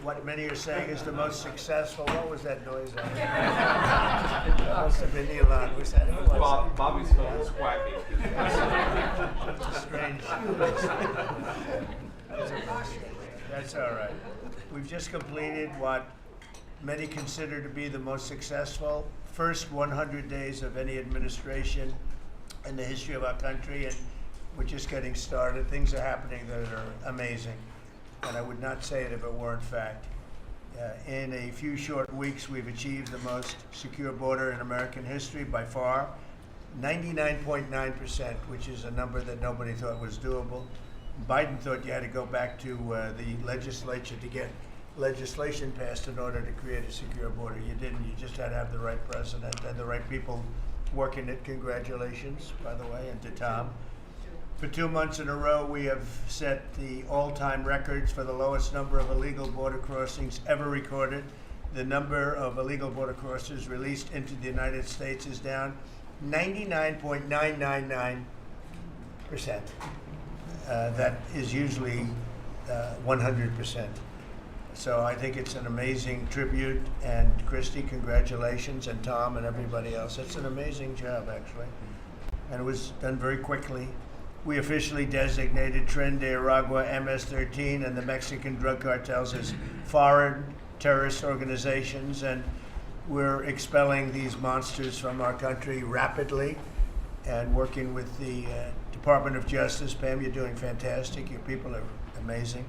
what many are saying is the most successful. What was that noise? That must have been Elon. Was that? Who was it? Bobby's phone was quacking. Strange. That's all right. We've just completed what many consider to be the most successful first 100 days of any administration in the history of our country, and we're just getting started. Things are happening that are amazing, and I would not say it if it weren't fact. In a few short weeks, we've achieved the most secure border in American history by far, 99.9%, which is a number that nobody thought was doable. Biden thought you had to go back to the legislature to get legislation passed in order to create a secure border. You didn't. You just had to have the right president and the right people working it. Congratulations, by the way, and to Tom. For 2 months in a row, we have set the all-time records for the lowest number of illegal border crossings ever recorded. The number of illegal border crossers released into the United States is down 99.999%. That is usually 100%. So I think it's an amazing tribute, and Christy, congratulations, and Tom and everybody else. It's an amazing job, actually, and it was done very quickly. We officially designated Tren de Aragua, MS-13, and the Mexican drug cartels as foreign terrorist organizations, and we're expelling these monsters from our country rapidly and working with the Department of Justice. Pam, you're doing fantastic. Your people are amazing.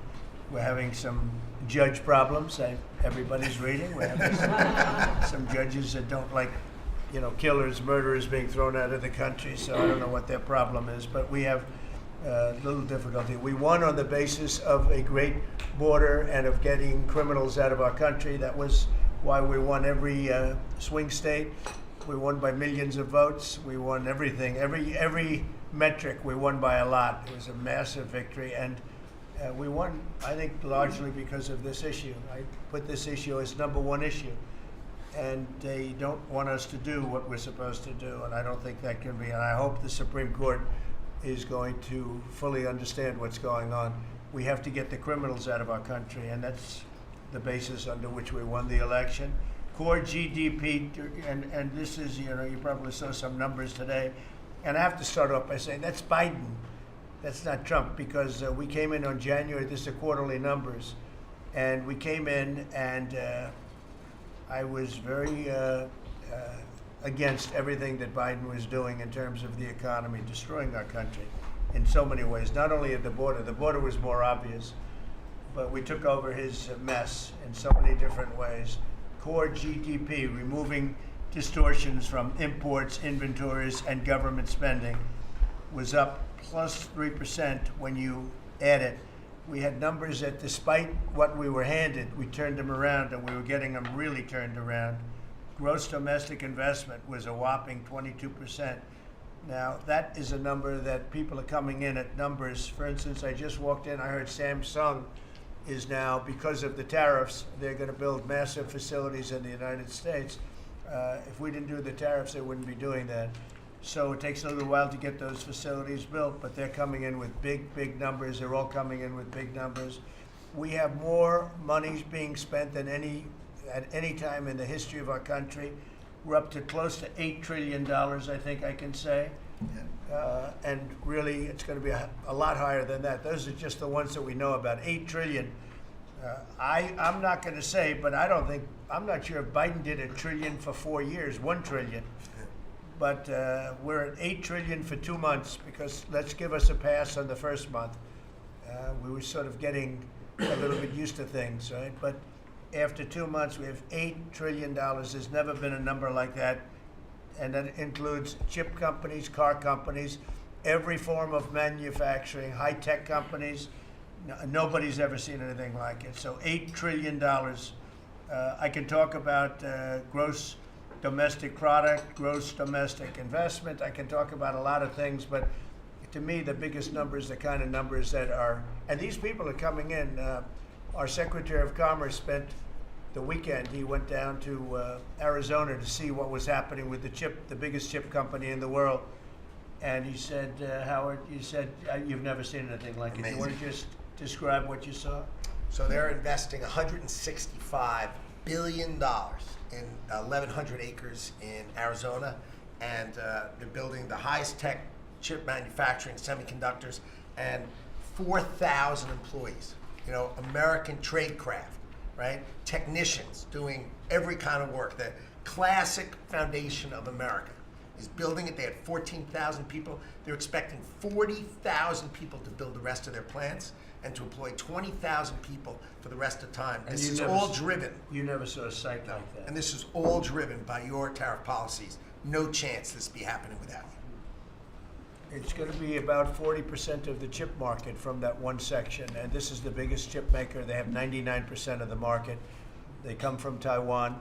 We're having some judge problems. Everybody's reading. We're having some judges that don't like, killers, murderers being thrown out of the country. So I don't know what their problem is, but we have little difficulty. We won on the basis of a great border and of getting criminals out of our country. That was why we won every swing state. We won by millions of votes. We won everything. Every metric we won by a lot. It was a massive victory, and we won, I think, largely because of this issue. I put this issue as #1 issue, and they don't want us to do what we're supposed to do, and I don't think that can be. And I hope the Supreme Court is going to fully understand what's going on. We have to get the criminals out of our country, and that's the basis under which we won the election. Core GDP, and this is, you probably saw some numbers today, and I have to start off by saying that's Biden. That's not Trump, because we came in on January, this is the quarterly numbers, and we came in and I was very against everything that Biden was doing in terms of the economy, destroying our country in so many ways, not only at the border was more obvious, but we took over his mess in so many different ways. Core GDP, removing distortions from imports, inventories, and government spending, was up plus 3% when you add it. We had numbers that, despite what we were handed, we turned them around, and we were getting them really turned around. Gross domestic investment was a whopping 22%. Now, that is a number that people are coming in at numbers. For instance, I just walked in, I heard Samsung is now, because of the tariffs, they're going to build massive facilities in the United States. If we didn't do the tariffs, they wouldn't be doing that. So it takes a little while to get those facilities built, but they're coming in with big numbers. They're all coming in with big numbers. We have more money being spent than at any time in the history of our country. We're up to close to $8 trillion, I think I can say. And really, it's going to be a lot higher than that. Those are just the ones that we know about. 8 trillion. I'm not going to say, but I'm not sure if Biden did $1 trillion for 4 years, 1 trillion. But we're at 8 trillion for 2 months, because let's give us a pass on the first month. We were sort of getting a little bit used to things, right? But after 2 months, we have $8 trillion. There's never been a number like that. And that includes chip companies, car companies, every form of manufacturing, high-tech companies. Nobody's ever seen anything like it. So $8 trillion. I can talk about gross domestic product, gross domestic investment. I can talk about a lot of things, but to me, the biggest numbers, the kind of numbers that are, and these people are coming in. Our Secretary of Commerce spent the weekend, he went down to Arizona to see what was happening with the biggest chip company in the world. And he said, Howard, you've never seen anything like it. You want to just describe what you saw? So they're investing $165 billion in 1,100 acres in Arizona, and they're building the highest tech chip manufacturing, semiconductors, and 4,000 employees. You know, American tradecraft, right? Technicians doing every kind of work. The classic foundation of America is building it. They had 14,000 people. They're expecting 40,000 people to build the rest of their plants and to employ 20,000 people for the rest of the time. And this is all driven. You never saw a site like that. And this is all driven by your tariff policies. No chance this be happening without you. It's going to be about 40% of the chip market from that one section, and this is the biggest chip maker. They have 99% of the market. They come from Taiwan,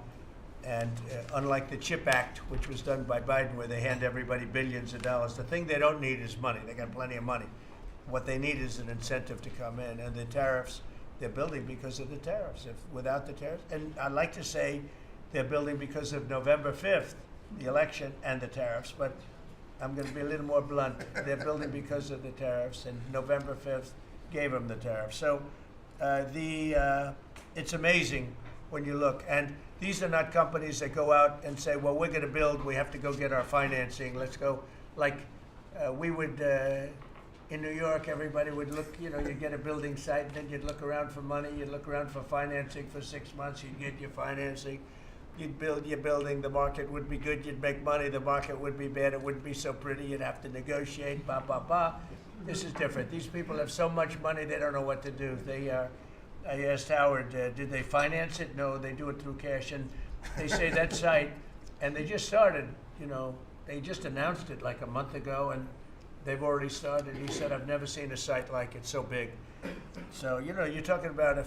and unlike the CHIP Act, which was done by Biden, where they hand everybody billions of dollars, the thing they don't need is money. They got plenty of money. What they need is an incentive to come in, and the tariffs, they're building because of the tariffs. If without the tariffs, and I like to say they're building because of November 5th, the election, and the tariffs, but I'm going to be a little more blunt. They're building because of the tariffs, and November 5th gave them the tariffs. So it's amazing when you look. And these are not companies that go out and say, well, we're going to build, we have to go get our financing. Let's go. Like we would, in New York, everybody would look, you know, you'd get a building site, and then you'd look around for money, you'd look around for financing for 6 months, you'd get your financing. You'd build your building, the market would be good, you'd make money, the market would be bad, it wouldn't be so pretty, you'd have to negotiate, This is different. These people have so much money, they don't know what to do. I asked Howard, did they finance it? No, they do it through cash. And they say that site, and they just started, you know, they just announced it like a month ago, and they've already started. He said, I've never seen a site like it, so big. So, you know, you're talking about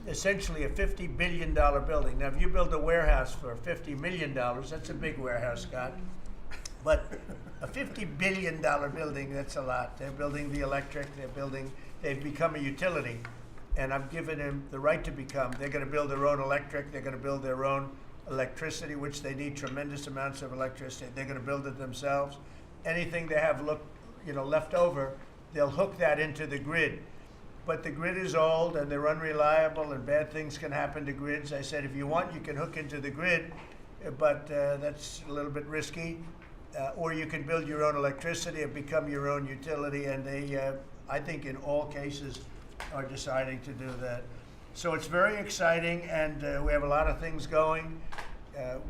essentially a $50 billion building. Now, if you build a warehouse for $50 million, that's a big warehouse, Scott. But a $50 billion building, that's a lot. They're building the electric, they've become a utility. And I've given them the right to become. They're going to build their own electric, they're going to build their own electricity, which they need tremendous amounts of electricity. They're going to build it themselves. Anything they have left over, they'll hook that into the grid. But the grid is old and they're unreliable, and bad things can happen to grids. I said, if you want, you can hook into the grid, but that's a little bit risky. Or you can build your own electricity and become your own utility. And they, I think in all cases, are deciding to do that. So it's very exciting, and we have a lot of things going.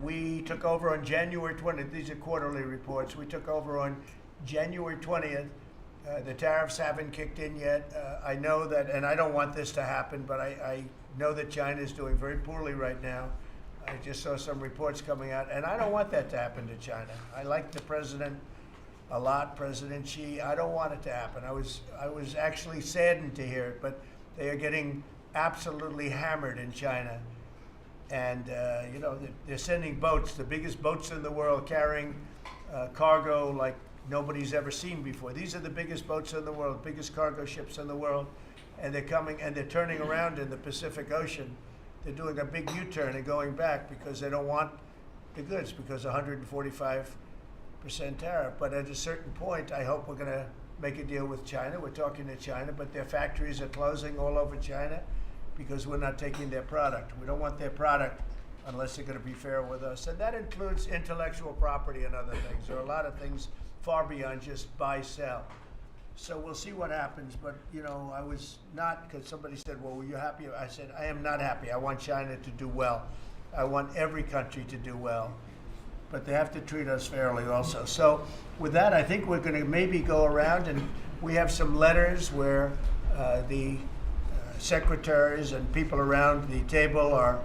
We took over on January 20th. These are quarterly reports. We took over on January 20th. The tariffs haven't kicked in yet. I know that, and I don't want this to happen, but I know that China is doing very poorly right now. I just saw some reports coming out, and I don't want that to happen to China. I like the president a lot, President Xi. I don't want it to happen. I was actually saddened to hear it, but they are getting absolutely hammered in China. And, you know, they're sending boats, the biggest boats in the world, carrying cargo like nobody's ever seen before. These are the biggest boats in the world, biggest cargo ships in the world, and they're coming and they're turning around in the Pacific Ocean. They're doing a big U-turn and going back because they don't want the goods, because 145% tariff. But at a certain point, I hope we're going to make a deal with China. We're talking to China, but their factories are closing all over China because we're not taking their product. We don't want their product unless they're going to be fair with us. And that includes intellectual property and other things. There are a lot of things far beyond just buy, sell. So we'll see what happens. But, you know, I was not, because somebody said, well, were you happy? I said, I am not happy. I want China to do well. I want every country to do well. But they have to treat us fairly also. So with that, I think we're going to maybe go around, and we have some letters where the secretaries and people around the table are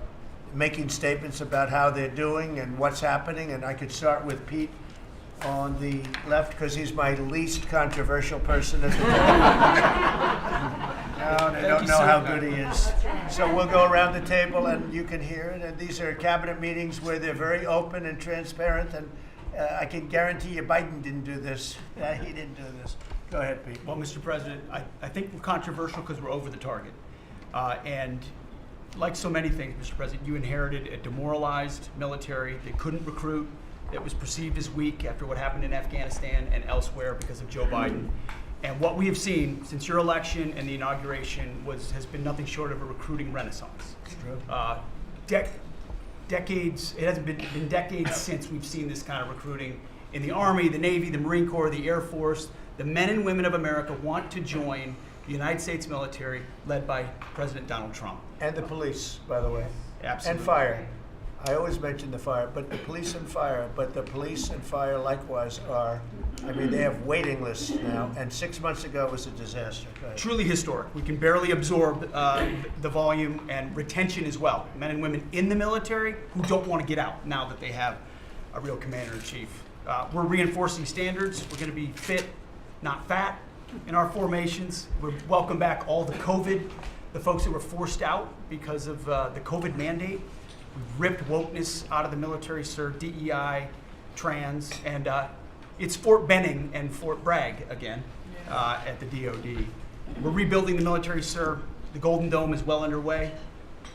making statements about how they're doing and what's happening. And I could start with Pete on the left, because he's my least controversial person at the table. No, they don't know how good he is. So we'll go around the table and you can hear it. And these are cabinet meetings where they're very open and transparent. And I can guarantee you Biden didn't do this. He didn't do this. Go ahead, Pete. Well, Mr. President, I think we're controversial because we're over the target. And like so many things, Mr. President, you inherited a demoralized military that couldn't recruit, that was perceived as weak after what happened in Afghanistan and elsewhere because of Joe Biden. And what we have seen since your election and the inauguration has been nothing short of a recruiting renaissance. It's true. Decades, it hasn't been decades since we've seen this kind of recruiting in the Army, the Navy, the Marine Corps, the Air Force. The men and women of America want to join the United States military led by President Donald Trump. And the police, by the way. Absolutely. And fire. I always mention the fire, but the police and fire, likewise they have waiting lists now, and 6 months ago was a disaster. Go ahead. Truly historic. We can barely absorb the volume and retention as well. Men and women in the military who don't want to get out now that they have a real commander-in-chief. We're reinforcing standards. We're going to be fit, not fat, in our formations. We welcome back all the folks who were forced out because of the COVID mandate. We've ripped wokeness out of the military, sir, DEI, trans, and it's Fort Benning and Fort Bragg again at the DOD. We're rebuilding the military, sir. The Golden Dome is well underway.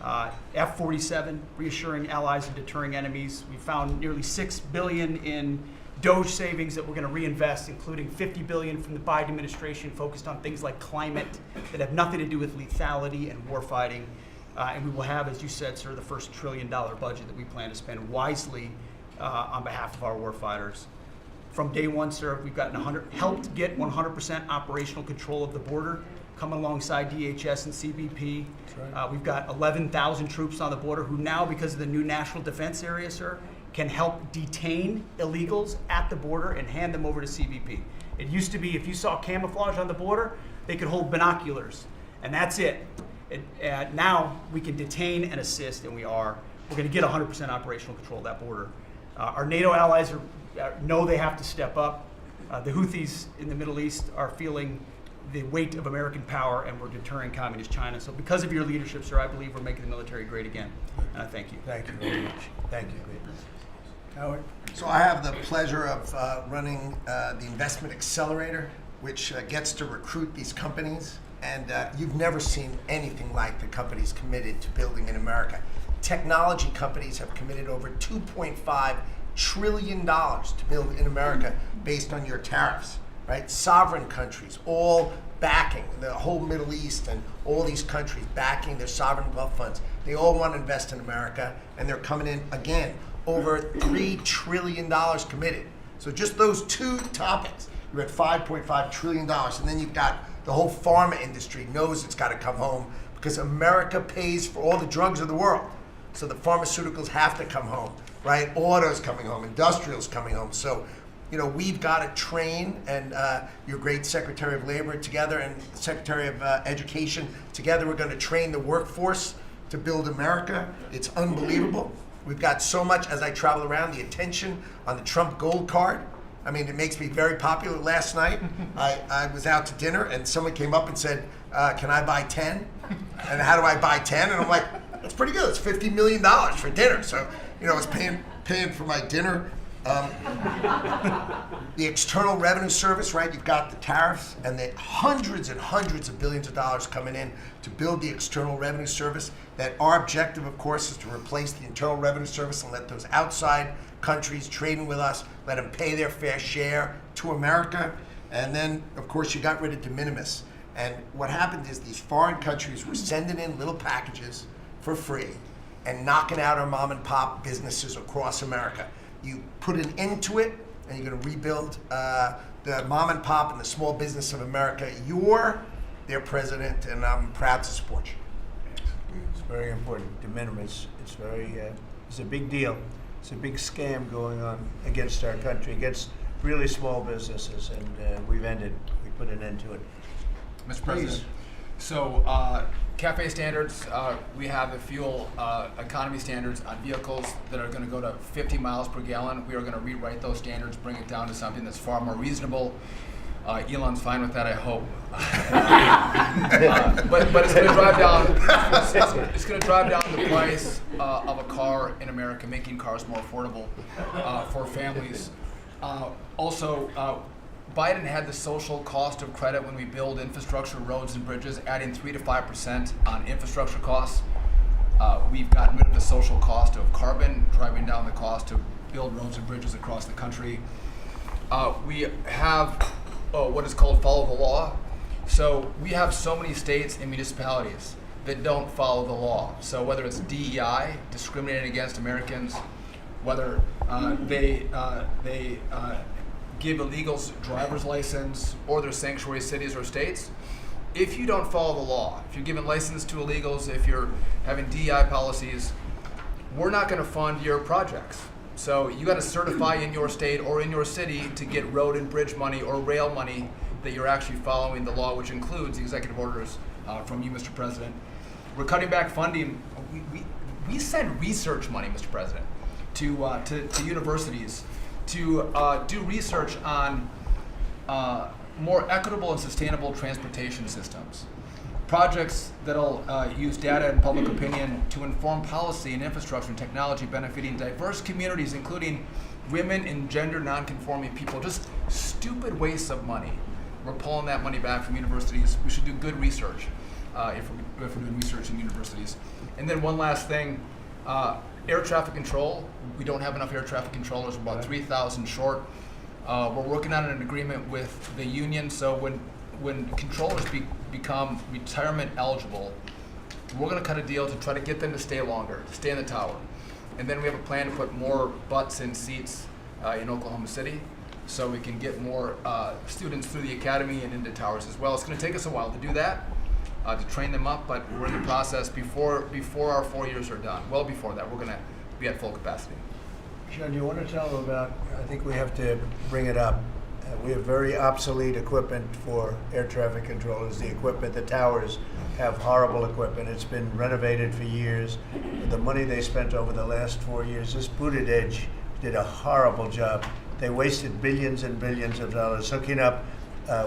F-47, reassuring allies and deterring enemies. We found nearly $6 billion in DOGE savings that we're going to reinvest, including $50 billion from the Biden administration focused on things like climate that have nothing to do with lethality and warfighting. And we will have, as you said, sir, the first $1 trillion budget that we plan to spend wisely on behalf of our warfighters. From day one, sir, we've helped get 100% operational control of the border, coming alongside DHS and CBP. Right. We've got 11,000 troops on the border who now, because of the new national defense area, sir, can help detain illegals at the border and hand them over to CBP. It used to be if you saw camouflage on the border, they could hold binoculars, and that's it. Now we can detain and assist, and we're going to get 100% operational control of that border. Our NATO allies know they have to step up. The Houthis in the Middle East are feeling the weight of American power, and we're deterring communist China. So because of your leadership, sir, I believe we're making the military great again, and I thank you. Thank you very much. Thank you. Howard? So I have the pleasure of running the Investment Accelerator, which gets to recruit these companies. And you've never seen anything like the companies committed to building in America. Technology companies have committed over $2.5 trillion to build in America based on your tariffs, right? Sovereign countries, all backing, the whole Middle East and all these countries backing their sovereign wealth funds. They all want to invest in America, and they're coming in, again, over $3 trillion committed. So just those two topics, you're at $5.5 trillion, and then you've got the whole pharma industry knows it's got to come home because America pays for all the drugs of the world. So the pharmaceuticals have to come home, right? Auto's coming home, industrial's coming home. So, we've got to train, and your great Secretary of Labor together and Secretary of Education together, we're going to train the workforce to build America. It's unbelievable. We've got so much, as I travel around, the attention on the Trump Gold Card. I mean, it makes me very popular. Last night, I was out to dinner, and someone came up and said, can I buy 10? And how do I buy 10? And I'm like, that's pretty good. It's $50 million for dinner. So, I was paying for my dinner. The External Revenue Service, right? You've got the tariffs and the hundreds and hundreds of billions of dollars coming in to build the External Revenue Service. That our objective, of course, is to replace the Internal Revenue Service and let those outside countries trading with us, let them pay their fair share to America. And then, of course, you got rid of de minimis. And what happened is these foreign countries were sending in little packages for free and knocking out our mom and pop businesses across America. You put an end to it, and you're going to rebuild the mom and pop and the small business of America. You're their president, and I'm proud to support you. It's very important. De minimis. It's a big deal. It's a big scam going on against our country, against really small businesses, and we put an end to it. Mr. President, so CAFE standards, we have the fuel economy standards on vehicles that are going to go to 50 miles per gallon. We are going to rewrite those standards, bring it down to something that's far more reasonable. Elon's fine with that, I hope. But it's going to drive down. It's going to drive down the price of a car in America, making cars more affordable for families. Also, Biden had the social cost of credit when we build infrastructure, roads, and bridges, adding 3 to 5% on infrastructure costs. We've gotten rid of the social cost of carbon, driving down the cost to build roads and bridges across the country. We have what is called follow the law. So we have so many states and municipalities that don't follow the law. So whether it's DEI, discriminating against Americans, whether they give illegals driver's license, or they're sanctuary cities or states, if you don't follow the law, if you're giving license to illegals, if you're having DEI policies, we're not going to fund your projects. So you got to certify in your state or in your city to get road and bridge money or rail money that you're actually following the law, which includes the executive orders from you, Mr. President. We're cutting back funding. We send research money, Mr. President, to universities to do research on more equitable and sustainable transportation systems. Projects that'll use data and public opinion to inform policy and infrastructure and technology benefiting diverse communities, including women and gender nonconforming people. Just stupid wastes of money. We're pulling that money back from universities. We should do good research if we're doing research in universities. And then one last thing, air traffic control. We don't have enough air traffic controllers. We're about 3,000 short. We're working on an agreement with the union, so when controllers become retirement eligible, we're going to cut a deal to try to get them to stay longer, to stay in the tower. And then we have a plan to put more butts in seats in Oklahoma City, so we can get more students through the academy and into towers as well. It's going to take us a while to do that, to train them up, but we're in the process before our 4 years are done. Well before that, we're going to be at full capacity. Sean, you want to tell them about, I think we have to bring it up. We have very obsolete equipment for air traffic controllers. The equipment, the towers have horrible equipment. It's been renovated for years. The money they spent over the last 4 years, this Buttigieg did a horrible job. They wasted billions and billions of dollars hooking up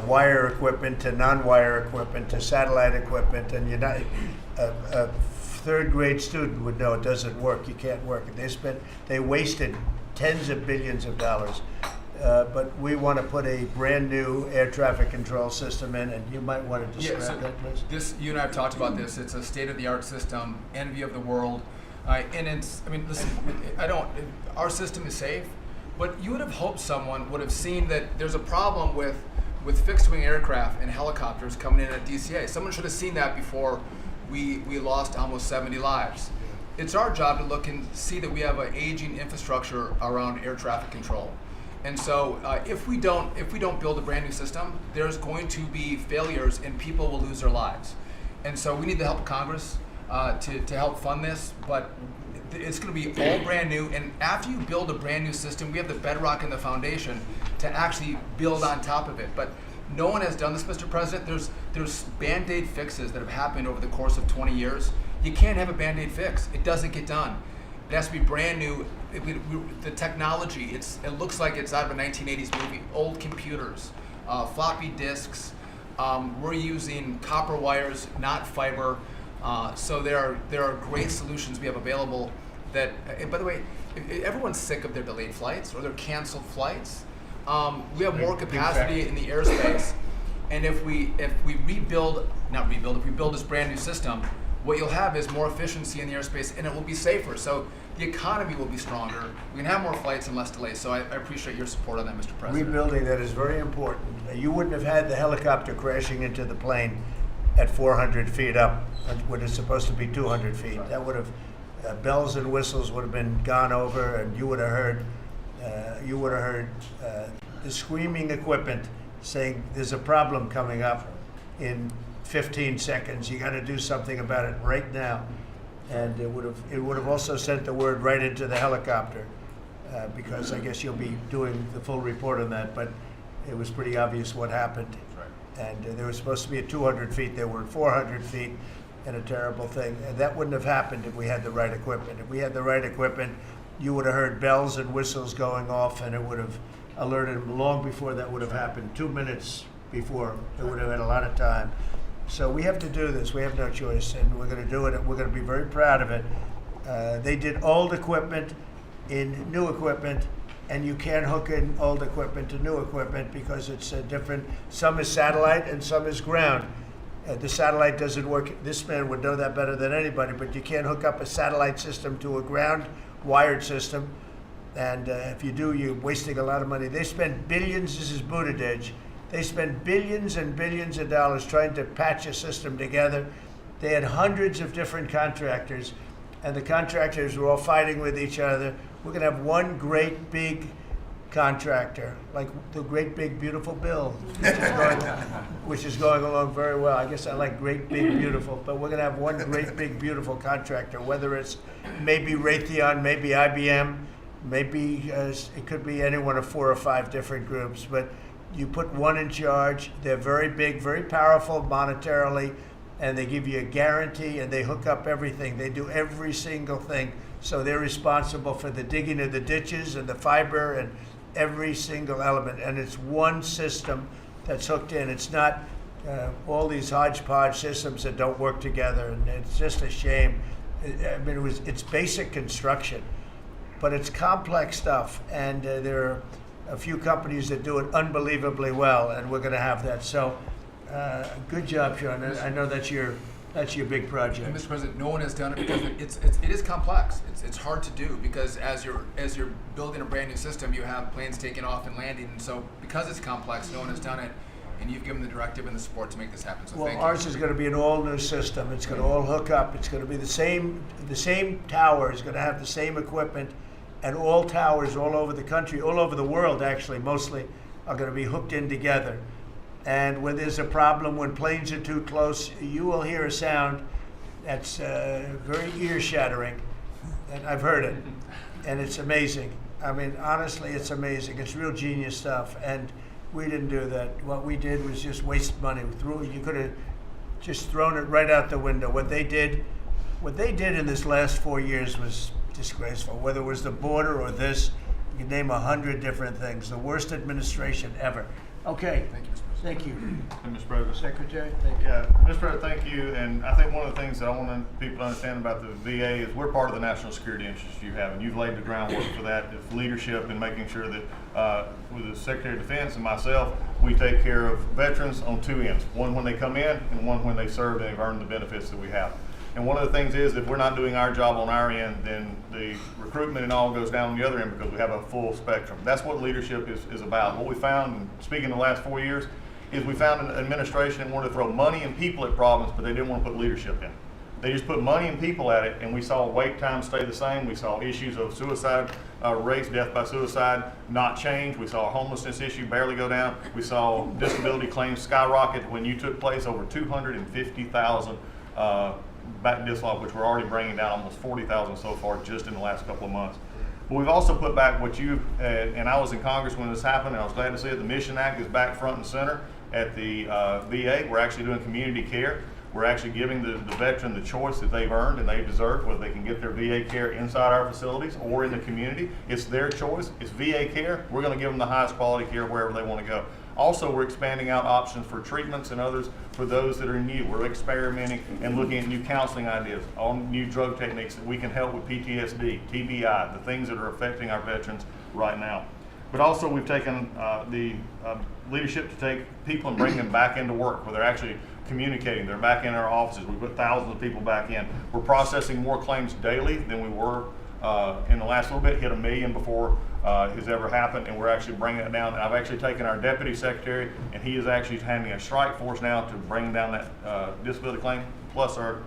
wire equipment to non-wire equipment to satellite equipment, and a third grade student would know it doesn't work. You can't work it. They wasted tens of billions of dollars. But we want to put a brand new air traffic control system in, and you might want to describe that, please. You and I have talked about this. It's a state-of-the-art system, envy of the world, and it's. I mean, listen. Our system is safe, but you would have hoped someone would have seen that there's a problem with fixed-wing aircraft and helicopters coming in at DCA. Someone should have seen that before we lost almost 70 lives. It's our job to look and see that we have an aging infrastructure around air traffic control. And so if we don't build a brand new system, there's going to be failures and people will lose their lives. And so we need the help of Congress to help fund this, but it's going to be all brand new. And after you build a brand new system, we have the bedrock and the foundation to actually build on top of it. But no one has done this, Mr. President. There's Band-Aid fixes that have happened over the course of 20 years. You can't have a Band-Aid fix. It doesn't get done. It has to be brand new. The technology, it looks like it's out of a 1980s movie. Old computers, floppy disks. We're using copper wires, not fiber. So there are great solutions we have available that, and by the way, everyone's sick of their delayed flights or their canceled flights. We have more capacity in the airspace. And if we build this brand new system, what you'll have is more efficiency in the airspace, and it will be safer. So the economy will be stronger. We can have more flights and less delays. So I appreciate your support on that, Mr. President. Rebuilding that is very important. You wouldn't have had the helicopter crashing into the plane at 400 feet up when it's supposed to be 200 feet. That would have, bells and whistles would have been gone over, and you would have heard the screaming equipment saying there's a problem coming up in 15 seconds. You got to do something about it right now. And it would have also sent the word right into the helicopter, because I guess you'll be doing the full report on that. But it was pretty obvious what happened. Right. And they were supposed to be at 200 feet. They were at 400 feet, and a terrible thing. And that wouldn't have happened if we had the right equipment. If we had the right equipment, you would have heard bells and whistles going off, and it would have alerted them long before that would have happened. 2 minutes before, it would have had a lot of time. So we have to do this. We have no choice, and we're going to do it. We're going to be very proud of it. They did old equipment in new equipment, and you can't hook in old equipment to new equipment because it's different. Some is satellite and some is ground. The satellite doesn't work. This man would know that better than anybody, but you can't hook up a satellite system to a ground wired system. And if you do, you're wasting a lot of money. They spent billions. This is Buttigieg. They spent billions and billions of dollars trying to patch a system together. They had hundreds of different contractors, and the contractors were all fighting with each other. We're going to have one great big contractor, like the Great Big Beautiful Bill, which is going along very well. I guess I like Great Big Beautiful, but we're going to have one Great Big Beautiful contractor, whether it's maybe Raytheon, maybe IBM, maybe it could be any one of 4 or 5 different groups, but you put one in charge. They're very big, very powerful monetarily, and they give you a guarantee, and they hook up everything. They do every single thing. So they're responsible for the digging of the ditches and the fiber and every single element. And it's one system that's hooked in. It's not all these hodgepodge systems that don't work together, and it's just a shame. I mean, it's basic construction, but it's complex stuff, and there are a few companies that do it unbelievably well, and we're going to have that. So, good job, Sean. I know that's your big project. And Mr. President, no one has done it because it is complex. It's hard to do because as you're building a brand new system, you have planes taking off and landing, and so because it's complex, no one has done it. And you've given the directive and the support to make this happen. So Well, thank ours you. is going to be an all-new system. It's going to all hook up. It's going to be the same tower is going to have the same equipment, and all towers all over the country, all over the world actually, mostly, are going to be hooked in together. And when there's a problem, when planes are too close, you will hear a sound that's very ear-shattering, and I've heard it, and it's amazing. I mean, honestly, it's amazing. It's real genius stuff, and we didn't do that. What we did was just waste money. You could have just thrown it right out the window. What they did in this last 4 years was disgraceful. Whether it was the border or this, you could name 100 different things. The worst administration ever. Okay. Thank you, Mr. President. Thank you. And Mr. President. Secretary, thank you. Yeah, Mr. President, thank you. And I think one of the things that I want people to understand about the VA is we're part of the national security interest you have, and you've laid the groundwork for that, the leadership in making sure that with the Secretary of Defense and myself, we take care of veterans on 2 ends, one when they come in and one when they serve and they've earned the benefits that we have. And one of the things is if we're not doing our job on our end, then the recruitment and all goes down on the other end because we have a full spectrum. That's what leadership is about. What we found, and speaking the last 4 years, is we found an administration that wanted to throw money and people at problems, but they didn't want to put leadership in. They just put money and people at it, and we saw wait times stay the same. We saw issues of suicide rates, death by suicide, not change. We saw a homelessness issue barely go down. We saw disability claims skyrocket when you took place over 250,000 back dislodged, which we're already bringing down almost 40,000 so far just in the last couple of months. But we've also put back what you, and I was in Congress when this happened, and I was glad to see it. The Mission Act is back front and center at the VA. We're actually doing community care. We're actually giving the veteran the choice that they've earned and they deserve, whether they can get their VA care inside our facilities or in the community. It's their choice. It's VA care. We're going to give them the highest quality care wherever they want to go. Also, we're expanding out options for treatments and others for those that are new. We're experimenting and looking at new counseling ideas, all new drug techniques that we can help with PTSD, TBI, the things that are affecting our veterans right now. But also, we've taken the leadership to take people and bring them back into work where they're actually communicating. They're back in our offices. We put thousands of people back in. We're processing more claims daily than we were in the last little bit, hit 1 million before has ever happened, and we're actually bringing it down. And I've actually taken our deputy secretary, and he is actually handling a strike force now to bring down that disability claim, plus our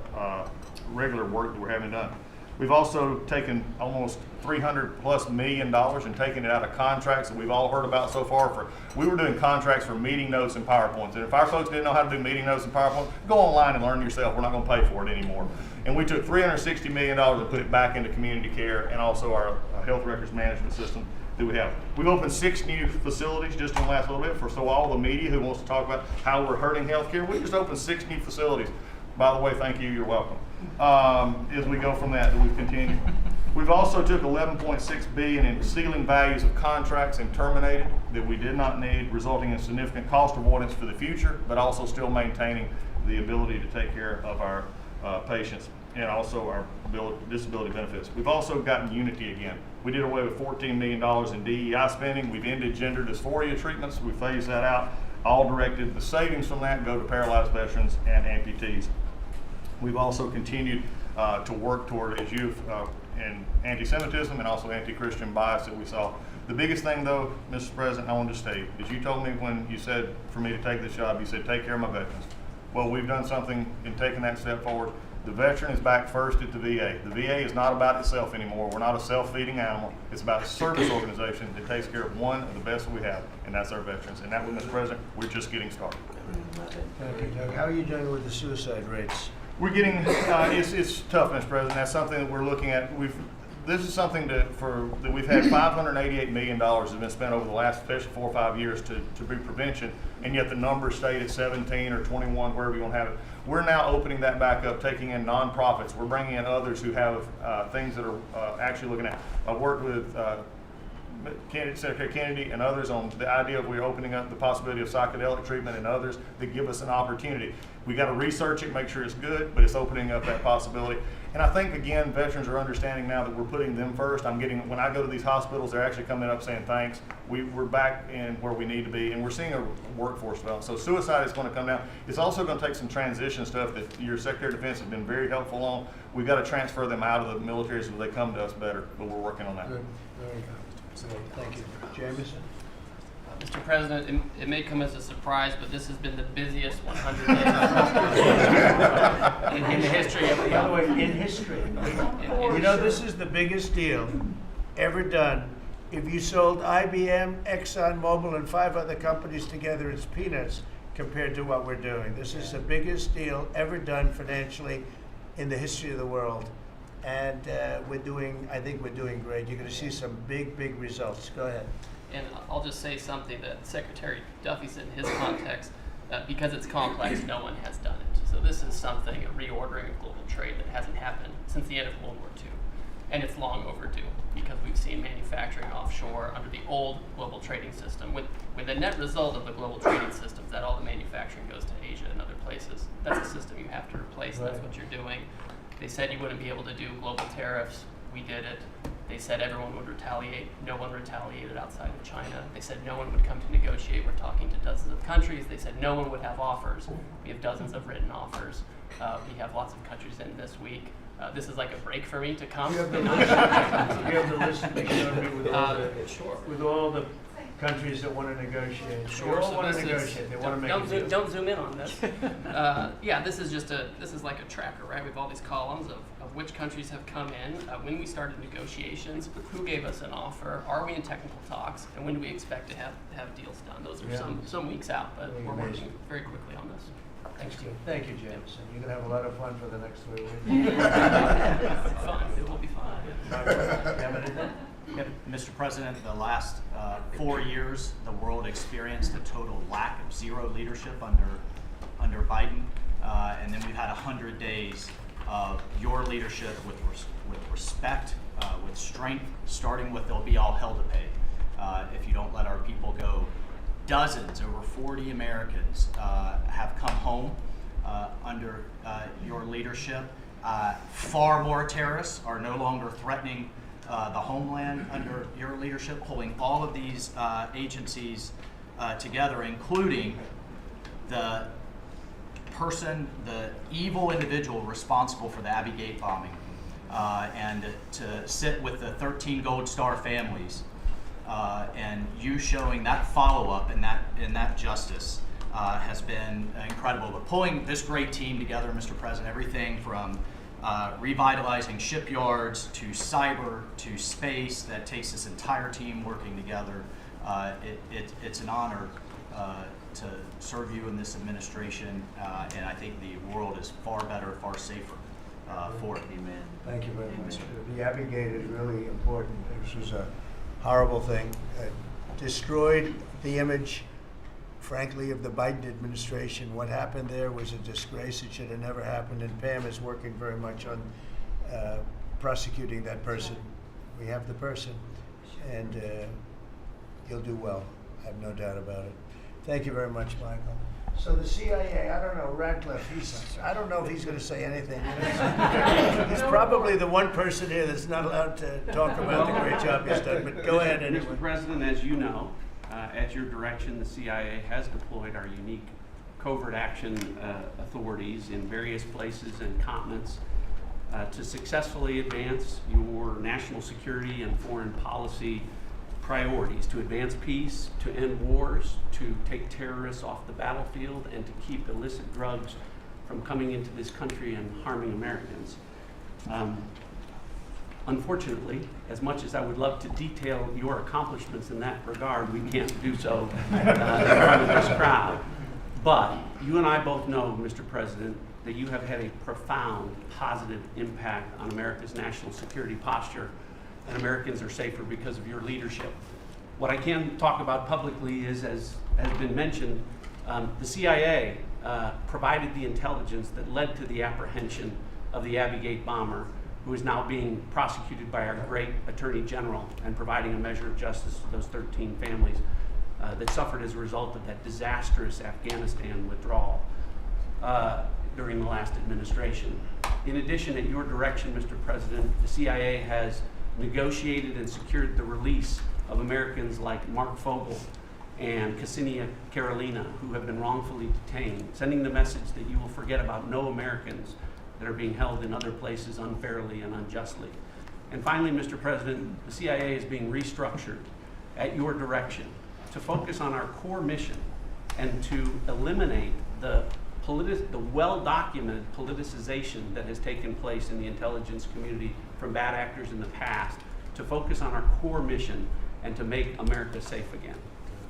regular work that we're having done. We've also taken almost $300+ million and taken it out of contracts that we've all heard about so far. We were doing contracts for meeting notes and PowerPoints, and if our folks didn't know how to do meeting notes and PowerPoint, go online and learn yourself. We're not going to pay for it anymore. And we took $360 million and put it back into community care and also our health records management system that we have. We've opened 6 new facilities just in the last little bit so all the media who wants to talk about how we're hurting healthcare, we just opened 6 new facilities. By the way, thank you, you're welcome. As we go from that we've continued. We've also took $11.6 billion in ceiling values of contracts and terminated that we did not need, resulting in significant cost avoidance for the future, but also still maintaining the ability to take care of our patients and also our disability benefits. We've also gotten unity again. We did away with $14 million in DEI spending. We've ended gender dysphoria treatments. We phased that out. All directed, the savings from that go to paralyzed veterans and amputees. We've also continued to work toward his youth in anti-Semitism and also anti-Christian bias that we saw. The biggest thing, though, Mr. President, I wanted to state is you told me when you said for me to take this job, you said take care of my veterans. Well, we've done something in taking that step forward. The veteran is back first at the VA. The VA is not about itself anymore. We're not a self-feeding animal. It's about a service organization that takes care of one of the best we have, and that's our veterans. And that way, Mr. President, we're just getting started. Thank you, Doug. How are you doing with the suicide rates? We're getting, it's tough, Mr. President. That's something that we're looking at. This is something that we've had $588 million has been spent over the last, especially 4 or 5 years to be prevention, and yet the numbers stayed at 17 or 21, wherever you want to have it. We're now opening that back up, taking in nonprofits. We're bringing in others who have things that are actually looking at. I've worked with Secretary Kennedy and others on the idea of we're opening up the possibility of psychedelic treatment and others that give us an opportunity. We got to research it, make sure it's good, but it's opening up that possibility. And I think, again, veterans are understanding now that we're putting them first. When I go to these hospitals, they're actually coming up saying thanks. We're back in where we need to be, and we're seeing a workforce develop. So suicide is going to come down. It's also going to take some transition stuff that your Secretary of Defense has been very helpful on. We've got to transfer them out of the military so they come to us better, but we're working on that. Good. Very good. Thank you. Jameson? Mr. President, it may come as a surprise, but this has been the busiest 100 days in the history of the By the way, in history, you know, this is the biggest deal ever done. If you sold IBM, ExxonMobil, and 5 other companies together, it's peanuts compared to what we're doing. This is the biggest deal ever done financially in the history of the world. And I think we're doing great. You're going to see some big results. Go ahead. And I'll just say something that Secretary Duffy said in his context, because it's complex, no one has done it. So this is something, a reordering of global trade that hasn't happened since the end of World War II. And it's long overdue because we've seen manufacturing offshore under the old global trading system. With the net result of the global trading system is that all the manufacturing goes to Asia and other places. That's a system you have to replace, and that's what you're doing. They said you wouldn't be able to do global tariffs. We did it. They said everyone would retaliate. No one retaliated outside of China. They said no one would come to negotiate. We're talking to dozens of countries. They said no one would have offers. We have dozens of written offers. We have lots of countries in this week. This is like a break for me to come. You have the list. You have the list of with all the countries that want to negotiate. Sure. They all So want to this is- negotiate. They want to make a deal. don't zoom in on this. Yeah, this is like a tracker, right? We have all these columns of which countries have come in, when we started negotiations, who gave us an offer, are we in technical talks, and when do we expect to have deals done? Those are some weeks out, but we're working very quickly on this. Thanks, Steve. Thank you, Jameson. You're going to have a lot of fun for the next 3 weeks. Fun. It will be fun. You have anything? Yep. Mr. President, the last 4 years, the world experienced a total lack of zero leadership under Biden, and then we've had 100 days of your leadership with respect, with strength, starting with they'll be all hell to pay if you don't let our people go. Dozens, over 40 Americans have come home under your leadership. Far more terrorists are no longer threatening the homeland under your leadership, pulling all of these agencies together, including the evil individual responsible for the Abbey Gate bombing, and to sit with the 13 Gold Star families, and you showing that follow-up and that justice has been incredible. But pulling this great team together, Mr. President, everything from revitalizing shipyards to cyber to space, that takes this entire team working together. It's an honor to serve you in this administration, and I think the world is far better, far safer for it. Amen. Thank you very much. The Abbey Gate is really important. This was a horrible thing. It destroyed the image, frankly, of the Biden administration. What happened there was a disgrace. It should have never happened, and Pam is working very much on prosecuting that person. We have the person, and he'll do well. I have no doubt about it. Thank you very much, Michael. So the CIA, I don't know, Radcliffe, I don't know if he's going to say anything. He's probably the one person here that's not allowed to talk about the great job he's done, but go ahead anyway. Mr. President, as you know, at your direction, the CIA has deployed our unique covert action authorities in various places and continents to successfully advance your national security and foreign policy priorities, to advance peace, to end wars, to take terrorists off the battlefield, and to keep illicit drugs from coming into this country and harming Americans. Unfortunately, as much as I would love to detail your accomplishments in that regard, we can't do so in front of this crowd. But you and I both know, Mr. President, that you have had a profound positive impact on America's national security posture, and Americans are safer because of your leadership. What I can talk about publicly is, as has been mentioned, the CIA provided the intelligence that led to the apprehension of the Abbey Gate bomber, who is now being prosecuted by our great Attorney General and providing a measure of justice to those 13 families that suffered as a result of that disastrous Afghanistan withdrawal during the last administration. In addition, at your direction, Mr. President, the CIA has negotiated and secured the release of Americans like Mark Fogel and Ksenia Karolina, who have been wrongfully detained, sending the message that you will forget about no Americans that are being held in other places unfairly and unjustly. And finally, Mr. President, the CIA is being restructured at your direction to focus on our core mission and to eliminate the well-documented politicization that has taken place in the intelligence community from bad actors in the past, to focus on our core mission and to make America safe again.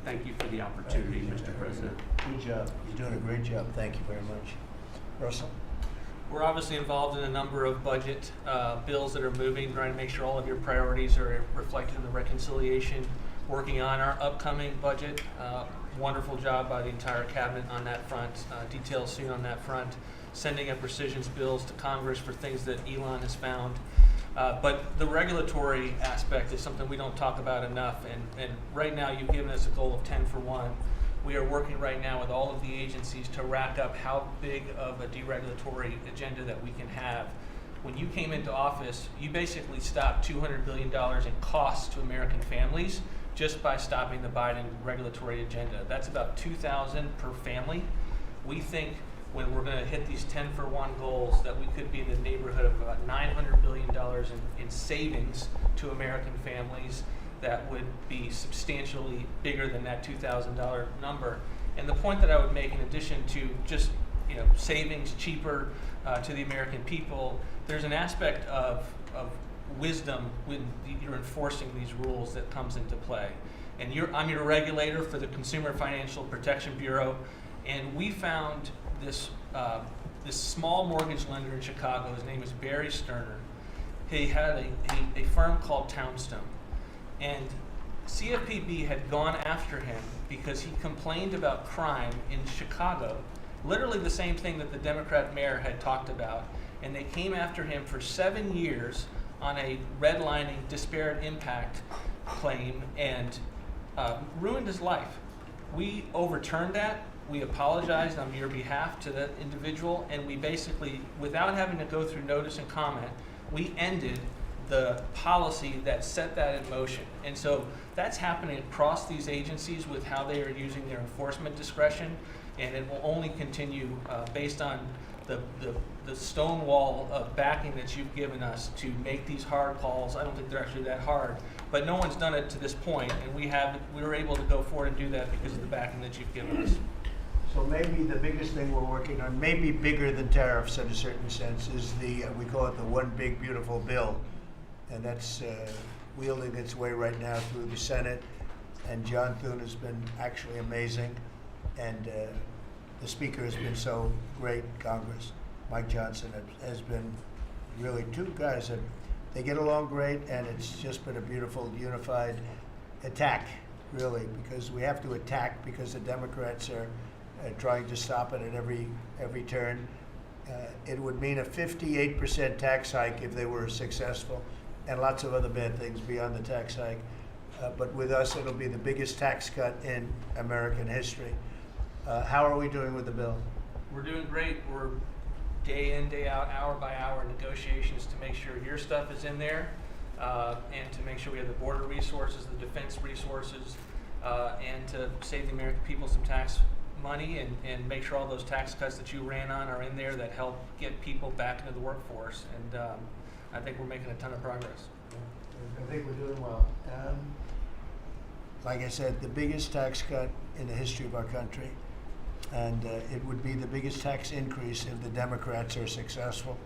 Thank you for the opportunity, Mr. President. Good job. You're doing a great job. Thank you very much. Russell? We're obviously involved in a number of budget bills that are moving, trying to make sure all of your priorities are reflected in the reconciliation, working on our upcoming budget. Wonderful job by the entire cabinet on that front. Details soon on that front. Sending up precisions bills to Congress for things that Elon has found. But the regulatory aspect is something we don't talk about enough. And right now you've given us a goal of 10 for 1. We are working right now with all of the agencies to rack up how big of a deregulatory agenda that we can have. When you came into office, you basically stopped $200 billion in costs to American families just by stopping the Biden regulatory agenda. That's about $2,000 per family. We think when we're going to hit these 10 for 1 goals that we could be in the neighborhood of about $900 billion in savings to American families. That would be substantially bigger than that $2,000 number. And the point that I would make, in addition to just savings cheaper to the American people, there's an aspect of wisdom when you're enforcing these rules that comes into play. And I'm your regulator for the Consumer Financial Protection Bureau, and we found this small mortgage lender in Chicago. His name is Barry Sterner. He had a firm called Townstone. And CFPB had gone after him because he complained about crime in Chicago, literally the same thing that the Democrat mayor had talked about. And they came after him for 7 years on a redlining disparate impact claim and ruined his life. We overturned that. We apologized on your behalf to that individual, and we basically, without having to go through notice and comment, we ended the policy that set that in motion. And so that's happening across these agencies with how they are using their enforcement discretion, and it will only continue based on the stone wall of backing that you've given us to make these hard calls. I don't think they're actually that hard, but no one's done it to this point, and we were able to go forward and do that because of the backing that you've given us. So maybe the biggest thing we're working on, maybe bigger than tariffs in a certain sense, is we call it the One Big Beautiful Bill. And that's wielding its way right now through the Senate. And John Thune has been actually amazing. And the Speaker has been so great, Congress. Mike Johnson has been really two guys that they get along great, and it's just been a beautiful, unified attack, really, because we have to attack because the Democrats are trying to stop it at every turn. It would mean a 58% tax hike if they were successful, and lots of other bad things beyond the tax hike. But with us, it'll be the biggest tax cut in American history. How are we doing with the bill? We're doing great. We're day in, day out, hour by hour negotiations to make sure your stuff is in there, and to make sure we have the border resources, the defense resources, and to save the American people some tax money and make sure all those tax cuts that you ran on are in there that help get people back into the workforce. And I think we're making a ton of progress. I think we're doing well. Like I said, the biggest tax cut in the history of our country, and it would be the biggest tax increase if the Democrats are successful.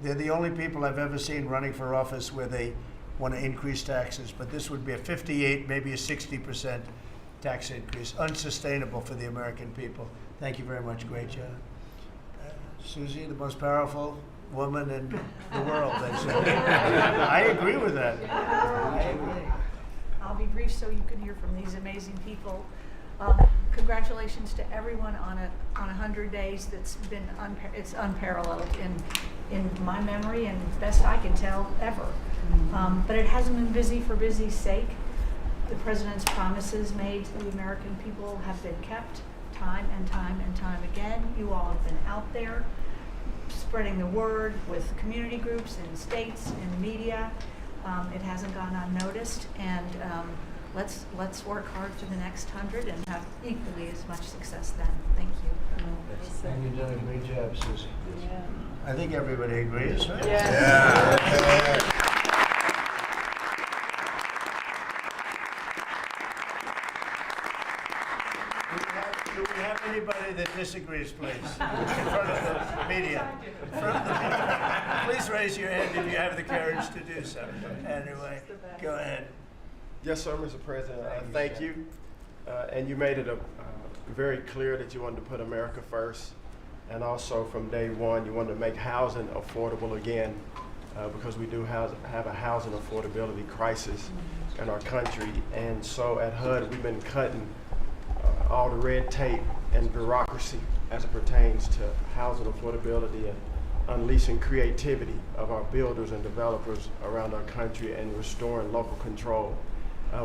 They're the only people I've ever seen running for office where they want to increase taxes, but this would be a 58, maybe a 60% tax increase, unsustainable for the American people. Thank you very much. Great job. Susie, the most powerful woman in the world, they say. I agree with that. I agree. I'll be brief so you can hear from these amazing people. Congratulations to everyone on 100 days. That's been it's unparalleled in my memory and best I can tell ever. But it hasn't been busy for busy's sake. The president's promises made to the American people have been kept time and time and time again. You all have been out there spreading the word with community groups and states and media. It hasn't gone unnoticed, and let's work hard for the next 100 and have equally as much success then. Thank you. And you've done a great job, Susie. Yeah. I think everybody agrees, right? Yeah. Do we have anybody that disagrees, please? In front of the media. In front of the media. Please raise your hand if you have the courage to do so. Anyway, go ahead. Yes, sir, Mr. President. Thank you. And you made it very clear that you wanted to put America first. And also from day one, you wanted to make housing affordable again, because we do have a housing affordability crisis in our country. And so at HUD, we've been cutting all the red tape and bureaucracy as it pertains to housing affordability and unleashing creativity of our builders and developers around our country and restoring local control.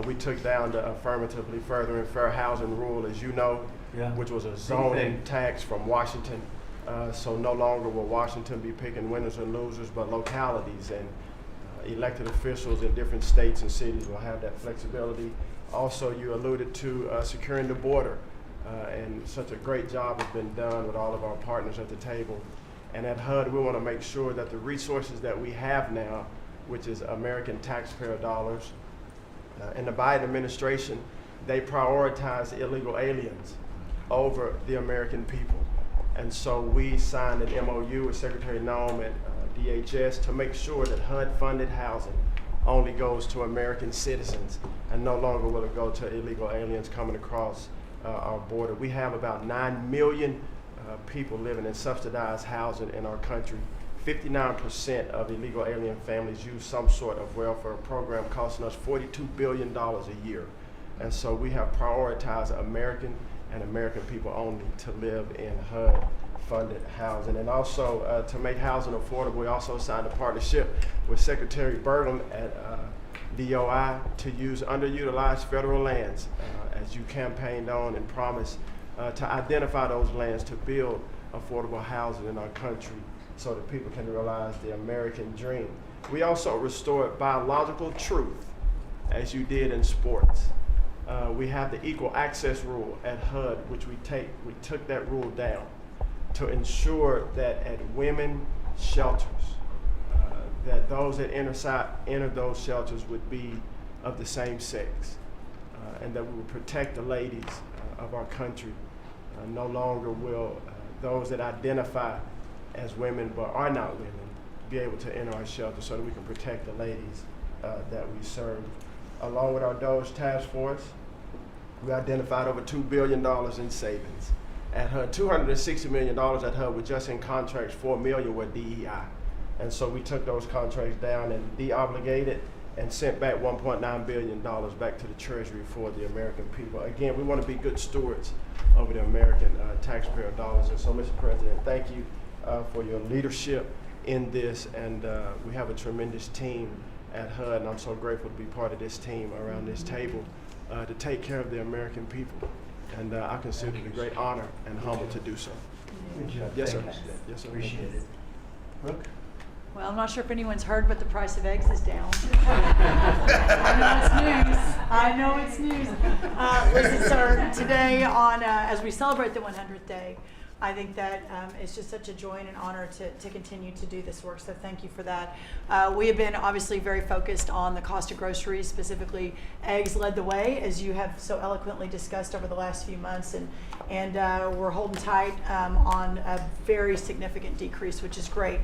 We took down the affirmatively furthering fair housing rule, as you know, which was a zoning tax from Washington. So no longer will Washington be picking winners and losers, but localities and elected officials in different states and cities will have that flexibility. Also, you alluded to securing the border, and such a great job has been done with all of our partners at the table. And at HUD, we want to make sure that the resources that we have now, which is American taxpayer dollars, in the Biden administration, they prioritize illegal aliens over the American people. And so we signed an MOU with Secretary Noem at DHS to make sure that HUD-funded housing only goes to American citizens and no longer will it go to illegal aliens coming across our border. We have about 9 million people living in subsidized housing in our country. 59% of illegal alien families use some sort of welfare program costing us $42 billion a year. And so we have prioritized American and American people only to live in HUD-funded housing. And also to make housing affordable, we also signed a partnership with Secretary Burgum at DOI to use underutilized federal lands, as you campaigned on and promised, to identify those lands to build affordable housing in our country so that people can realize the American dream. We also restored biological truth, as you did in sports. We have the equal access rule at HUD, which we took that rule down to ensure that at women shelters, that those that enter those shelters would be of the same sex, and that we would protect the ladies of our country. No longer will those that identify as women but are not women be able to enter our shelter, so that we can protect the ladies that we serve. Along with our DOGE task force, we identified over $2 billion in savings at HUD. $260 million at HUD were just in contracts, $4 million were DEI. And so we took those contracts down and de-obligated and sent back $1.9 billion back to the Treasury for the American people. Again, we want to be good stewards over the American taxpayer dollars. And so, Mr. President, thank you for your leadership in this. And we have a tremendous team at HUD, and I'm so grateful to be part of this team around this table to take care of the American people. And I consider it a great honor and humble to do so. Good job. Yes, sir. Thank you. Yes, sir. Appreciate it. Brooke? Well, I'm not sure if anyone's heard, but the price of eggs is down. I know it's news. I know it's news. Listen, sir, today as we celebrate the 100th day, I think that it's just such a joy and an honor to continue to do this work, so thank you for that. We have been obviously very focused on the cost of groceries, specifically eggs led the way, as you have so eloquently discussed over the last few months, and we're holding tight on a very significant decrease, which is great,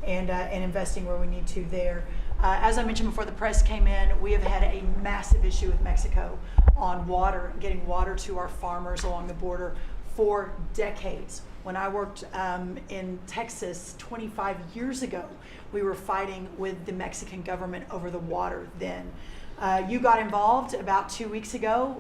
and investing where we need to there. As I mentioned before the press came in, we have had a massive issue with Mexico on water, getting water to our farmers along the border for decades. When I worked in Texas 25 years ago, we were fighting with the Mexican government over the water then. You got involved about 2 weeks ago.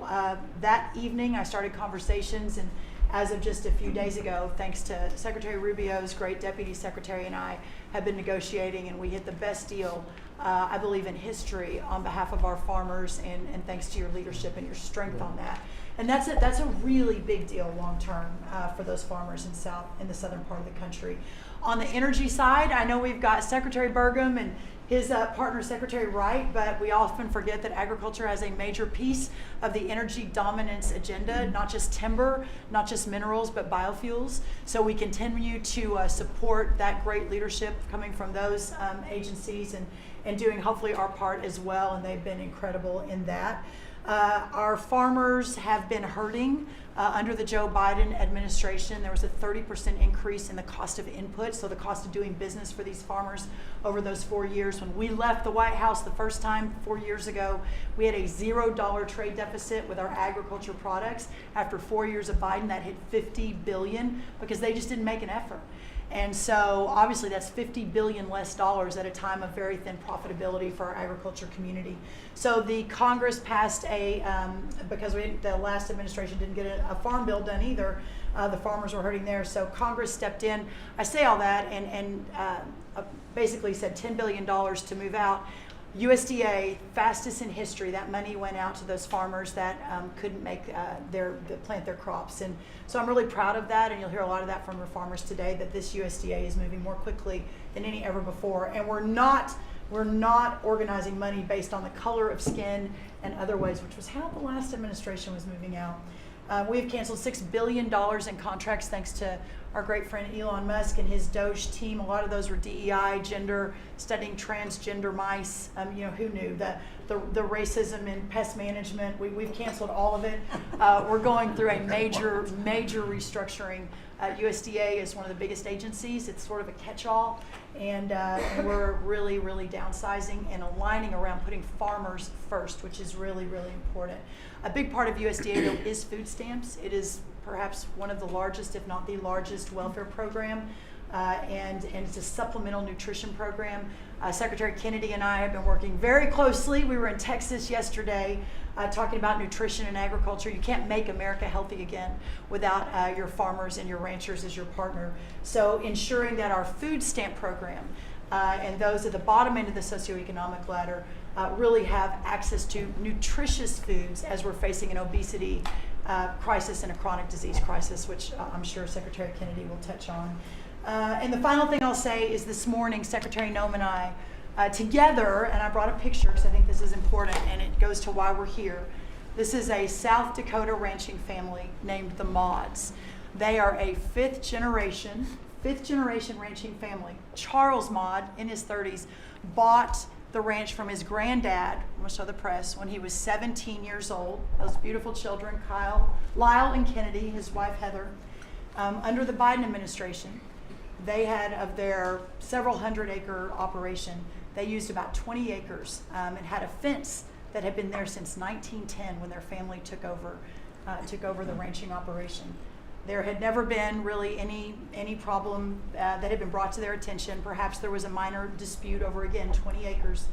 That evening I started conversations, and as of just a few days ago, thanks to Secretary Rubio's great deputy secretary and I have been negotiating, and we hit the best deal, I believe, in history on behalf of our farmers, and thanks to your leadership and your strength on that. And that's a really big deal long term for those farmers in the southern part of the country. On the energy side, I know we've got Secretary Burgum and his partner Secretary Wright, but we often forget that agriculture has a major piece of the energy dominance agenda, not just timber, not just minerals, but biofuels. So we continue to support that great leadership coming from those agencies and doing hopefully our part as well, and they've been incredible in that. Our farmers have been hurting under the Joe Biden administration. There was a 30% increase in the cost of input, so the cost of doing business for these farmers over those 4 years. When we left the White House the first time 4 years ago, we had a $0 trade deficit with our agriculture products. After 4 years of Biden, that hit $50 billion because they just didn't make an effort. And so obviously that's $50 billion less dollars at a time of very thin profitability for our agriculture community. So the Congress passed because the last administration didn't get a farm bill done either, the farmers were hurting there. So Congress stepped in. I say all that and basically said $10 billion to move out. USDA, fastest in history, that money went out to those farmers that couldn't make plant their crops. And so I'm really proud of that, and you'll hear a lot of that from our farmers today, that this USDA is moving more quickly than any ever before. And we're not organizing money based on the color of skin and other ways, which was how the last administration was moving out. We've canceled $6 billion in contracts thanks to our great friend Elon Musk and his Doge team. A lot of those were DEI, gender, studying transgender mice. Who knew? The racism in pest management, we've canceled all of it. We're going through a major restructuring. USDA is one of the biggest agencies. It's sort of a catch-all, and we're really downsizing and aligning around putting farmers first, which is really important. A big part of USDA though is food stamps. It is perhaps one of the largest, if not the largest, welfare program, and it's a supplemental nutrition program. Secretary Kennedy and I have been working very closely. We were in Texas yesterday talking about nutrition and agriculture. You can't make America healthy again without your farmers and your ranchers as your partner. So ensuring that our food stamp program and those at the bottom end of the socioeconomic ladder really have access to nutritious foods as we're facing an obesity crisis and a chronic disease crisis, which I'm sure Secretary Kennedy will touch on. And the final thing I'll say is this morning, Secretary Noem and I, together, and I brought a picture because I think this is important and it goes to why we're here. This is a South Dakota ranching family named the Mods. They are a fifth generation ranching family. Charles Mod, in his 30s, bought the ranch from his granddad, I'm going to show the press, when he was 17 years old. Those beautiful children, Lyle and Kennedy, his wife Heather. Under the Biden administration, they had, of their several hundred acre operation, they used about 20 acres and had a fence that had been there since 1910 when their family took over the ranching operation. There had never been really any problem that had been brought to their attention. Perhaps there was a minor dispute over, again, 20 acres.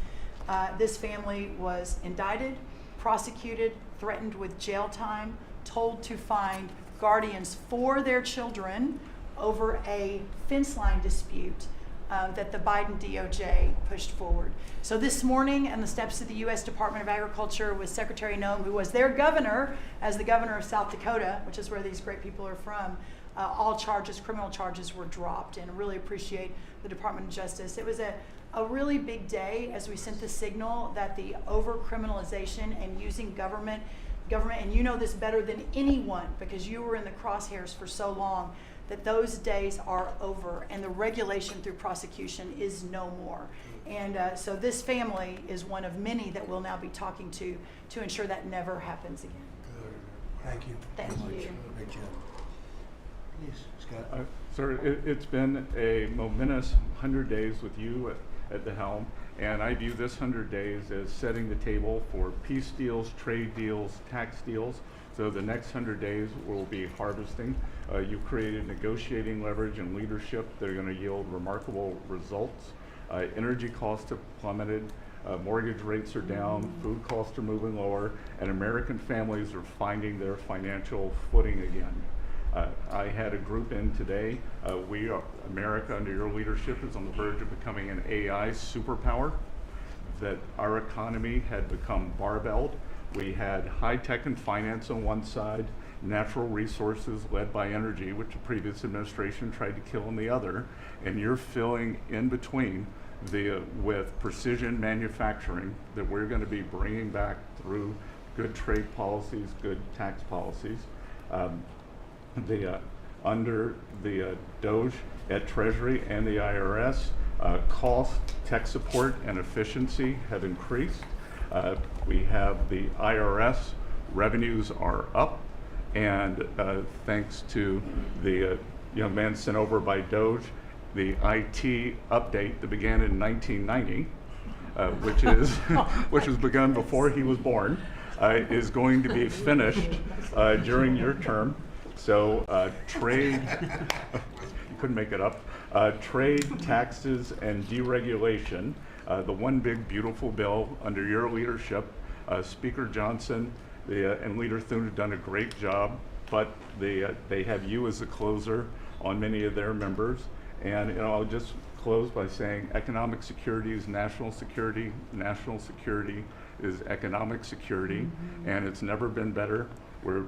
This family was indicted, prosecuted, threatened with jail time, told to find guardians for their children over a fence line dispute that the Biden DOJ pushed forward. So this morning, on the steps of the U.S. Department of Agriculture with Secretary Noem, who was their governor, as the governor of South Dakota, which is where these great people are from, all criminal charges were dropped, and really appreciate the Department of Justice. It was a really big day as we sent the signal that the over-criminalization and using government, and you know this better than anyone because you were in the crosshairs for so long, that those days are over and the regulation through prosecution is no more. And so this family is one of many that we'll now be talking to ensure that never happens again. Good. Thank you. Thank very much. you. Great job. Please, Scott. Sir, it's been a momentous 100 days with you at the helm, and I view this 100 days as setting the table for peace deals, trade deals, tax deals. So the next 100 days will be harvesting. You've created negotiating leverage and leadership that are going to yield remarkable results. Energy costs have plummeted, mortgage rates are down, food costs are moving lower, and American families are finding their financial footing again. I had a group in today. America, under your leadership, is on the verge of becoming an AI superpower. That our economy had become barbelled. We had high tech and finance on one side, natural resources led by energy, which the previous administration tried to kill on the other, and you're filling in between with precision manufacturing that we're going to be bringing back through good trade policies, good tax policies. Under the Doge at Treasury and the IRS, cost, tech support, and efficiency have increased. We have the IRS revenues are up, and thanks to the young man sent over by Doge, the IT update that began in 1990, which was begun before he was born, is going to be finished during your term. So trade, you couldn't make it up, trade, taxes, and deregulation, the one big beautiful bill under your leadership. Speaker Johnson and Leader Thune have done a great job, but they have you as a closer on many of their members. And I'll just close by saying economic security is national security is economic security, and it's never been better. We're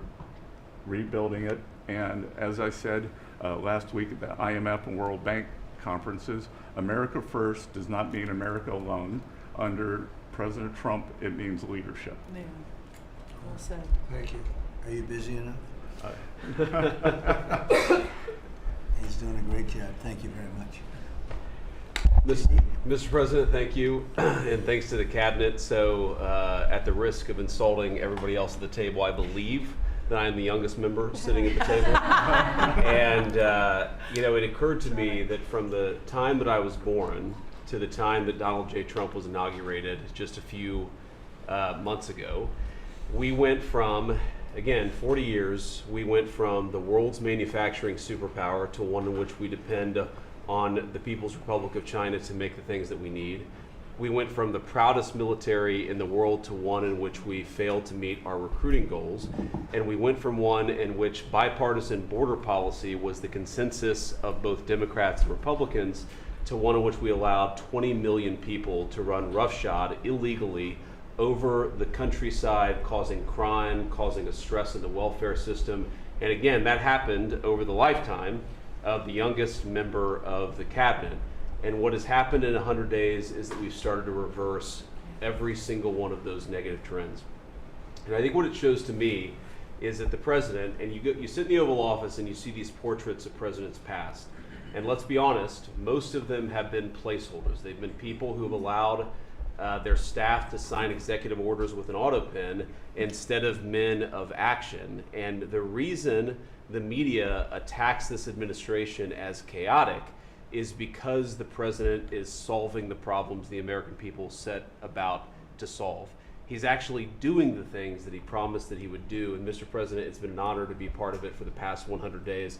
rebuilding it, and as I said last week at the IMF and World Bank conferences, America first does not mean America alone. Under President Trump, it means leadership. Yeah. Well said. Thank you. Are you busy enough? He's doing a great job. Thank you very much. Mr. President, thank you, and thanks to the cabinet. So, at the risk of insulting everybody else at the table, I believe that I am the youngest member sitting at the table. And it occurred to me that from the time that I was born to the time that Donald J. Trump was inaugurated just a few months ago, we went from, again, 40 years, we went from the world's manufacturing superpower to one in which we depend on the People's Republic of China to make the things that we need. We went from the proudest military in the world to one in which we failed to meet our recruiting goals. And we went from one in which bipartisan border policy was the consensus of both Democrats and Republicans to one in which we allowed 20 million people to run roughshod illegally over the countryside, causing crime, causing a stress in the welfare system. And again, that happened over the lifetime of the youngest member of the cabinet. And what has happened in 100 days is that we've started to reverse every single one of those negative trends. And I think what it shows to me is that the president, and you sit in the Oval Office and you see these portraits of presidents past. And let's be honest, most of them have been placeholders. They've been people who have allowed their staff to sign executive orders with an auto pen instead of men of action. And the reason the media attacks this administration as chaotic is because the president is solving the problems the American people set about to solve. He's actually doing the things that he promised that he would do. And Mr. President, it's been an honor to be part of it for the past 100 days.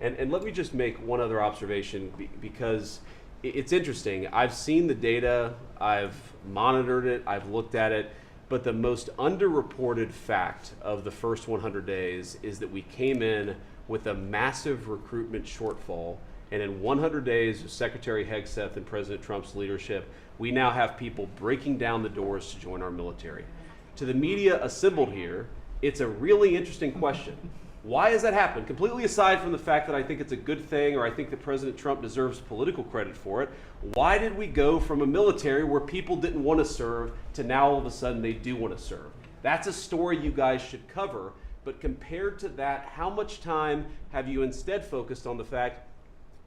And let me just make one other observation, because it's interesting. I've seen the data, I've monitored it, I've looked at it, but the most underreported fact of the first 100 days is that we came in with a massive recruitment shortfall. And in 100 days of Secretary Hegseth and President Trump's leadership, we now have people breaking down the doors to join our military. To the media assembled here, it's a really interesting question. Why has that happened? Completely aside from the fact that I think it's a good thing or I think that President Trump deserves political credit for it, why did we go from a military where people didn't want to serve to now all of a sudden they do want to serve? That's a story you guys should cover, but compared to that, how much time have you instead focused on the fact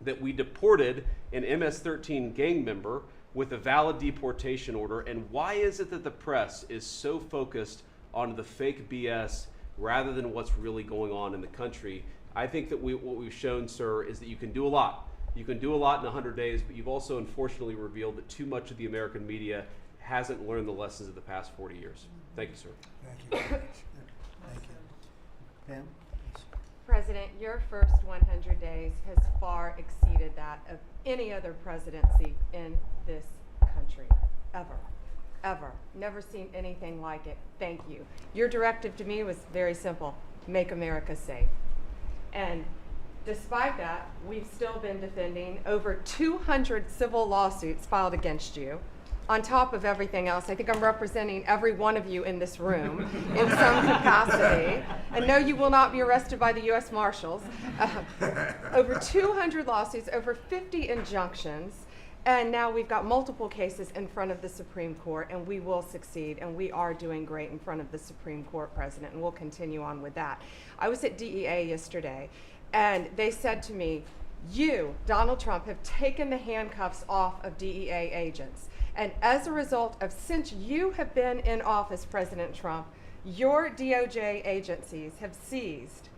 that we deported an MS-13 gang member with a valid deportation order, and why is it that the press is so focused on the fake BS rather than what's really going on in the country? I think that what we've shown, sir, is that you can do a lot. You can do a lot in 100 days, but you've also unfortunately revealed that too much of the American media hasn't learned the lessons of the past 40 years. Thank you, sir. Thank you. Thank you. Pam? President, your first 100 days has far exceeded that of any other presidency in this country, ever. Ever. Never seen anything like it. Thank you. Your directive to me was very simple: make America safe. And despite that, we've still been defending over 200 civil lawsuits filed against you. On top of everything else, I think I'm representing every one of you in this room in some capacity. And no, you will not be arrested by the U.S. Marshals. Over 200 lawsuits, over 50 injunctions. And now we've got multiple cases in front of the Supreme Court, and we will succeed, and we are doing great in front of the Supreme Court, President, and we'll continue on with that. I was at DEA yesterday, and they said to me, you, Donald Trump, have taken the handcuffs off of DEA agents. And as a result of, since you have been in office, President Trump, your DOJ agencies have seized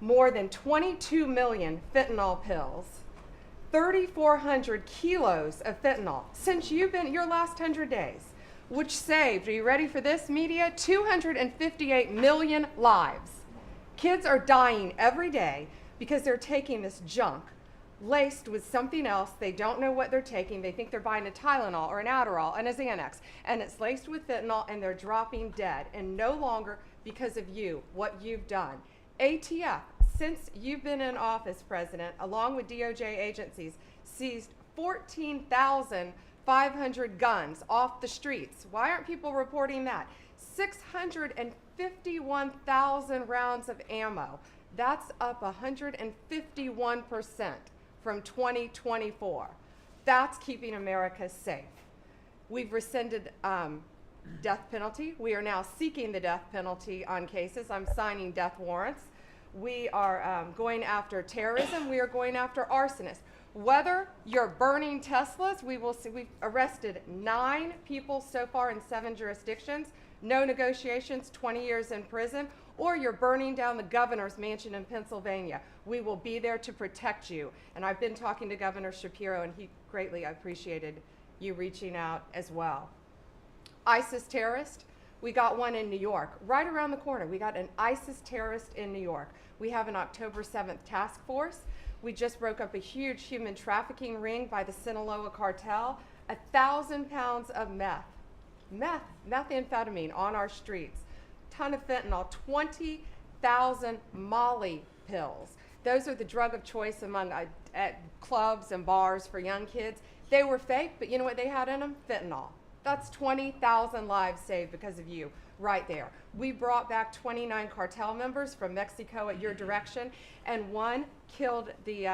more than 22 million fentanyl pills, 3,400 kilos of fentanyl since you've been your last 100 days, which saved, are you ready for this, media? 258 million lives. Kids are dying every day because they're taking this junk laced with something else. They don't know what they're taking. They think they're buying a Tylenol or an Adderall and a Xanax, and it's laced with fentanyl, and they're dropping dead. And no longer because of you, what you've done. ATF, since you've been in office, President, along with DOJ agencies, seized 14,500 guns off the streets. Why aren't people reporting that? 651,000 rounds of ammo. That's up 151% from 2024. That's keeping America safe. We've rescinded death penalty. We are now seeking the death penalty on cases. I'm signing death warrants. We are going after terrorism. We are going after arsonists. Whether you're burning Teslas, we will see. We've arrested 9 people so far in 7 jurisdictions. No negotiations, 20 years in prison. Or you're burning down the governor's mansion in Pennsylvania. We will be there to protect you. And I've been talking to Governor Shapiro, and he greatly appreciated you reaching out as well. ISIS terrorist, we got one in New York, right around the corner. We got an ISIS terrorist in New York. We have an October 7th task force. We just broke up a huge human trafficking ring by the Sinaloa cartel. 1,000 pounds of methamphetamine on our streets. Ton of fentanyl, 20,000 Molly pills. Those are the drug of choice among at clubs and bars for young kids. They were fake, but you know what they had in them? Fentanyl. That's 20,000 lives saved because of you, right there. We brought back 29 cartel members from Mexico at your direction, and one killed the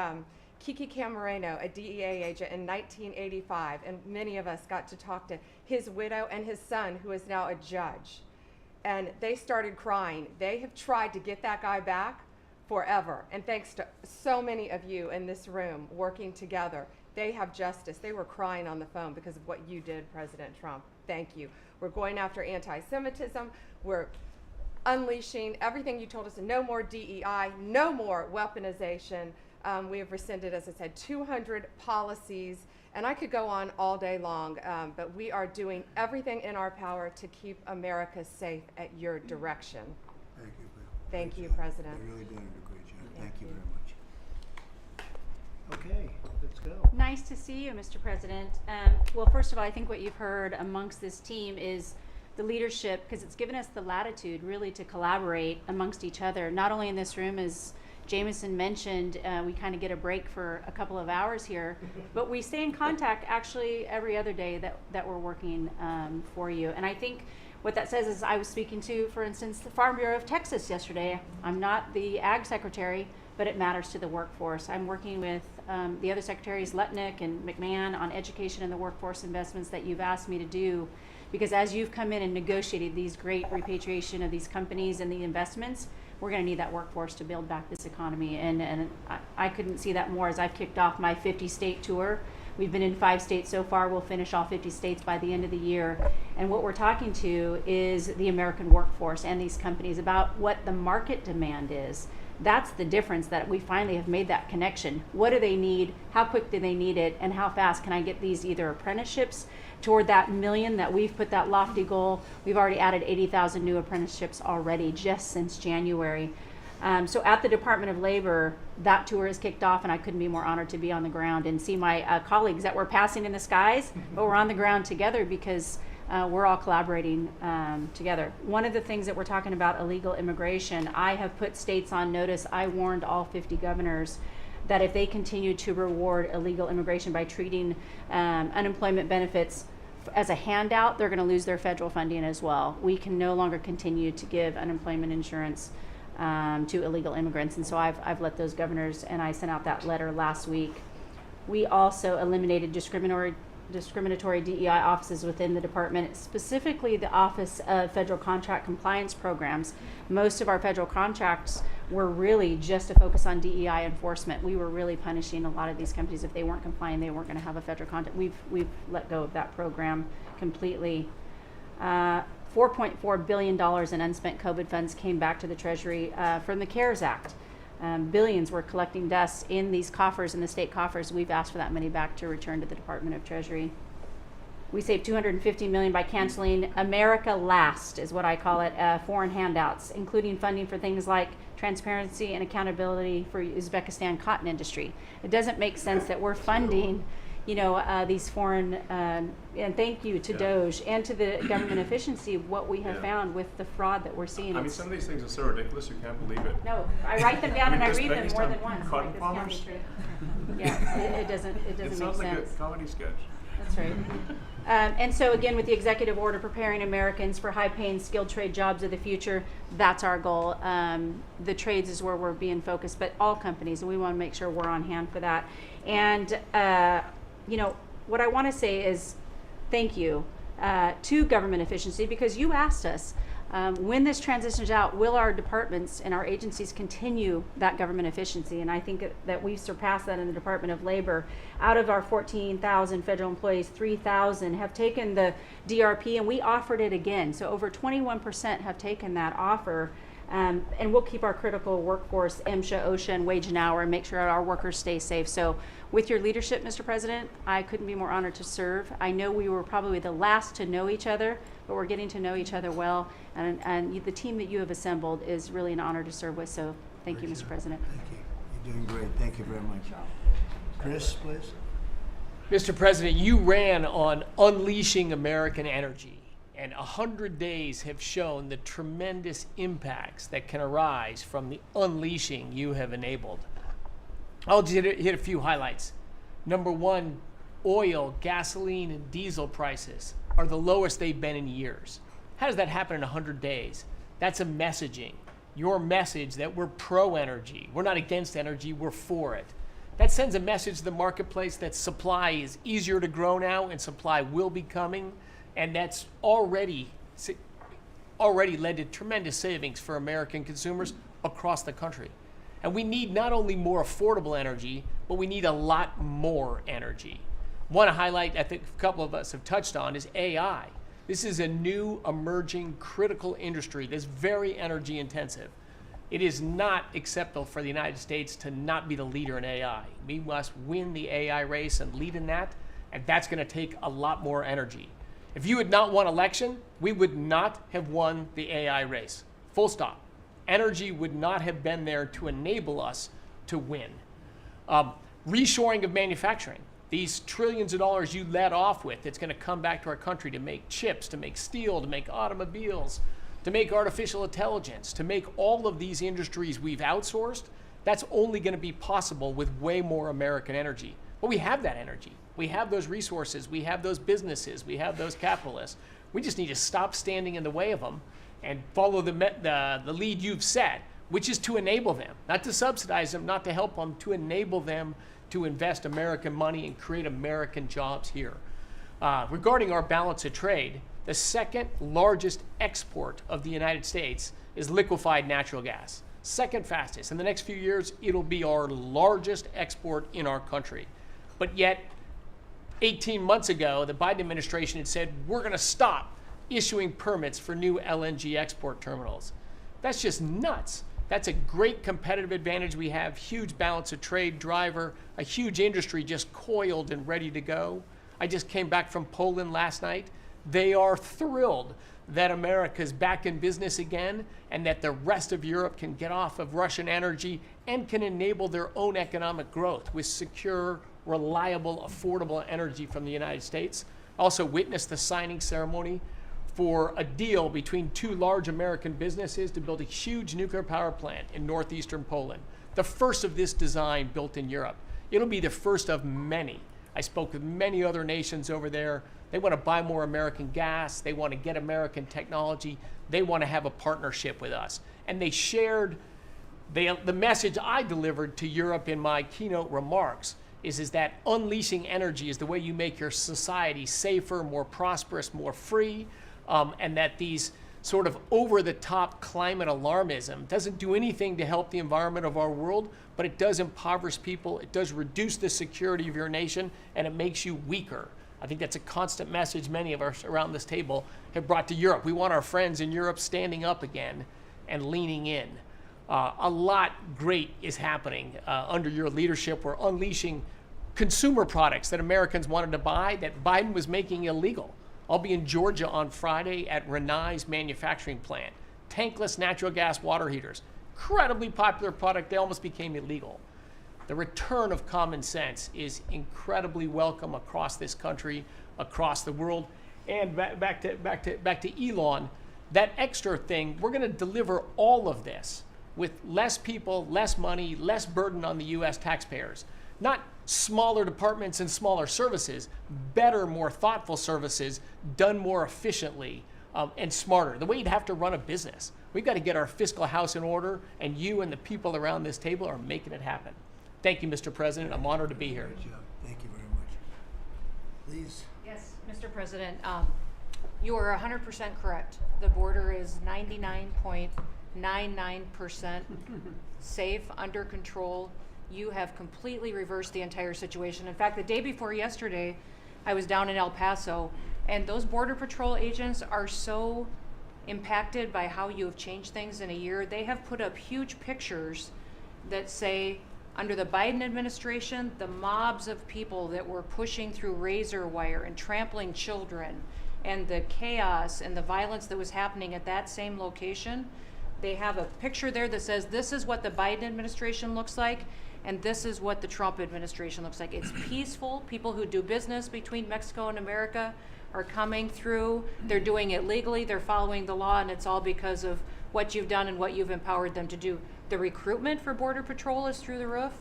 Kiki Camareno, a DEA agent, in 1985, and many of us got to talk to his widow and his son, who is now a judge. And they started crying. They have tried to get that guy back forever. And thanks to so many of you in this room working together, they have justice. They were crying on the phone because of what you did, President Trump. Thank you. We're going after anti-Semitism. We're unleashing everything you told us. No more DEI, no more weaponization. We have rescinded, as I said, 200 policies. And I could go on all day long, but we are doing everything in our power to keep America safe at your direction. Thank you. Thank you, job. President. You're really doing a great job. Thank you very much. Okay, let's go. Nice to see you, Mr. President. Well, first of all, I think what you've heard amongst this team is the leadership, because it's given us the latitude really to collaborate amongst each other, not only in this room as Jameson mentioned, we kind of get a break for a couple of hours here, but we stay in contact actually every other day that we're working for you. And I think what that says is I was speaking to, for instance, the Farm Bureau of Texas yesterday. I'm not the ag secretary, but it matters to the workforce. I'm working with the other secretaries, Lutnick and McMahon, on education and the workforce investments that you've asked me to do. Because as you've come in and negotiated these great repatriation of these companies and the investments, we're going to need that workforce to build back this economy. And I couldn't see that more as I've kicked off my 50-state tour. We've been in 5 states so far. We'll finish all 50 states by the end of the year. And what we're talking to is the American workforce and these companies about what the market demand is. That's the difference, that we finally have made that connection. What do they need? How quick do they need it? And how fast can I get these either apprenticeships toward that million that we've put that lofty goal? We've already added 80,000 new apprenticeships already just since January. So at the Department of Labor, that tour is kicked off, and I couldn't be more honored to be on the ground and see my colleagues that we're passing in the skies, but we're on the ground together because we're all collaborating together. One of the things that we're talking about, illegal immigration, I have put states on notice. I warned all 50 governors that if they continue to reward illegal immigration by treating unemployment benefits as a handout, they're going to lose their federal funding as well. We can no longer continue to give unemployment insurance to illegal immigrants, and so I've let those governors, and I sent out that letter last week. We also eliminated discriminatory DEI offices within the department, specifically the Office of Federal Contract Compliance Programs. Most of our federal contracts were really just to focus on DEI enforcement. We were really punishing a lot of these companies. If they weren't complying, they weren't going to have a federal contract. We've let go of that program completely. $4.4 billion in unspent COVID funds came back to the Treasury from the CARES Act. Billions were collecting dust in these coffers, in the state coffers. We've asked for that money back to return to the Department of Treasury. We saved $250 million by canceling America Last, is what I call it, foreign handouts, including funding for things like transparency and accountability for Uzbekistan cotton industry. It doesn't make sense that we're funding these foreign, and thank you to DOJ and to the government efficiency, what we have found with the fraud that we're seeing. I mean, some of these things are so ridiculous, you can't believe it. No, I write them down and I read them more Uzbekistan than once. cotton Like, this farmers? can't be true. Yeah, it doesn't make sense. It sounds like a comedy sketch. That's right. And so again, with the executive order preparing Americans for high-paying, skilled trade jobs of the future, that's our goal. The trades is where we're being focused, but all companies, and we want to make sure we're on hand for that. And what I want to say is thank you to government efficiency, because you asked us, when this transitions out, will our departments and our agencies continue that government efficiency? And I think that we've surpassed that in the Department of Labor. Out of our 14,000 federal employees, 3,000 have taken the DRP, and we offered it again. So over 21% have taken that offer. And we'll keep our critical workforce, MSHA, OSHA, and wage and hour, and make sure our workers stay safe. So with your leadership, Mr. President, I couldn't be more honored to serve. I know we were probably the last to know each other, but we're getting to know each other well. And the team that you have assembled is really an honor to serve with. So thank you, Mr. President. Thank you. You're doing great. Thank you very much. Chris, please. Mr. President, you ran on unleashing American energy. And 100 days have shown the tremendous impacts that can arise from the unleashing you have enabled. I'll just hit a few highlights. Number one, oil, gasoline, and diesel prices are the lowest they've been in years. How does that happen in 100 days? That's a messaging. Your message that we're pro-energy. We're not against energy, we're for it. That sends a message to the marketplace that supply is easier to grow now and supply will be coming. And that's already led to tremendous savings for American consumers across the country. And we need not only more affordable energy, but we need a lot more energy. One highlight I think a couple of us have touched on is AI. This is a new emerging critical industry that's very energy intensive. It is not acceptable for the United States to not be the leader in AI. We must win the AI race and lead in that, and that's going to take a lot more energy. If you had not won election, we would not have won the AI race. Full stop. Energy would not have been there to enable us to win. Reshoring of manufacturing. These trillions of dollars you led off with, it's going to come back to our country to make chips, to make steel, to make automobiles, to make artificial intelligence, to make all of these industries we've outsourced. That's only going to be possible with way more American energy. But we have that energy. We have those resources, we have those businesses, we have those capitalists. We just need to stop standing in the way of them and follow the lead you've set, which is to enable them, not to subsidize them, not to help them, to enable them to invest American money and create American jobs here. Regarding our balance of trade, the second largest export of the United States is liquefied natural gas. Second fastest. In the next few years, it'll be our largest export in our country. But yet, 18 months ago, the Biden administration had said, we're going to stop issuing permits for new LNG export terminals. That's just nuts. That's a great competitive advantage we have, huge balance of trade driver, a huge industry just coiled and ready to go. I just came back from Poland last night. They are thrilled that America's back in business again and that the rest of Europe can get off of Russian energy and can enable their own economic growth with secure, reliable, affordable energy from the United States. Also witnessed the signing ceremony for a deal between two large American businesses to build a huge nuclear power plant in northeastern Poland, the first of this design built in Europe. It'll be the first of many. I spoke with many other nations over there. They want to buy more American gas. They want to get American technology. They want to have a partnership with us. And they shared the message I delivered to Europe in my keynote remarks is that unleashing energy is the way you make your society safer, more prosperous, more free, and that these sort of over-the-top climate alarmism doesn't do anything to help the environment of our world, but it does impoverish people, it does reduce the security of your nation, and it makes you weaker. I think that's a constant message many of us around this table have brought to Europe. We want our friends in Europe standing up again and leaning in. A lot great is happening under your leadership. We're unleashing consumer products that Americans wanted to buy that Biden was making illegal. I'll be in Georgia on Friday at Renai's manufacturing plant. Tankless natural gas water heaters. Incredibly popular product. They almost became illegal. The return of common sense is incredibly welcome across this country, across the world. And back to Elon, that extra thing, we're going to deliver all of this with less people, less money, less burden on the U.S. taxpayers. Not smaller departments and smaller services, better, more thoughtful services done more efficiently and smarter. The way you'd have to run a business. We've got to get our fiscal house in order, and you and the people around this table are making it happen. Thank you, Mr. President. I'm honored to be here. Good job. Thank you very much. Please. Yes, Mr. President, you are 100% correct. The border is 99.99% safe, under control. You have completely reversed the entire situation. In fact, the day before yesterday, I was down in El Paso, and those Border Patrol agents are so impacted by how you have changed things in a year. They have put up huge pictures that say, under the Biden administration, the mobs of people that were pushing through razor wire and trampling children, and the chaos and the violence that was happening at that same location, they have a picture there that says, this is what the Biden administration looks like, and this is what the Trump administration looks like. It's peaceful. People who do business between Mexico and America are coming through. They're doing it legally. They're following the law, and it's all because of what you've done and what you've empowered them to do. The recruitment for Border Patrol is through the roof.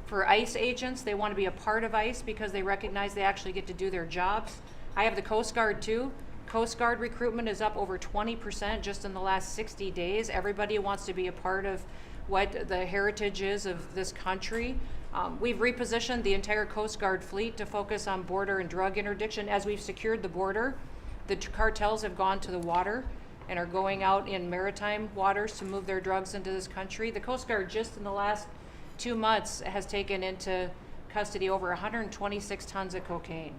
For ICE agents, they want to be a part of ICE because they recognize they actually get to do their jobs. I have the Coast Guard too. Coast Guard recruitment is up over 20% just in the last 60 days. Everybody wants to be a part of what the heritage is of this country. We've repositioned the entire Coast Guard fleet to focus on border and drug interdiction. As we've secured the border, the cartels have gone to the water and are going out in maritime waters to move their drugs into this country. The Coast Guard just in the last 2 months has taken into custody over 126 tons of cocaine,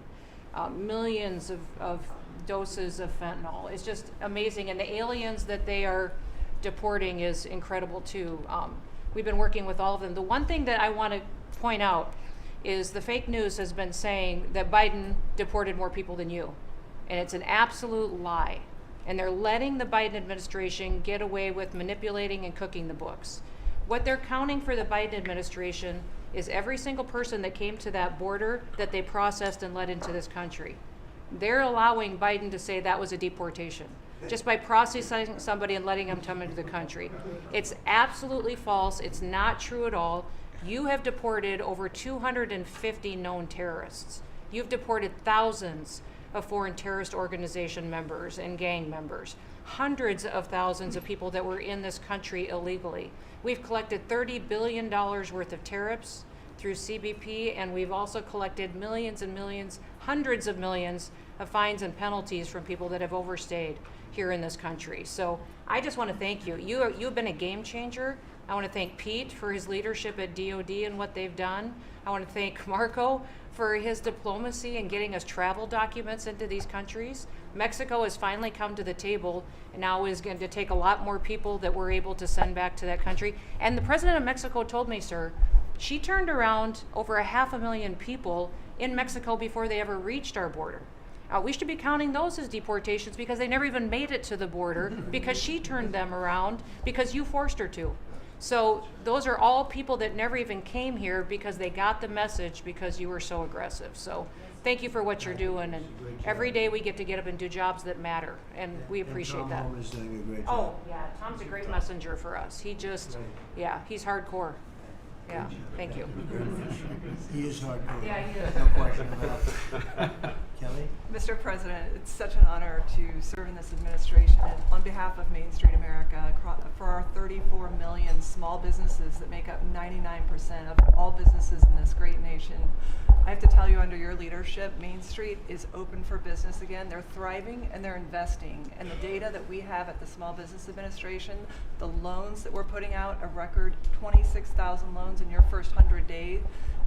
millions of doses of fentanyl. It's just amazing. And the aliens that they are deporting is incredible too. We've been working with all of them. The one thing that I want to point out is the fake news has been saying that Biden deported more people than you. And it's an absolute lie. And they're letting the Biden administration get away with manipulating and cooking the books. What they're counting for the Biden administration is every single person that came to that border that they processed and let into this country. They're allowing Biden to say that was a deportation just by processing somebody and letting them come into the country. It's absolutely false. It's not true at all. You have deported over 250 known terrorists. You've deported thousands of foreign terrorist organization members and gang members, hundreds of thousands of people that were in this country illegally. We've collected $30 billion worth of tariffs through CBP, and we've also collected millions and millions, hundreds of millions of fines and penalties from people that have overstayed here in this country. So I just want to thank you. You've been a game changer. I want to thank Pete for his leadership at DOD and what they've done. I want to thank Marco for his diplomacy and getting us travel documents into these countries. Mexico has finally come to the table and now is going to take a lot more people that we're able to send back to that country. And the president of Mexico told me, sir, she turned around over 500,000 people in Mexico before they ever reached our border. We should be counting those as deportations because they never even made it to the border because she turned them around because you forced her to. So those are all people that never even came here because they got the message because you were so aggressive. So thank you for what you're doing, and every day we get up and do jobs that matter, and we appreciate that. Tom is doing a great Oh job. yeah, Tom's a great messenger for us. He just, yeah, he's hardcore. Yeah, thank you. He is hardcore. Yeah, he is. No question about it. Kelly? Mr. President, it's such an honor to serve in this administration, and on behalf of Main Street America, for our 34 million small businesses that make up 99% of all businesses in this great nation, I have to tell you, under your leadership, Main Street is open for business again. They're thriving and they're investing. And the data that we have at the Small Business Administration, the loans that we're putting out, a record 26,000 loans in your first 100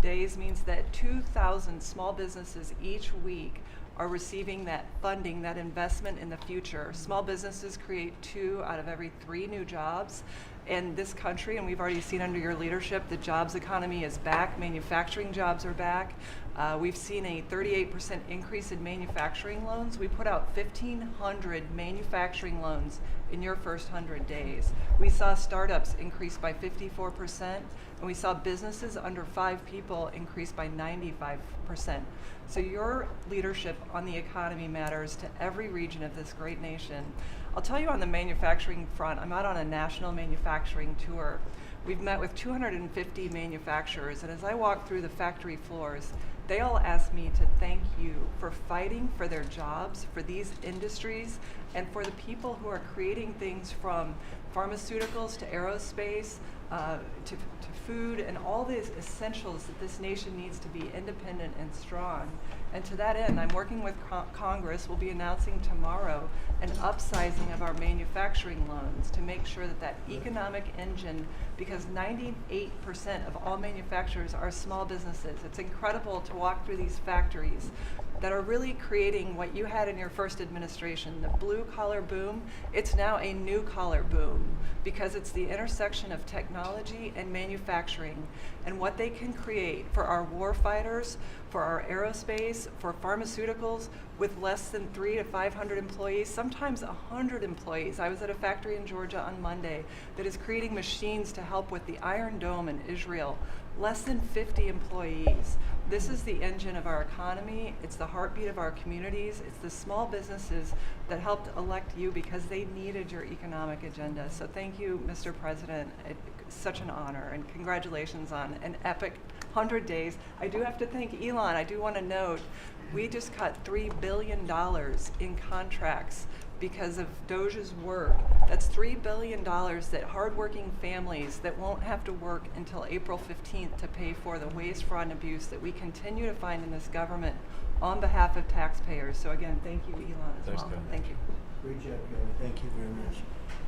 days means that 2,000 small businesses each week are receiving that funding, that investment in the future. Small businesses create 2 out of every 3 new jobs in this country, and we've already seen under your leadership the jobs economy is back, manufacturing jobs are back. We've seen a 38% increase in manufacturing loans. We put out 1,500 manufacturing loans in your first 100 days. We saw startups increase by 54%, and we saw businesses under 5 people increase by 95%. So your leadership on the economy matters to every region of this great nation. I'll tell you on the manufacturing front, I'm out on a national manufacturing tour. We've met with 250 manufacturers, and as I walk through the factory floors, they all ask me to thank you for fighting for their jobs, for these industries, and for the people who are creating things from pharmaceuticals to aerospace, to food, and all these essentials that this nation needs to be independent and strong. And to that end, I'm working with Congress. We'll be announcing tomorrow an upsizing of our manufacturing loans to make sure that that economic engine, because 98% of all manufacturers are small businesses. It's incredible to walk through these factories that are really creating what you had in your first administration, the blue collar boom. It's now a new collar boom because it's the intersection of technology and manufacturing and what they can create for our war fighters, for our aerospace, for pharmaceuticals with less than 300 to 500 employees, sometimes 100 employees. I was at a factory in Georgia on Monday that is creating machines to help with the Iron Dome in Israel. Less than 50 employees. This is the engine of our economy. It's the heartbeat of our communities. It's the small businesses that helped elect you because they needed your economic agenda. So thank you, Mr. President. It's such an honor, and congratulations on an epic 100 days. I do have to thank Elon. I do want to note, we just cut $3 billion in contracts because of Doge's work. That's $3 billion that hardworking families that won't have to work until April 15th to pay for the waste, fraud, and abuse that we continue to find in this government on behalf of taxpayers. So again, thank you, Elon, as Thanks, well. Kelly. Thank you. Great job, Kelly. Thank you very much.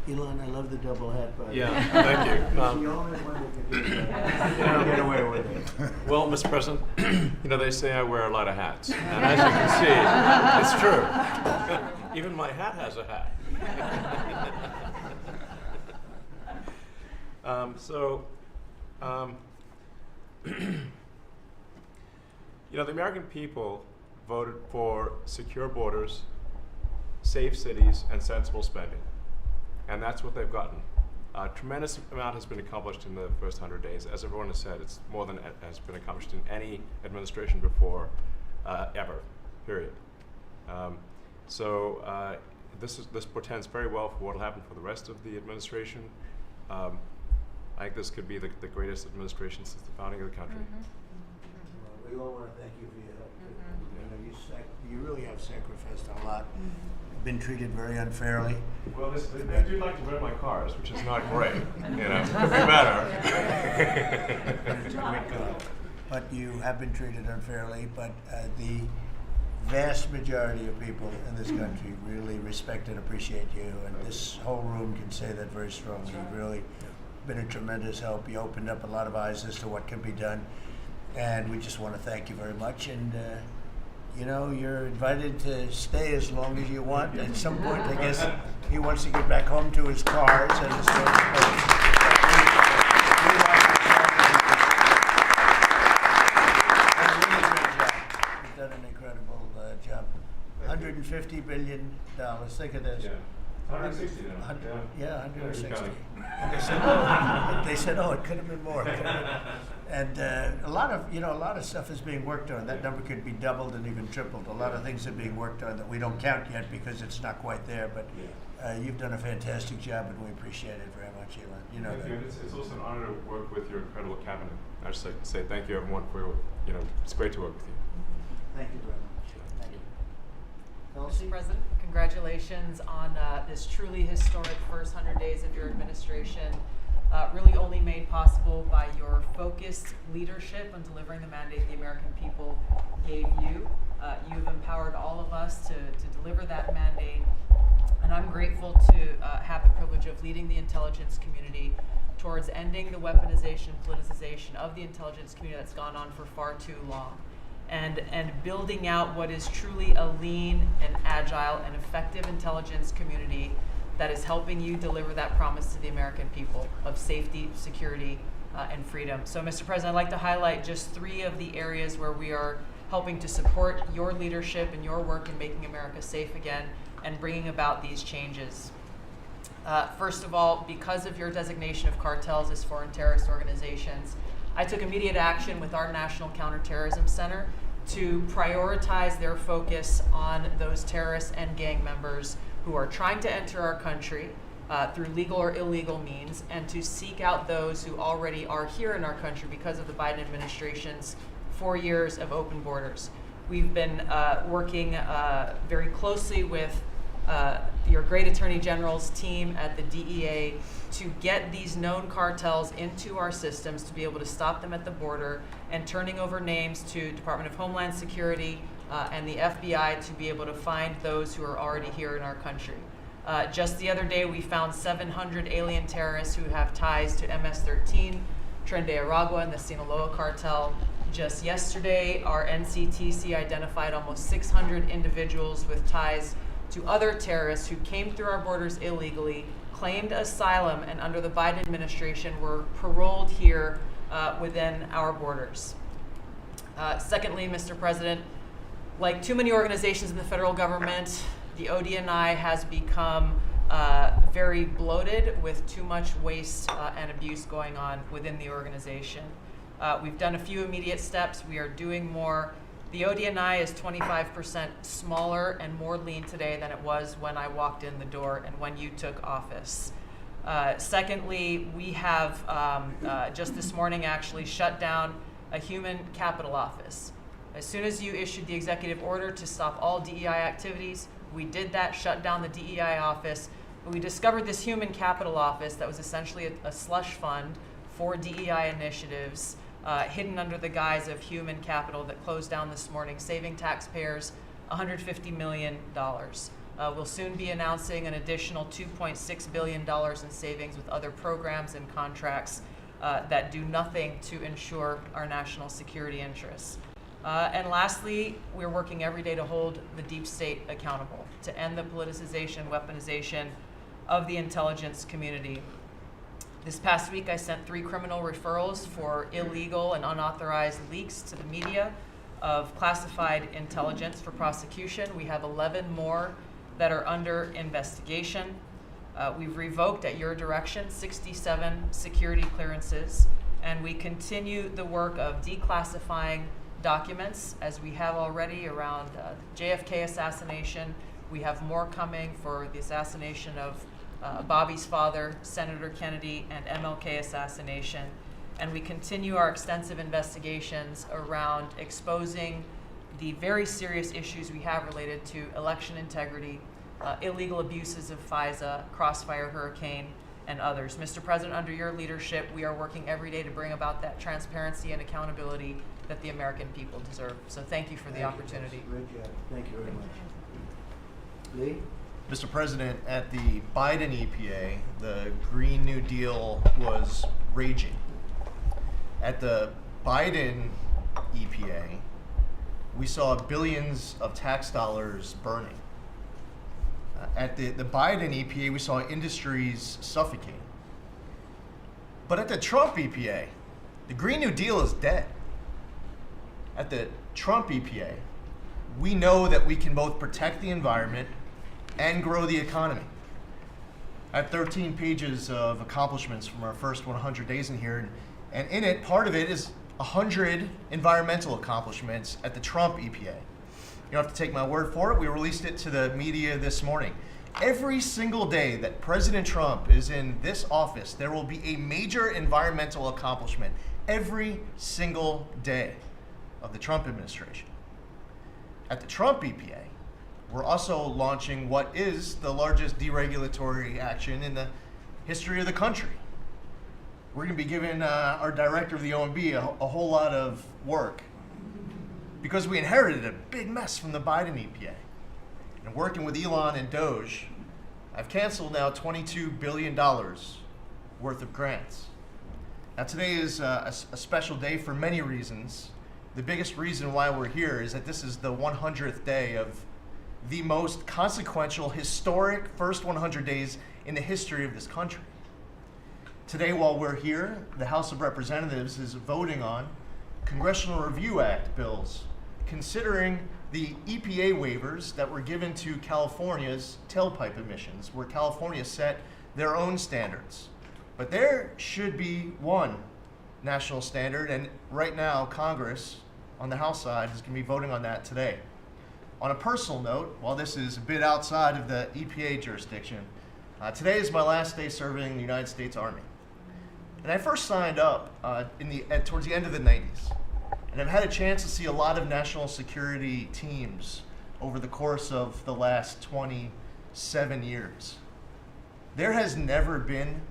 Elon, I love the double hat, by the way. Yeah, thank you. He's the only one that can do that. You don't get away with it. Well, Mr. President, you know, they say I wear a lot of hats. And as you can see, it's true. Even my hat has a hat. You know, the American people voted for secure borders, safe cities, and sensible spending. And that's what they've gotten. A tremendous amount has been accomplished in the first 100 days. As everyone has said, it's more than has been accomplished in any administration before, ever, period. This portends very well for what will happen for the rest of the administration. I think this could be the greatest administration since the founding of the country. Well, we all want to thank you for your help, too. You know, you you really have sacrificed a lot. Been treated very unfairly. Well, they do like to burn my cars, which is not great. Could be better. But you have been treated unfairly, but the vast majority of people in this country really respect and appreciate you, and this whole room can say that very strongly. You've really been a tremendous help. You opened up a lot of eyes as to what can be done, and we just want to thank you very much. And you're invited to stay as long as you want. At some point, I guess he wants to get back home to his cars and his You've done an incredible job. $150 billion. Think of this. Yeah. 160 now. Yeah, 160. And they said, oh, it could have been more. And a lot of stuff is being worked on. That number could be doubled and even tripled. A lot of things are being worked on that we don't count yet because it's not quite there. But you've done a fantastic job, and we appreciate it very much, Elon. You know Thank that. you. It's also an honor to work with your incredible cabinet. I just like to say thank you, everyone, for it's great to work with you. Thank you very much. Thank you. Mr. President, congratulations on this truly historic first 100 days of your administration. Really only made possible by your focused leadership on delivering the mandate the American people gave you. You've empowered all of us to deliver that mandate, and I'm grateful to have the privilege of leading the intelligence community towards ending the weaponization, politicization of the intelligence community that's gone on for far too long, and building out what is truly a lean and agile and effective intelligence community that is helping you deliver that promise to the American people of safety, security, and freedom. So, Mr. President, I'd like to highlight just 3 of the areas where we are helping to support your leadership and your work in making America safe again and bringing about these changes. First of all, because of your designation of cartels as foreign terrorist organizations, I took immediate action with our National Counterterrorism Center to prioritize their focus on those terrorists and gang members who are trying to enter our country through legal or illegal means, and to seek out those who already are here in our country because of the Biden administration's 4 years of open borders. We've been working very closely with your great Attorney General's team at the DEA to get these known cartels into our systems, to be able to stop them at the border, and turning over names to Department of Homeland Security and the FBI to be able to find those who are already here in our country. Just the other day, we found 700 alien terrorists who have ties to MS-13, Tren de Aragua, and the Sinaloa cartel. Just yesterday, our NCTC identified almost 600 individuals with ties to other terrorists who came through our borders illegally, claimed asylum, and under the Biden administration were paroled here within our borders. Secondly, Mr. President, like too many organizations in the federal government, the ODNI has become very bloated with too much waste and abuse going on within the organization. We've done a few immediate steps. We are doing more. The ODNI is 25% smaller and more lean today than it was when I walked in the door and when you took office. Secondly, we have just this morning actually shut down a human capital office. As soon as you issued the executive order to stop all DEI activities, we did that, shut down the DEI office, but we discovered this human capital office that was essentially a slush fund for DEI initiatives, hidden under the guise of human capital, that closed down this morning, saving taxpayers $150 million. We'll soon be announcing an additional $2.6 billion in savings with other programs and contracts that do nothing to ensure our national security interests. And lastly, we're working every day to hold the deep state accountable, to end the politicization, weaponization of the intelligence community. This past week, I sent 3 criminal referrals for illegal and unauthorized leaks to the media of classified intelligence for prosecution. We have 11 more that are under investigation. We've revoked, at your direction, 67 security clearances, and we continue the work of declassifying documents, as we have already around the JFK assassination. We have more coming for the assassination of Bobby's father, Senator Kennedy, and MLK assassination. And we continue our extensive investigations around exposing the very serious issues we have related to election integrity, illegal abuses of FISA, Crossfire Hurricane, and others. Mr. President, under your leadership, we are working every day to bring about that transparency and accountability that the American people deserve. So thank you for the opportunity. Great job. Thank you very much. Lee? Mr. President, at the Biden EPA, the Green New Deal was raging. At the Biden EPA, we saw billions of tax dollars burning. At the Biden EPA, we saw industries suffocating. But at the Trump EPA, the Green New Deal is dead. At the Trump EPA, we know that we can both protect the environment and grow the economy. I have 13 pages of accomplishments from our first 100 days in here, and in it, part of it is 100 environmental accomplishments at the Trump EPA. You don't have to take my word for it. We released it to the media this morning. Every single day that President Trump is in this office, there will be a major environmental accomplishment every single day of the Trump administration. At the Trump EPA, we're also launching what is the largest deregulatory action in the history of the country. We're going to be giving our director of the OMB a whole lot of work because we inherited a big mess from the Biden EPA. And working with Elon and Doge, I've canceled now $22 billion worth of grants. Now today is a special day for many reasons. The biggest reason why we're here is that this is the 100th day of the most consequential, historic first 100 days in the history of this country. Today, while we're here, the House of Representatives is voting on Congressional Review Act bills, considering the EPA waivers that were given to California's tailpipe emissions, where California set their own standards. But there should be one national standard, and right now, Congress, on the House side, is going to be voting on that today. On a personal note, while this is a bit outside of the EPA jurisdiction, today is my last day serving in the United States Army. And I first signed up towards the end of the 90s. And I've had a chance to see a lot of national security teams over the course of the last 27 years. There has never been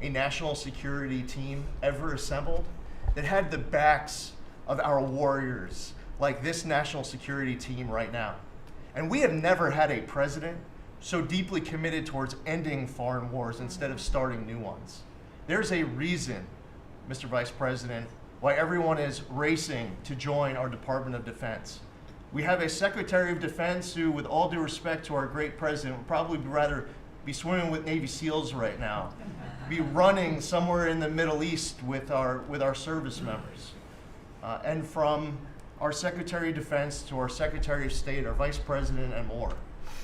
a national security team ever assembled that had the backs of our warriors like this national security team right now. And we have never had a president so deeply committed towards ending foreign wars instead of starting new ones. There's a reason, Mr. Vice President, why everyone is racing to join our Department of Defense. We have a Secretary of Defense who, with all due respect to our great president, would probably rather be swimming with Navy SEALs right now, be running somewhere in the Middle East with our service members. And from our Secretary of Defense to our Secretary of State, our Vice President, and more.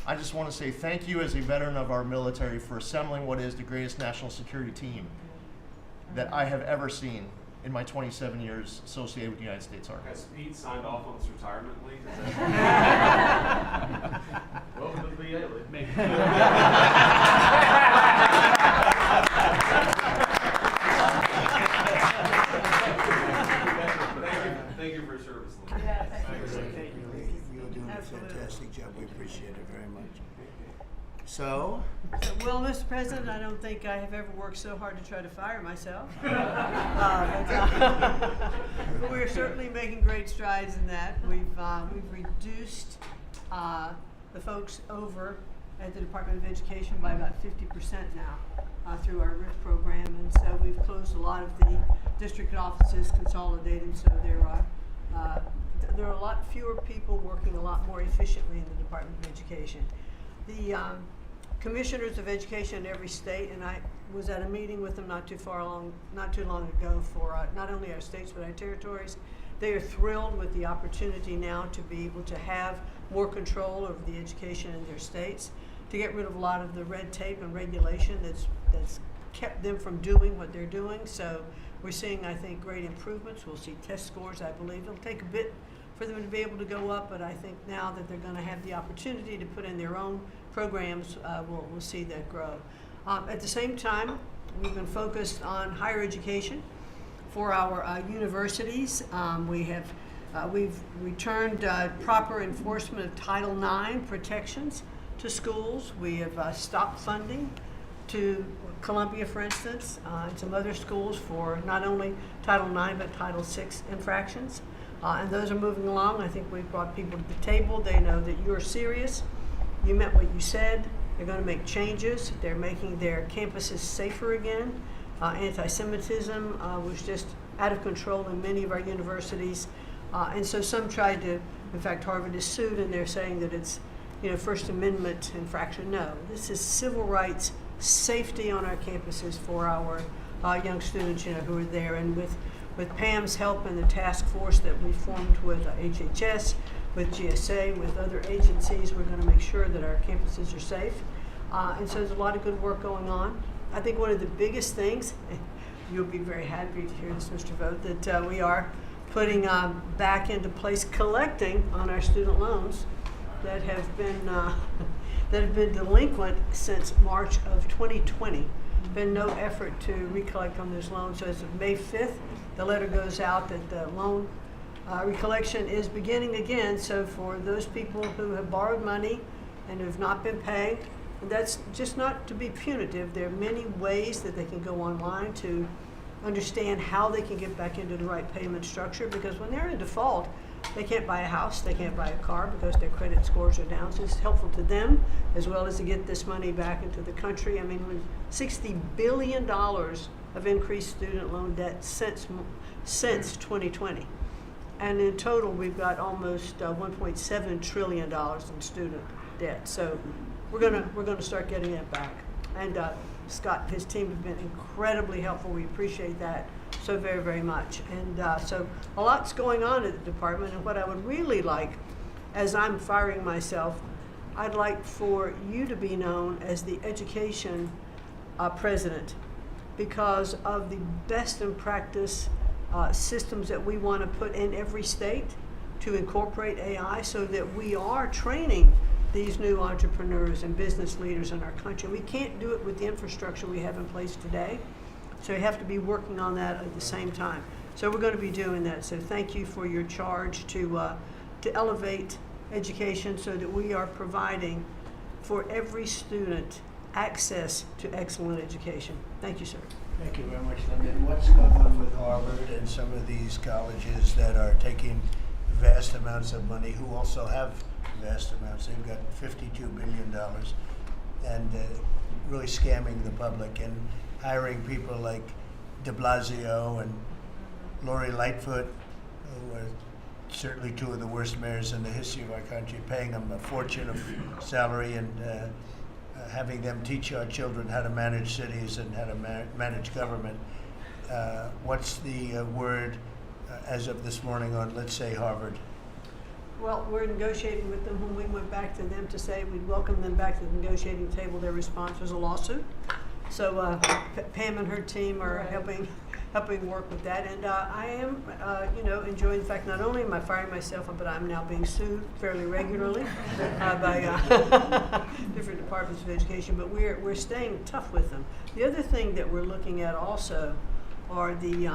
I just want to say thank you as a veteran of our military for assembling what is the greatest national security team that I have ever seen in my 27 years associated with the United States Army. Has Pete signed off on his retirement leave? Welcome to the VA. Thank you for your service. You're doing a fantastic job. We appreciate it very much. So, well, Mr. President, I don't think I have ever worked so hard to try to fire myself. But we're certainly making great strides in that. We've reduced the folks over at the Department of Education by about 50% now through our RIF program, and so we've closed a lot of the district offices, consolidated, so there are a lot fewer people working a lot more efficiently in the Department of Education. The commissioners of education in every state, and I was at a meeting with them not too long ago for not only our states but our territories. They are thrilled with the opportunity now to be able to have more control over the education in their states, to get rid of a lot of the red tape and regulation that's kept them from doing what they're doing. So we're seeing, I think, great improvements. We'll see test scores, I believe. It'll take a bit for them to be able to go up, but I think now that they're going to have the opportunity to put in their own programs, we'll see that grow. At the same time, we've been focused on higher education for our universities. We have We've returned proper enforcement of Title IX protections to schools. We have stopped funding to Columbia, for instance, and some other schools for not only Title IX but Title VI infractions. And those are moving along. I think we've brought people to the table. They know that you're serious. You meant what you said. They're going to make changes. They're making their campuses safer again. Anti-Semitism was just out of control in many of our universities. And so some tried to, in fact, Harvard is sued and they're saying that it's, First Amendment infraction. No, this is civil rights, safety on our campuses for our young students, who are there. And with Pam's help and the task force that we formed with HHS, with GSA, with other agencies, we're going to make sure that our campuses are safe. And so there's a lot of good work going on. I think one of the biggest things, you'll be very happy to hear this, Mr. Vogt, that we are putting back into place collecting on our student loans that have been delinquent since March of 2020. Been no effort to recollect on those loans. So as of May 5th, the letter goes out that the loan recollection is beginning again. So for those people who have borrowed money and have not been paying, and that's just not to be punitive. There are many ways that they can go online to understand how they can get back into the right payment structure, because when they're in default, they can't buy a house, they can't buy a car because their credit scores are down. So it's helpful to them as well as to get this money back into the country. I mean, $60 billion of increased student loan debt since 2020. And in total, we've got almost $1.7 trillion in student debt. So we're gonna start getting it back. And Scott and his team have been incredibly helpful. We appreciate that so very, very much. And so a lot's going on at the department. And what I would really like, as I'm firing myself, I'd like for you to be known as the education president, because of the best in practice systems that we want to put in every state to incorporate AI, so that we are training these new entrepreneurs and business leaders in our country. We can't do it with the infrastructure we have in place today, so you have to be working on that at the same time. So we're going to be doing that. So thank you for your charge to elevate education so that we are providing for every student access to excellent education. Thank you, sir. Thank you very much, Linda. And what's going on with Harvard and some of these colleges that are taking vast amounts of money, who also have vast amounts? They've got $52 billion and really scamming the public and hiring people like de Blasio and Lori Lightfoot, who are certainly two of the worst mayors in the history of our country, paying them a fortune of salary and having them teach our children how to manage cities and how to manage government. What's the word as of this morning on, let's say, Harvard? Well, we're negotiating with them. When we went back to them to say we'd welcome them back to the negotiating table, their response was a lawsuit. So Pam and her team are helping work with that. And I am, enjoying the fact not only am I firing myself, but I'm now being sued fairly regularly by different departments of education. But we're staying tough with them. The other thing that we're looking at also are the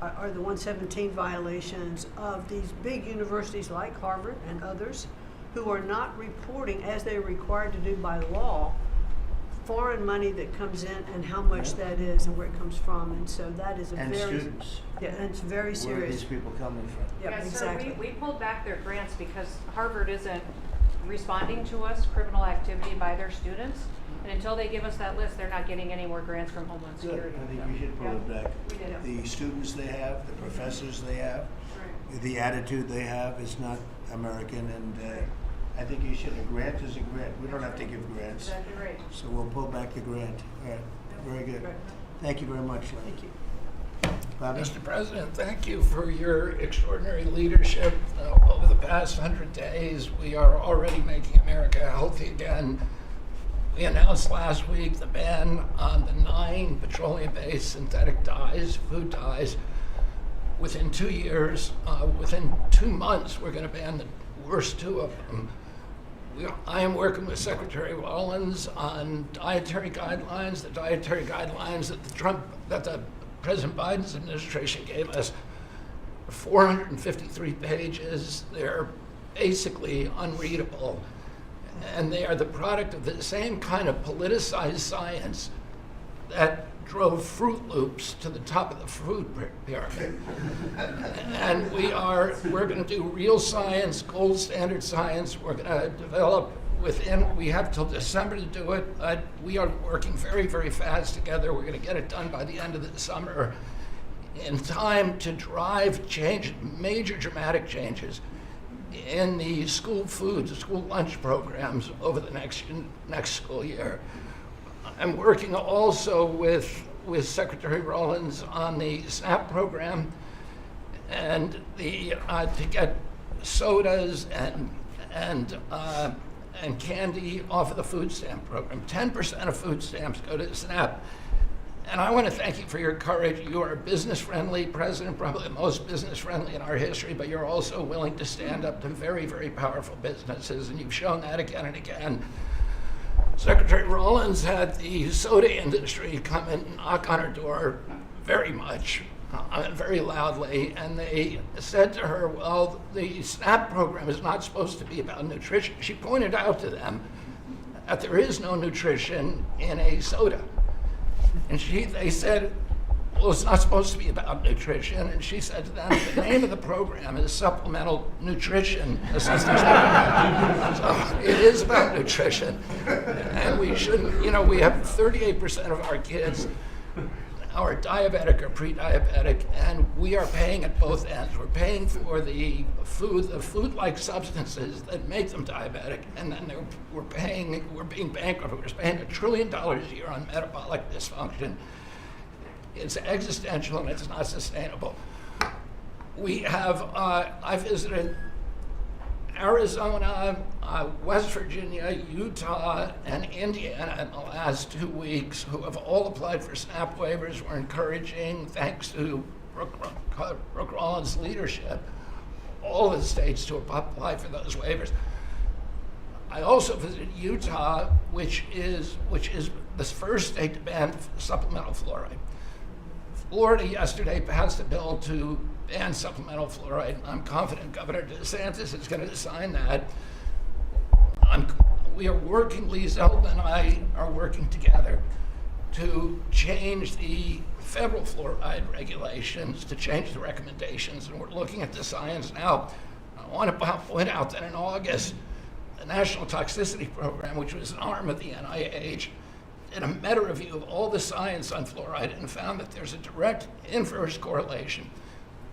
117 violations of these big universities like Harvard and others, who are not reporting, as they're required to do by law, foreign money that comes in and how much that is and where it comes from. And so that is And students. Yeah, and it's very serious. Where are these people coming from? Yeah, exactly. Sir, we pulled back their grants because Harvard isn't responding to us criminal activity by their students. And until they give us that list, they're not getting any more grants from Homeland Good. Security. I think we should pull it back. We did. The students they have, the professors they have, the attitude they have is not American, and I think you should. A grant is a grant. We don't have to give grants. Exactly right. So we'll pull back the grant. All right. Very good. Thank you very much. Thank you. Bobby? Mr. President, thank you for your extraordinary leadership. Over the past 100 days, we are already making America healthy again. We announced last week the ban on the 9 petroleum-based synthetic dyes, food dyes. Within 2 years, within 2 months, we're going to ban the worst 2 of them. I am working with Secretary Wallins on dietary guidelines, the dietary guidelines that the President Biden's administration gave us 453 pages. They're basically unreadable. And they are the product of the same kind of politicized science that drove Fruit Loops to the top of the food pyramid. And we're going to do real science, gold standard science. We're going to develop we have till December to do it. We are working very, very fast together. We're going to get it done by the end of the summer in time to drive change, major dramatic changes in the school food, the school lunch programs over the next school year. I'm working also with Secretary Rollins on the SNAP program and to get sodas and candy off of the food stamp program. 10% of food stamps go to SNAP. And I want to thank you for your courage. You are a business-friendly president, probably the most business-friendly in our history, but you're also willing to stand up to very, very powerful businesses, and you've shown that again and again. Secretary Rollins had the soda industry come and knock on her door very much, very loudly, and they said to her, well, the SNAP program is not supposed to be about nutrition. She pointed out to them that there is no nutrition in a soda. And they said, well, it's not supposed to be about nutrition. And she said to them, the name of the program is Supplemental Nutrition Assistance Program. So it is about nutrition. And we shouldn't, we have 38% of our kids are diabetic or pre-diabetic, and we are paying at both ends. We're paying for the food-like substances that make them diabetic, and then we're being bankrupt. We're spending $1 trillion a year on metabolic dysfunction. It's existential and it's not sustainable. I visited Arizona, West Virginia, Utah, and Indiana in the last 2 weeks, who have all applied for SNAP waivers. We're encouraging, thanks to Brooke Rollins' leadership, all the states to apply for those waivers. I also visited Utah, which is the first state to ban supplemental fluoride. Florida yesterday passed a bill to ban supplemental fluoride. I'm confident Governor DeSantis is going to sign that. We are working, Lee Zeldin and I are working together to change the federal fluoride regulations, to change the recommendations, and we're looking at the science now. I want to point out that in August, the National Toxicity Program, which was an arm of the NIH, did a meta-review of all the science on fluoride and found that there's a direct inverse correlation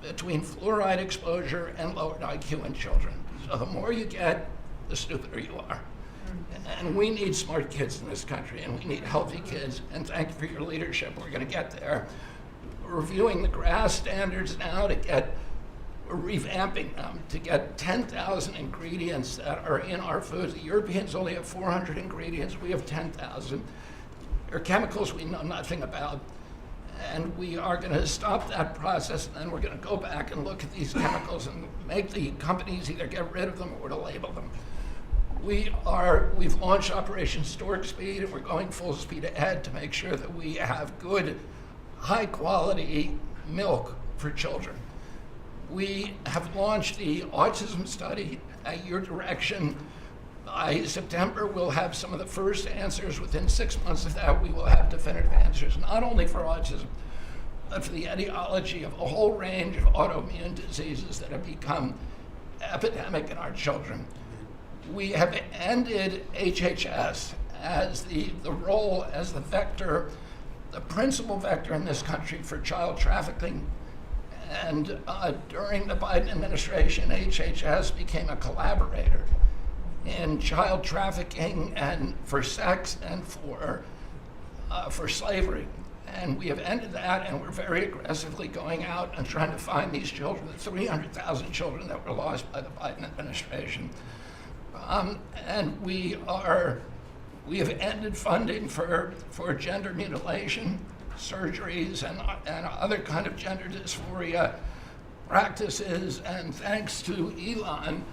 between fluoride exposure and lowered IQ in children. So the more you get, the stupider you are. And we need smart kids in this country, and we need healthy kids, and thank you for your leadership. We're going to get there. We're reviewing the GRAS standards now we're revamping them to get 10,000 ingredients that are in our foods. The Europeans only have 400 ingredients. We have 10,000. There are chemicals we know nothing about. And we are going to stop that process, and then we're going to go back and look at these chemicals and make the companies either get rid of them or to label them. We've launched Operation Stork Speed, and we're going full speed ahead to make sure that we have good, high-quality milk for children. We have launched the autism study at your direction. By September, we'll have some of the first answers. Within 6 months of that, we will have definitive answers, not only for autism, but for the etiology of a whole range of autoimmune diseases that have become epidemic in our children. We have ended HHS as the role as the vector, the principal vector in this country for child trafficking. And during the Biden administration, HHS became a collaborator in child trafficking and for sex and for slavery. And we have ended that, and we're very aggressively going out and trying to find these children, the 300,000 children that were lost by the Biden administration. And we have ended funding for gender mutilation, surgeries, and other kind of gender dysphoria practices. And thanks to Elon,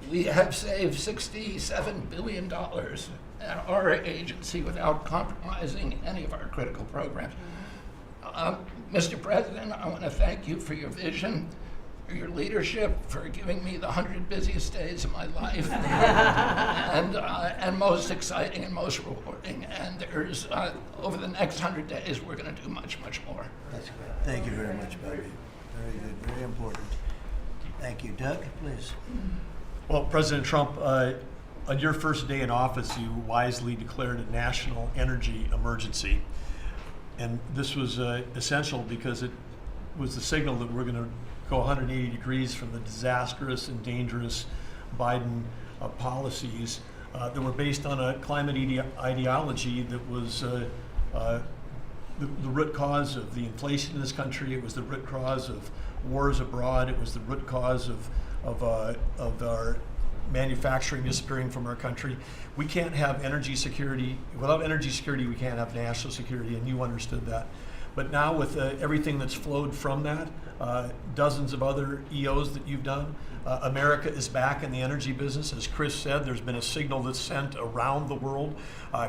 we have saved $67 billion at our agency without compromising any of our critical programs. Mr. President, I want to thank you for your vision. for your leadership, for giving me the 100 busiest days of my life, and most exciting and most rewarding. And there's over the next 100 days, we're going to do much, much more. That's great. Thank you very much, Bobby. Very good, very important. Thank you. Doug, please. Well, President Trump, on your first day in office, you wisely declared a national energy emergency. And this was essential because it was the signal that we're going to go 180 degrees from the disastrous and dangerous Biden policies that were based on a climate ideology that was the root cause of the inflation in this country. It was the root cause of wars abroad. It was the root cause of our manufacturing disappearing from our country. We can't have energy security. Without energy security, we can't have national security, and you understood that. But now with everything that's flowed from that, dozens of other EOs that you've done, America is back in the energy business. As Chris said, there's been a signal that's sent around the world.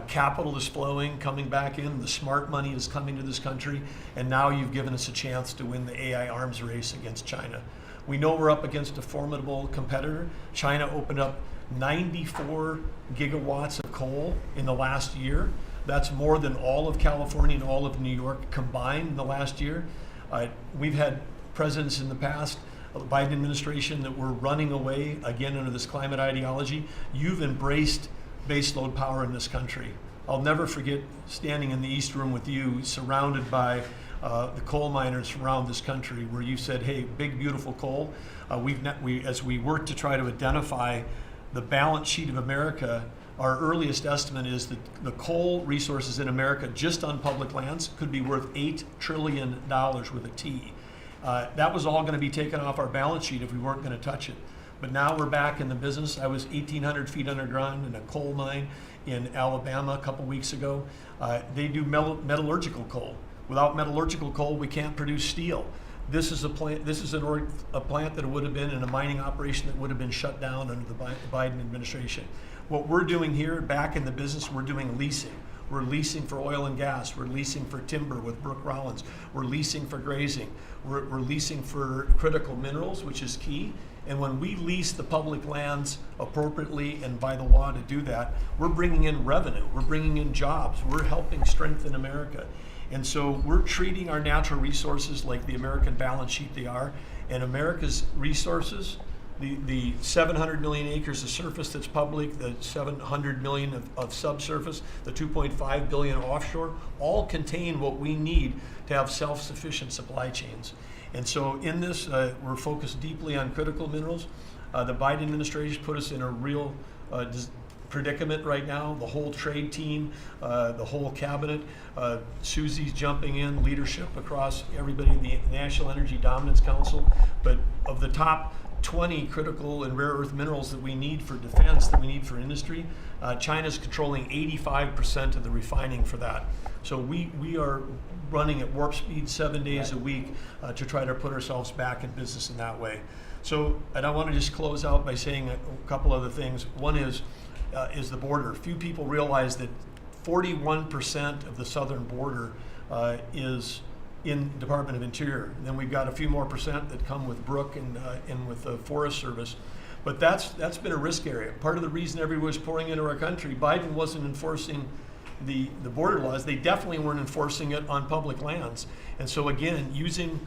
Capital is flowing, coming back in. The smart money is coming to this country. And now you've given us a chance to win the AI arms race against China. We know we're up against a formidable competitor. China opened up 94 gigawatts of coal in the last year. That's more than all of California and all of New York combined in the last year. We've had presidents in the past, the Biden administration, that were running away again under this climate ideology. You've embraced baseload power in this country. I'll never forget standing in the East Room with you, surrounded by the coal miners around this country, where you said, hey, big, beautiful coal. As we work to try to identify the balance sheet of America, our earliest estimate is that the coal resources in America, just on public lands, could be worth $8 trillion with a T. That was all going to be taken off our balance sheet if we weren't going to touch it. But now we're back in the business. I was 1,800 feet underground in a coal mine in Alabama a couple weeks ago. They do metallurgical coal. Without metallurgical coal, we can't produce steel. This is a plant. This is a plant that would have been in a mining operation that would have been shut down under the Biden administration. What we're doing here, back in the business, we're doing leasing. We're leasing for oil and gas. We're leasing for timber with Brooke Rollins. We're leasing for grazing. We're leasing for critical minerals, which is key. And when we lease the public lands appropriately and by the law to do that, we're bringing in revenue. We're bringing in jobs. We're helping strengthen America. And so we're treating our natural resources like the American balance sheet they are. And America's resources, the 700 million acres of surface that's public, the 700 million of subsurface, the 2.5 billion offshore, all contain what we need to have self-sufficient supply chains. And so in this, we're focused deeply on critical minerals. The Biden administration put us in a real predicament right now. The whole trade team, the whole cabinet, Susie's jumping in, leadership across everybody in the National Energy Dominance Council. But of the top 20 critical and rare earth minerals that we need for defense, that we need for industry, China's controlling 85% of the refining for that. So we are running at warp speed 7 days a week to try to put ourselves back in business in that way. So, and I want to just close out by saying a couple other things. One is the border. Few people realize that 41% of the southern border is in Department of Interior. And then we've got a few more percent that come with Brooke and with the Forest Service. But that's been a risk area. Part of the reason everyone's pouring into our country, Biden wasn't enforcing the border laws. They definitely weren't enforcing it on public lands. And so again, using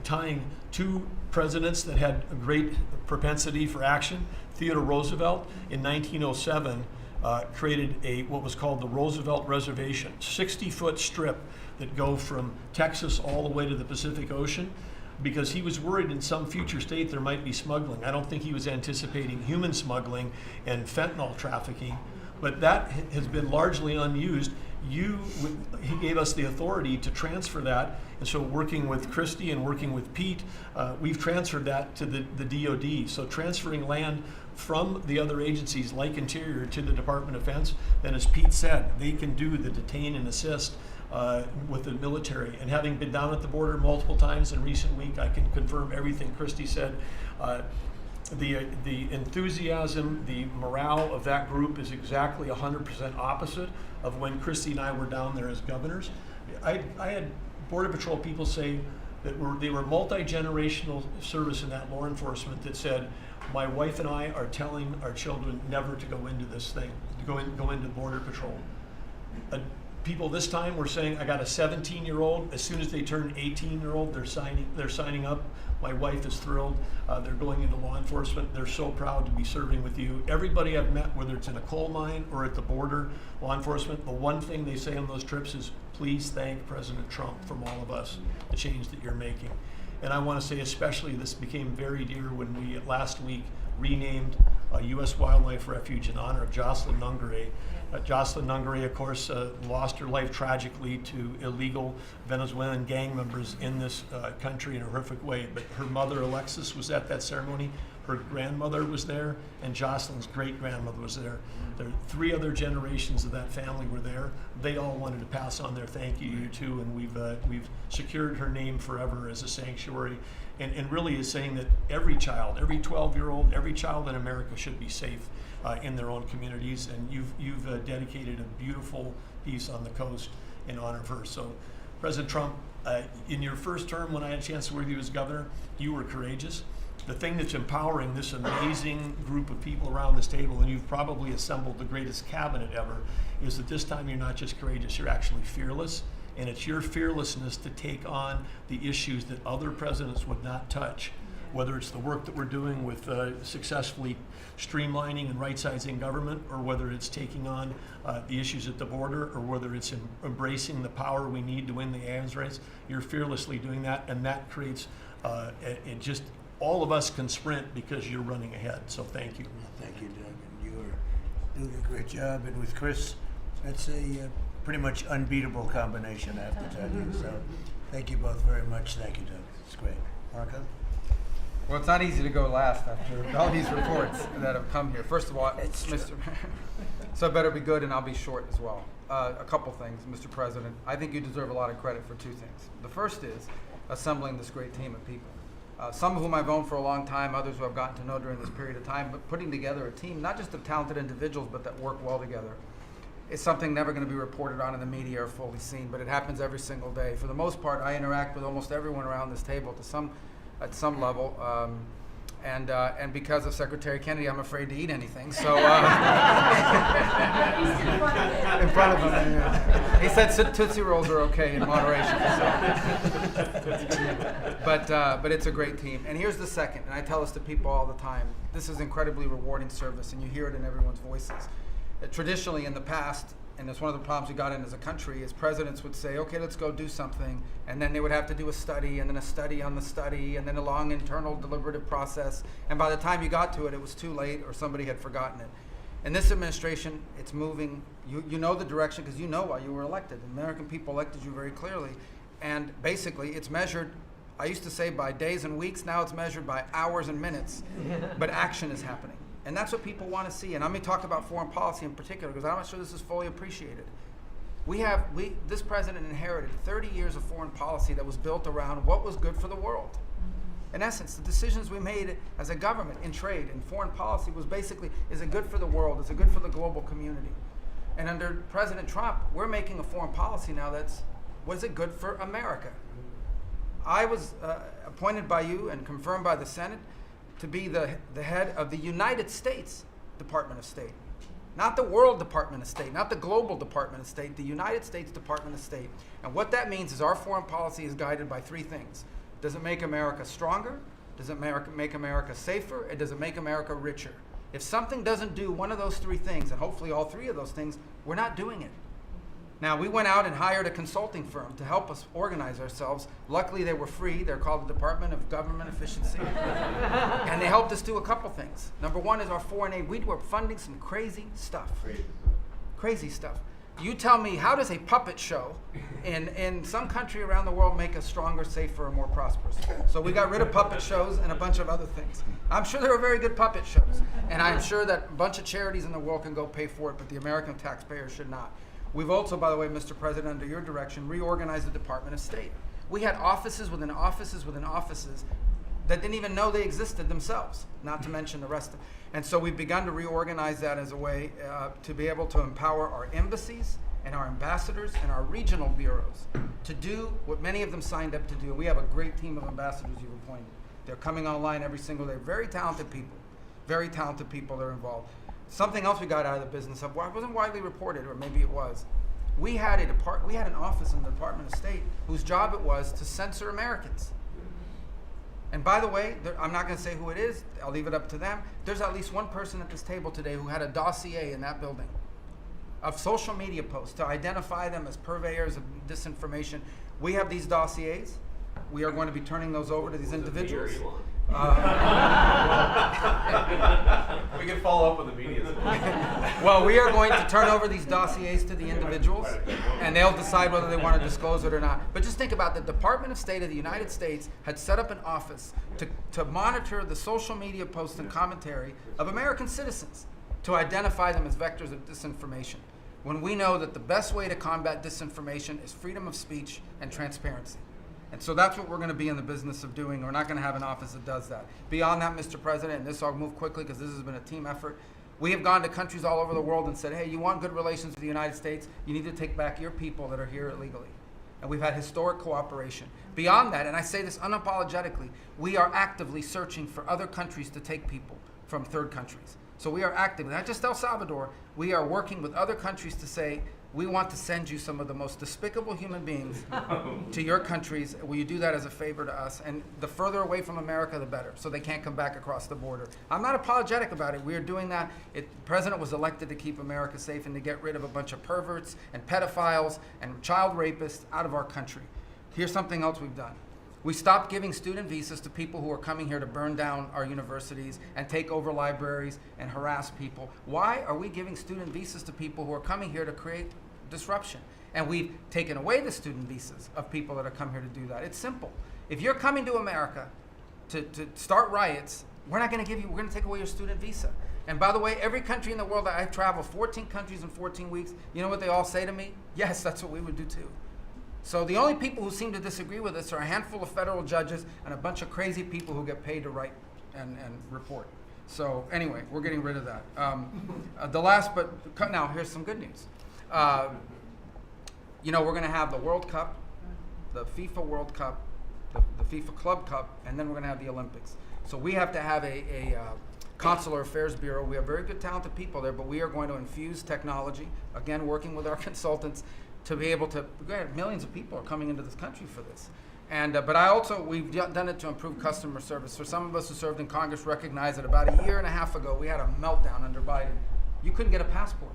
tying two presidents that had a great propensity for action, Theodore Roosevelt in 1907 created what was called the Roosevelt Reservation, 60-foot strip that go from Texas all the way to the Pacific Ocean, because he was worried in some future state there might be smuggling. I don't think he was anticipating human smuggling and fentanyl trafficking, but that has been largely unused. He gave us the authority to transfer that, and so working with Christie and working with Pete, we've transferred that to the DOD. So transferring land from the other agencies like Interior to the Department of Defense, then as Pete said, they can do the detain and assist with the military. And having been down at the border multiple times in recent week, I can confirm everything Christie said. The enthusiasm, the morale of that group is exactly 100% opposite of when Christie and I were down there as governors. I had Border Patrol people say, they were multi-generational service in that law enforcement that said, my wife and I are telling our children never to go into this thing, to go into Border Patrol. People this time were saying, I got a 17-year-old. As soon as they turn 18-year-old, they're signing up. My wife is thrilled. They're going into law enforcement. They're so proud to be serving with you. Everybody I've met, whether it's in a coal mine or at the border, law enforcement, the one thing they say on those trips is, please thank President Trump from all of us, the change that you're making. And I want to say especially this became very dear when we last week renamed a U.S. Wildlife Refuge in honor of Jocelyn Nungare. Jocelyn Nungare, of course, lost her life tragically to illegal Venezuelan gang members in this country in a horrific way. But her mother, Alexis, was at that ceremony. Her grandmother was there, and Jocelyn's great-grandmother was there. There 3 other generations of that family were there. They all wanted to pass on their thank you to you too, and we've secured her name forever as a sanctuary, and really is saying that every child, every 12-year-old, every child in America should be safe in their own communities, and you've dedicated a beautiful piece on the coast in honor of her. So, President Trump, in your first term, when I had a chance to work with you as governor, you were courageous. The thing that's empowering this amazing group of people around this table, and you've probably assembled the greatest cabinet ever, is that this time you're not just courageous, you're actually fearless. And it's your fearlessness to take on the issues that other presidents would not touch, whether it's the work that we're doing with successfully streamlining and right-sizing government, or whether it's taking on the issues at the border, or whether it's embracing the power we need to win the arms race. You're fearlessly doing that, and that creates it just all of us can sprint because you're running ahead. So thank you. Well, thank you, Doug. And you are doing a great job. And with Chris, that's a pretty much unbeatable combination, I have to tell you. So thank you both very much. Thank you, Doug. It's great. Marco? Well, it's not easy to go last after all these reports that have come here. First of all, Mr. So I better be good, and I'll be short as well. A couple things, Mr. President. I think you deserve a lot of credit for 2 things. The first is assembling this great team of people. Some of whom I've known for a long time, others who I've gotten to know during this period of time, but putting together a team, not just of talented individuals, but that work well together. It's something never going to be reported on in the media or fully seen, but it happens every single day. For the most part, I interact with almost everyone around this table at some level, and because of Secretary Kennedy, I'm afraid to eat anything. So in front of him, yeah. He said Tootsie Rolls are okay in moderation. So. But it's a great team. And here's the second, and I tell this to people all the time. This is incredibly rewarding service, and you hear it in everyone's voices. Traditionally, in the past, and it's one of the problems we got in as a country, is presidents would say, okay, let's go do something, and then they would have to do a study, and then a study on the study, and then a long internal deliberative process, and by the time you got to it, it was too late, or somebody had forgotten it. In this administration, it's moving. You know the direction, because you know why you were elected. The American people elected you very clearly, and basically, it's measured, I used to say by days and weeks, now it's measured by hours and minutes, but action is happening. And that's what people want to see. And I'm going to talk about foreign policy in particular, because I'm not sure this is fully appreciated. This president inherited 30 years of foreign policy that was built around what was good for the world. In essence, the decisions we made as a government in trade and foreign policy was basically, is it good for the world? Is it good for the global community? And under President Trump, we're making a foreign policy now was it good for America? I was appointed by you and confirmed by the Senate to be the head of the United States Department of State. Not the World Department of State, not the Global Department of State, the United States Department of State. And what that means is our foreign policy is guided by 3 things. Does it make America stronger? Does it make America safer? And does it make America richer? If something doesn't do one of those 3 things, and hopefully all 3 of those things, we're not doing it. Now, we went out and hired a consulting firm to help us organize ourselves. Luckily, they were free. They're called the Department of Government Efficiency. And they helped us do a couple things. Number 1 is our foreign aid. We were funding some crazy stuff. Crazy stuff. You tell me, how does a puppet show in some country around the world make us stronger, safer, and more prosperous? So we got rid of puppet shows and a bunch of other things. I'm sure there are very good puppet shows. And I'm sure that a bunch of charities in the world can go pay for it, but the American taxpayer should not. We've also, by the way, Mr. President, under your direction, reorganized the Department of State. We had offices within offices within offices that didn't even know they existed themselves, not to mention the rest of them. And so we've begun to reorganize that as a way to be able to empower our embassies and our ambassadors and our regional bureaus to do what many of them signed up to do. And we have a great team of ambassadors you've appointed. They're coming online every single day. Very talented people that are involved. Something else we got out of the business of, well, it wasn't widely reported, or maybe it was. We had an office in the Department of State whose job it was to censor Americans. And by the way, I'm not going to say who it is. I'll leave it up to them. There's at least one person at this table today who had a dossier in that building of social media posts to identify them as purveyors of disinformation. We have these dossiers. We are going to be turning those over to these individuals. We can follow up with the media. Well, we are going to turn over these dossiers to the individuals, and they'll decide whether they want to disclose it or not. But just think about the Department of State of the United States had set up an office to monitor the social media posts and commentary of American citizens to identify them as vectors of disinformation, when we know that the best way to combat disinformation is freedom of speech and transparency. And so that's what we're going to be in the business of doing. We're not going to have an office that does that. Beyond that, Mr. President, and this I'll move quickly because this has been a team effort, we have gone to countries all over the world and said, hey, you want good relations with the United States, you need to take back your people that are here illegally. And we've had historic cooperation. Beyond that, and I say this unapologetically, we are actively searching for other countries to take people from third countries. So we are actively, not just El Salvador, we are working with other countries to say, we want to send you some of the most despicable human beings to your countries. Will you do that as a favor to us? And the further away from America, the better, so they can't come back across the border. I'm not apologetic about it. We are doing that. The president was elected to keep America safe and to get rid of a bunch of perverts and pedophiles and child rapists out of our country. Here's something else we've done. We stopped giving student visas to people who are coming here to burn down our universities and take over libraries and harass people. Why are we giving student visas to people who are coming here to create disruption? And we've taken away the student visas of people that are come here to do that. It's simple. If you're coming to America to start riots, we're going to take away your student visa. And by the way, every country in the world that I travel, 14 countries in 14 weeks, you know what they all say to me? Yes, that's what we would do too. So the only people who seem to disagree with us are a handful of federal judges and a bunch of crazy people who get paid to write and report. So anyway, we're getting rid of that. Now here's some good news. We're going to have the World Cup, the FIFA World Cup, the FIFA Club Cup, and then we're going to have the Olympics. So we have to have a Consular Affairs Bureau. We have very good, talented people there, but we are going to infuse technology, again, working with our consultants, to be able to, millions of people are coming into this country for this. But we've done it to improve customer service. For some of us who served in Congress recognize that about a year and a half ago, we had a meltdown under Biden. You couldn't get a passport.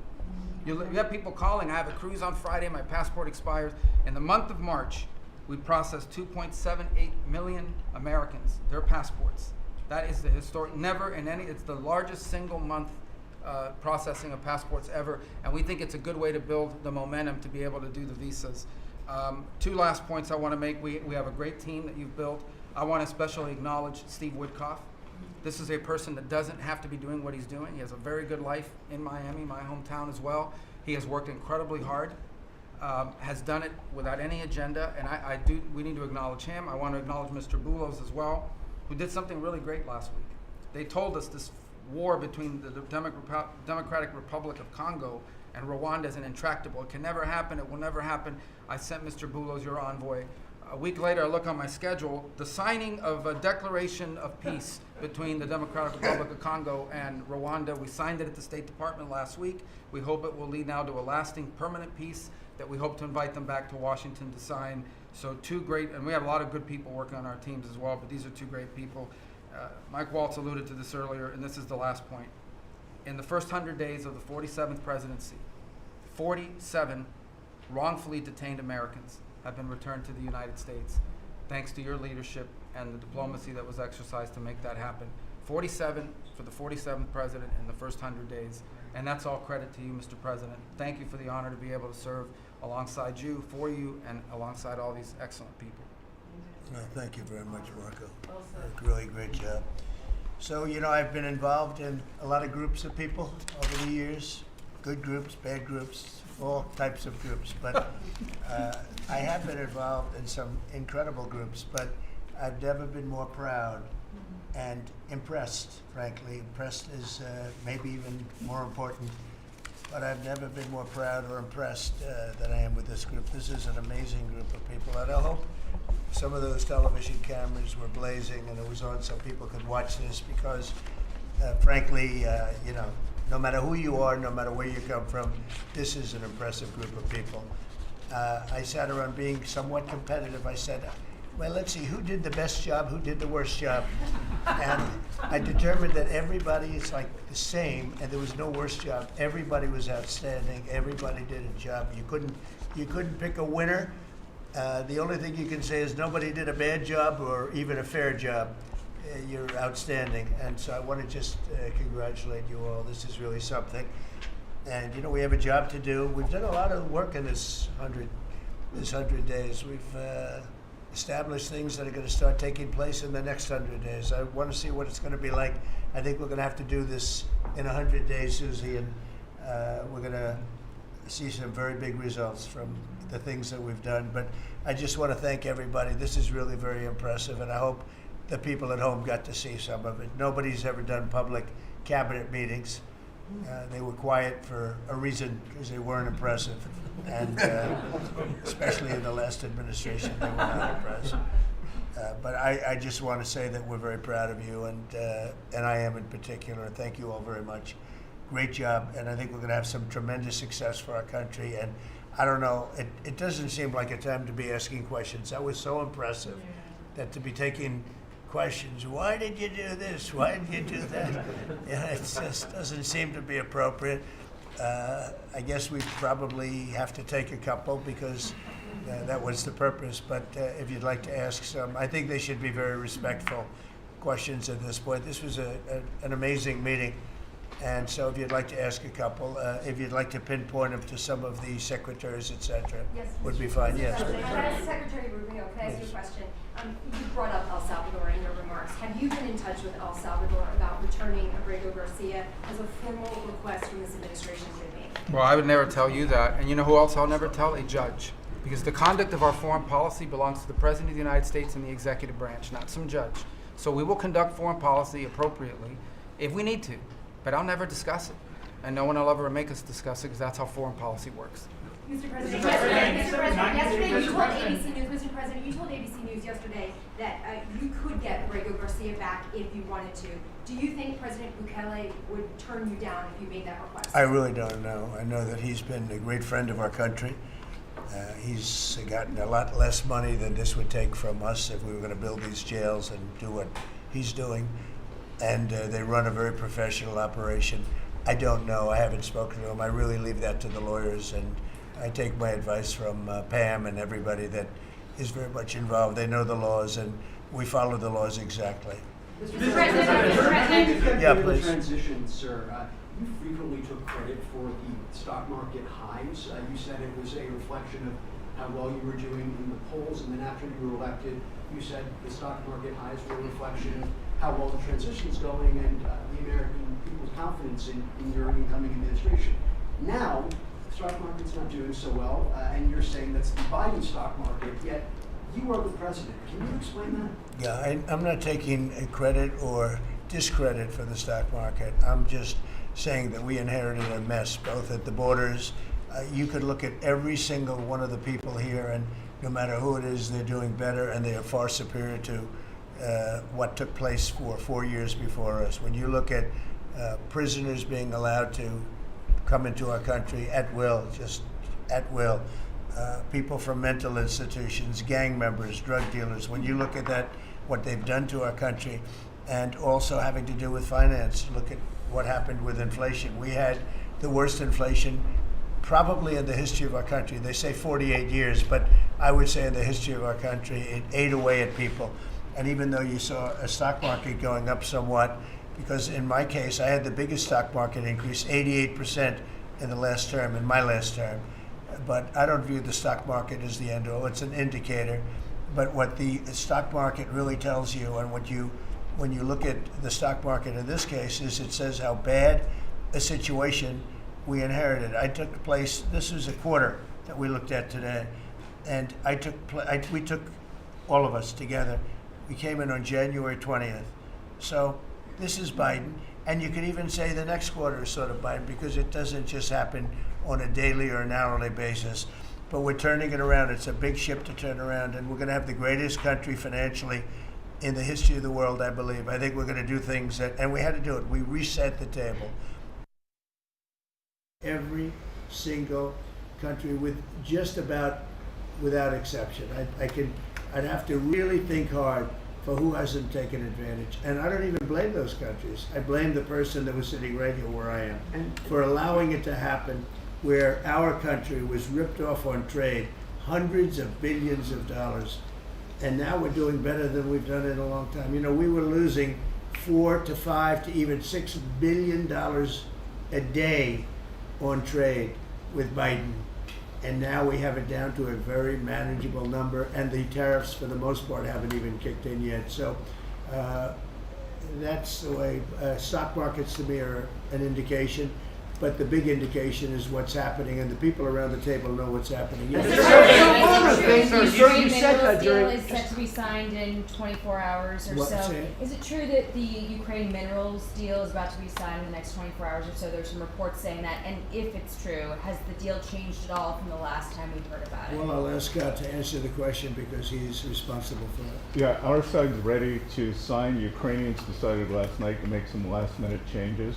You have people calling, I have a cruise on Friday, my passport expires. In the month of March, we processed 2.78 million Americans, their passports. That is the historic, it's the largest single month processing of passports ever, and we think it's a good way to build the momentum to be able to do the visas. Two last points I want to make. We have a great team that you've built. I want to especially acknowledge Steve Woodcock. This is a person that doesn't have to be doing what he's doing. He has a very good life in Miami, my hometown as well. He has worked incredibly hard, has done it without any agenda, and we need to acknowledge him. I want to acknowledge Mr. Boulos as well, who did something really great last week. They told us this war between the Democratic Republic of Congo and Rwanda is intractable. It can never happen. It will never happen. I sent Mr. Boulos, your envoy. A week later, I look on my schedule, the signing of a declaration of peace between the Democratic Republic of Congo and Rwanda. We signed it at the State Department last week. We hope it will lead now to a lasting, permanent peace that we hope to invite them back to Washington to sign. So two great, and we have a lot of good people working on our teams as well, but these are two great people. Mike Waltz alluded to this earlier, and this is the last point. In the first 100 days of the 47th presidency, 47 wrongfully detained Americans have been returned to the United States, thanks to your leadership and the diplomacy that was exercised to make that happen. 47 for the 47th president in the first 100 days, and that's all credit to you, Mr. President. Thank you for the honor to be able to serve alongside you, for you, and alongside all these excellent people. No, thank you very much, Marco. Really great job. So, I've been involved in a lot of groups of people over the years, good groups, bad groups, all types of groups. But I have been involved in some incredible groups, but I've never been more proud and impressed, frankly. Impressed is maybe even more important but I've never been more proud or impressed than I am with this group. This is an amazing group of people, and I hope some of those television cameras were blazing and it was on so people could watch this because, frankly, you know, no matter who you are, no matter where you come from, this is an impressive group of people. I sat around being somewhat competitive. I said, well, let's see, who did the best job, who did the worst job? And I determined that everybody is like the same, and there was no worst job. Everybody was outstanding. Everybody did a job. You couldn't pick a winner. The only thing you can say is nobody did a bad job or even a fair job. You're outstanding, and so I want to just congratulate you all. This is really something. And you know, we have a job to do. We've done a lot of work in this 100 days. We've established things that are going to start taking place in the next 100 days. I want to see what it's going to be like. I think we're going to have to do this in 100 days, Susie, and we're going to see some very big results from the things that we've done. But I just want to thank everybody. This is really very impressive, and I hope the people at home got to see some of it. Nobody's ever done public cabinet meetings. They were quiet for a reason, because they weren't impressive. And especially in the last administration, they were not impressive. But I just want to say that we're very proud of you, and I am in particular. Thank you all very much. Great job, and I think we're going to have some tremendous success for our country. And I don't know, it doesn't seem like a time to be asking questions. That was so impressive, that to be taking questions. Why did you do this? Why did you do that? Yeah, it just doesn't seem to be appropriate. I guess we probably have to take a couple because that was the purpose. But if you'd like to ask some, I think they should be very respectful questions at this point. This was an amazing meeting. And so if you'd like to ask a couple, if you'd like to pinpoint them to some of the secretaries, et cetera, would be fine. Yes. Secretary Rubio, can I ask you a question? You brought up El Salvador in your remarks. Have you been in touch with El Salvador about returning Abrego Garcia as a formal request from this administration to me? Well, I would never tell you that. And you know who else I'll never tell? A judge. Because the conduct of our foreign policy belongs to the President of the United States and the executive branch, not some judge. So we will conduct foreign policy appropriately if we need to. But I'll never discuss it. And no one will ever make us discuss it because that's how foreign policy works. Mr. President, yesterday you told ABC News, Mr. President, you told ABC News yesterday that you could get Abrego Garcia back if you wanted to. Do you think President Bukele would turn you down if you made that request? I really don't know. I know that he's been a great friend of our country. He's gotten a lot less money than this would take from us if we were going to build these jails and do what he's doing. And they run a very professional operation. I don't know. I haven't spoken to him. I really leave that to the lawyers, and I take my advice from Pam and everybody that is very much involved. They know the laws, and we follow the laws exactly. Mr. President, yeah, please. Transition, sir. You frequently took credit for the stock market highs. You said it was a reflection of how well you were doing in the polls, and then after you were elected, you said the stock market highs were a reflection of how well the transition's going and the American people's confidence in your incoming administration. Now, the stock market's not doing so well, and you're saying that's the Biden stock market, yet you are the president. Can you explain that? Yeah, I'm not taking credit or discredit for the stock market. I'm just saying that we inherited a mess, both at the borders. You could look at every single one of the people here, and no matter who it is, they're doing better, and they are far superior to what took place for 4 years before us. When you look at prisoners being allowed to come into our country at will, just at will, people from mental institutions, gang members, drug dealers, when you look at that, what they've done to our country, and also having to do with finance, look at what happened with inflation. We had the worst inflation probably in the history of our country. They say 48 years, but I would say in the history of our country, it ate away at people. And even though you saw a stock market going up somewhat, because in my case, I had the biggest stock market increase, 88% in the last term, in my last term. But I don't view the stock market as the end all. It's an indicator. But what the stock market really tells you, and when you look at the stock market in this case, is it says how bad a situation we inherited. This is a quarter that we looked at today, and we took all of us together. We came in on January 20th. So this is Biden. And you can even say the next quarter is sort of Biden, because it doesn't just happen on a daily or an hourly basis. But we're turning it around. It's a big ship to turn around, and we're going to have the greatest country financially in the history of the world, I believe. I think we're going to do things that, and we had to do it. We reset the table. Every single country, with just about, without exception. I'd have to really think hard for who hasn't taken advantage. And I don't even blame those countries. I blame the person that was sitting right here where I am for allowing it to happen, where our country was ripped off on trade, hundreds of billions of dollars. And now we're doing better than we've done in a long time. You know, we were losing $4 to $5 to even $6 billion a day on trade with Biden. And now we have it down to a very manageable number, and the tariffs, for the most part, haven't even kicked in yet. So that's the way. Stock markets, to me, are an indication, but the big indication is what's happening, and the people around the table know what's happening. The deal is set to be signed in 24 hours or so. Is it true that the Ukraine minerals deal is about to be signed in the next 24 hours or so? There's some reports saying that. And if it's true, has the deal changed at all from the last time we heard about it? Well, I'll ask Scott to answer the question because he's responsible for it. Yeah, our side's ready to sign. Ukrainians decided last night to make some last-minute changes.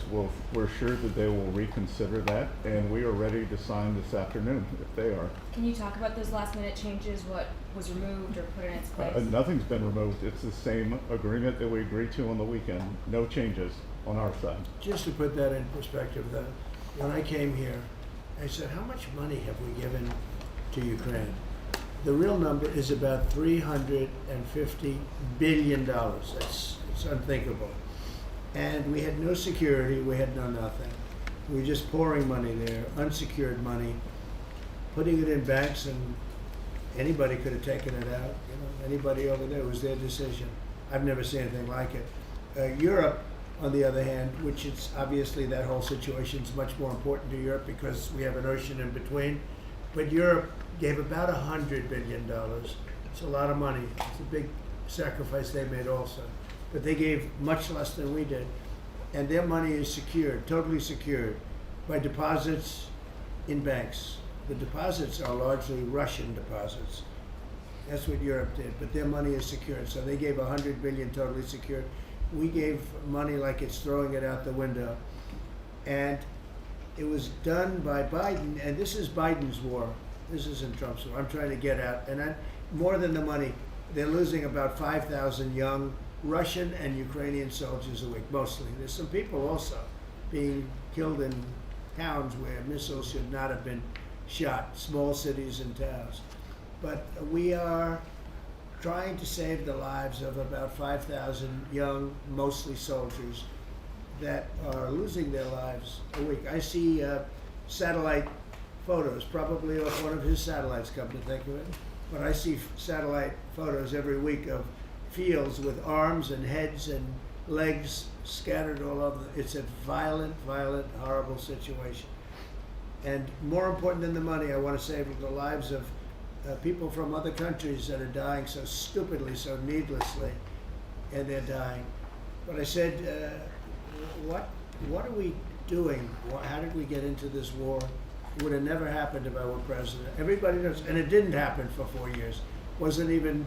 We're sure that they will reconsider that, and we are ready to sign this afternoon if they are. Can you talk about those last-minute changes? What was removed or put in its place? Nothing's been removed. It's the same agreement that we agreed to on the weekend. No changes on our side. Just to put that in perspective, though, when I came here, I said, how much money have we given to Ukraine? The real number is about $350 billion. It's unthinkable. And we had no security, we had no nothing. We were just pouring money there, unsecured money, putting it in banks, and anybody could have taken it out. You know, anybody over there, it was their decision. I've never seen anything like it. Europe, on the other hand, which is obviously that whole situation is much more important to Europe because we have an ocean in between. But Europe gave about $100 billion. It's a lot of money. It's a big sacrifice they made also. But they gave much less than we did. And their money is secured, totally secured, by deposits in banks. The deposits are largely Russian deposits. That's what Europe did, but their money is secured. So they gave $100 billion totally secured. We gave money like it's throwing it out the window. And it was done by Biden, and this is Biden's war. This isn't Trump's war. I'm trying to get out. And more than the money, they're losing about 5,000 young Russian and Ukrainian soldiers a week, mostly. There's some people also being killed in towns where missiles should not have been shot, small cities and towns. But we are trying to save the lives of about 5,000 young, mostly soldiers, that are losing their lives a week. I see satellite photos, probably off one of his satellites, come to think of it, but I see satellite photos every week of fields with arms and heads and legs scattered all over. It's a violent, violent, horrible situation. And more important than the money, I want to save the lives of people from other countries that are dying so stupidly, so needlessly, and they're dying. But I said, what are we doing? How did we get into this war? It would have never happened if I were president. Everybody knows, and it didn't happen for 4 years. Wasn't even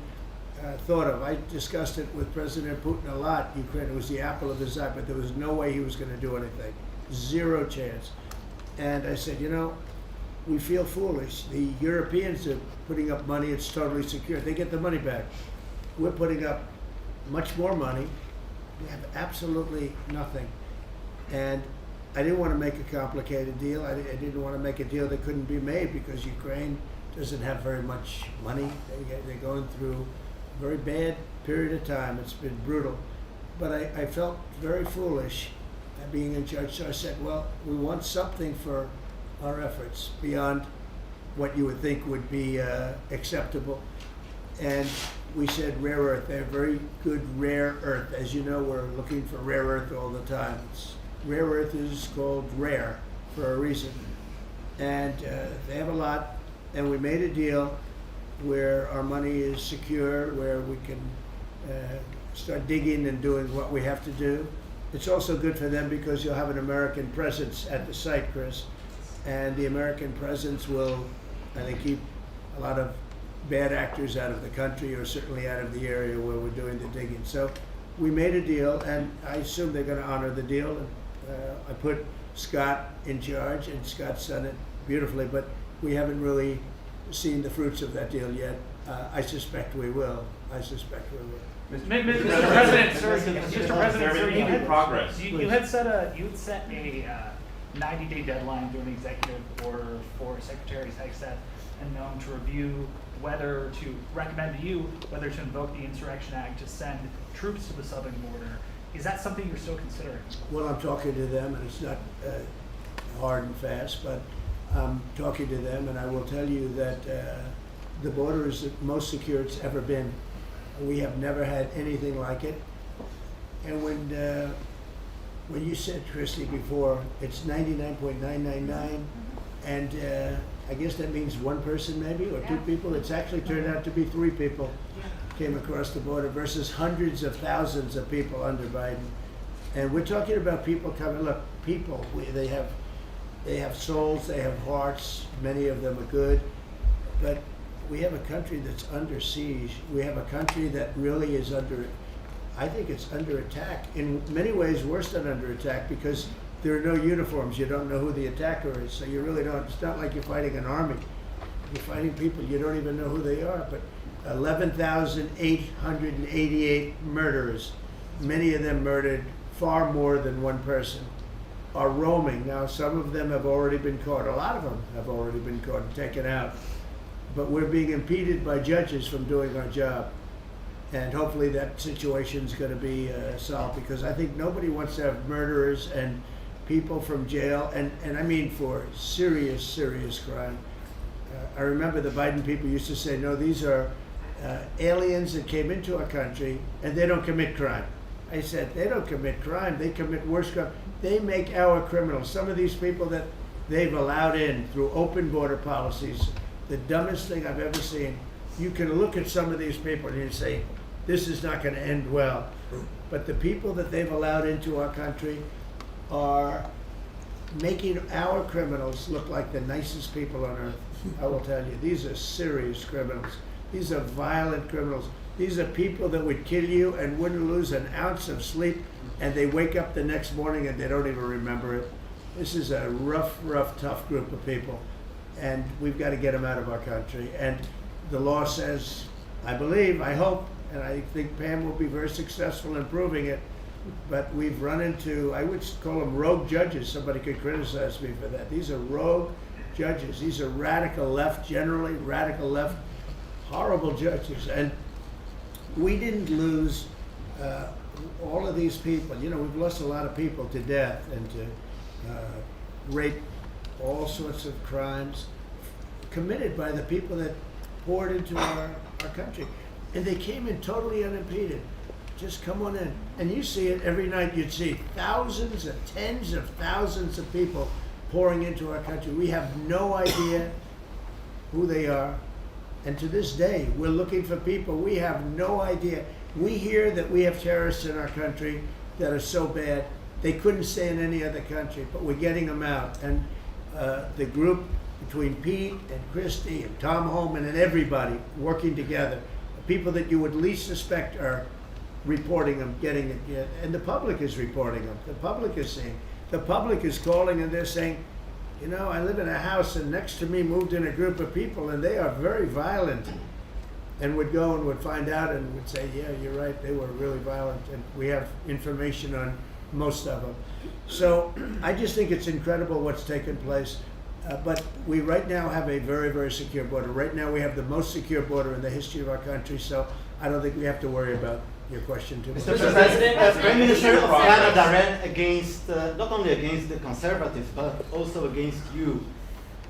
thought of. I discussed it with President Putin a lot. Ukraine was the apple of his eye, but there was no way he was going to do anything. Zero chance. And I said, you know, we feel foolish. The Europeans are putting up money. It's totally secure. They get the money back. We're putting up much more money. We have absolutely nothing. And I didn't want to make a complicated deal. I didn't want to make a deal that couldn't be made because Ukraine doesn't have very much money. They're going through a very bad period of time. It's been brutal. But I felt very foolish being in charge. So I said, well, we want something for our efforts beyond what you would think would be acceptable. And we said rare earth. They have very good rare earth. As you know, we're looking for rare earth all the time. Rare earth is called rare for a reason. And they have a lot. And we made a deal where our money is secure, where we can start digging and doing what we have to do. It's also good for them because you'll have an American presence at the site, Chris. And the American presence will, I think, keep a lot of bad actors out of the country, or certainly out of the area where we're doing the digging. So we made a deal, and I assume they're going to honor the deal. I put Scott in charge, and Scott's done it beautifully, but we haven't really seen the fruits of that deal yet. I suspect we will. Mr. President, sir, you had progress. You had set a 90-day deadline through an executive order for Secretary Hegseth and Nome to review whether to recommend to you whether to invoke the Insurrection Act to send troops to the southern border. Is that something you're still considering? Well, I'm talking to them, and it's not hard and fast, but I'm talking to them, and I will tell you that the border is the most secure it's ever been. We have never had anything like it. And when you said, Christy, before, it's 99.999, and I guess that means one person maybe, or two people. It's actually turned out to be 3 people came across the border versus hundreds of thousands of people under Biden. And we're talking about people coming. Look, people, they have souls, they have hearts. Many of them are good, but we have a country that's under siege. We have a country that really is I think it's under attack. In many ways, worse than under attack, because there are no uniforms. You don't know who the attacker is, so you really don't. It's not like you're fighting an army. You're fighting people. You don't even know who they are. But 11,888 murderers, many of them murdered far more than one person, are roaming. Now, some of them have already been caught. A lot of them have already been caught and taken out. But we're being impeded by judges from doing our job. And hopefully that situation's going to be solved, because I think nobody wants to have murderers and people from jail, and I mean for serious, serious crime. I remember the Biden people used to say, no, these are aliens that came into our country and they don't commit crime. I said, they don't commit crime, they commit worse crime. They make our criminals. Some of these people that they've allowed in through open border policies, the dumbest thing I've ever seen. You can look at some of these people and you say, this is not going to end well. But the people that they've allowed into our country are making our criminals look like the nicest people on earth. I will tell you, these are serious criminals. These are violent criminals. These are people that would kill you and wouldn't lose an ounce of sleep, and they wake up the next morning and they don't even remember it. This is a rough, tough group of people, and we've got to get them out of our country. And the law says, I believe, I hope, and I think Pam will be very successful in proving it, but we've run into, I would call them rogue judges. Somebody could criticize me for that. These are rogue judges. These are radical left, generally radical left, horrible judges. And we didn't lose all of these people. You know, we've lost a lot of people to death and to rape, all sorts of crimes committed by the people that poured into our country. And they came in totally unimpeded. Just come on in. And you see it every night. You'd see thousands and tens of thousands of people pouring into our country. We have no idea who they are. And to this day, we're looking for people. We have no idea. We hear that we have terrorists in our country that are so bad, they couldn't stay in any other country, but we're getting them out. And the group between Pete and Christy and Tom Holman and everybody working together, the people that you would least suspect are reporting them, getting it, and the public is reporting them. The public is seeing. The public is calling and they're saying, you know, I live in a house and next to me moved in a group of people and they are very violent, and would go and would find out and would say, yeah, you're right, they were really violent, and we have information on most of them. So I just think it's incredible what's taken place. But we right now have a very, very secure border. Right now we have the most secure border in the history of our country, so I don't think we have to worry about your question too much. Mr. President, the Prime Minister of Canada ran against, not only against the Conservatives, but also against you.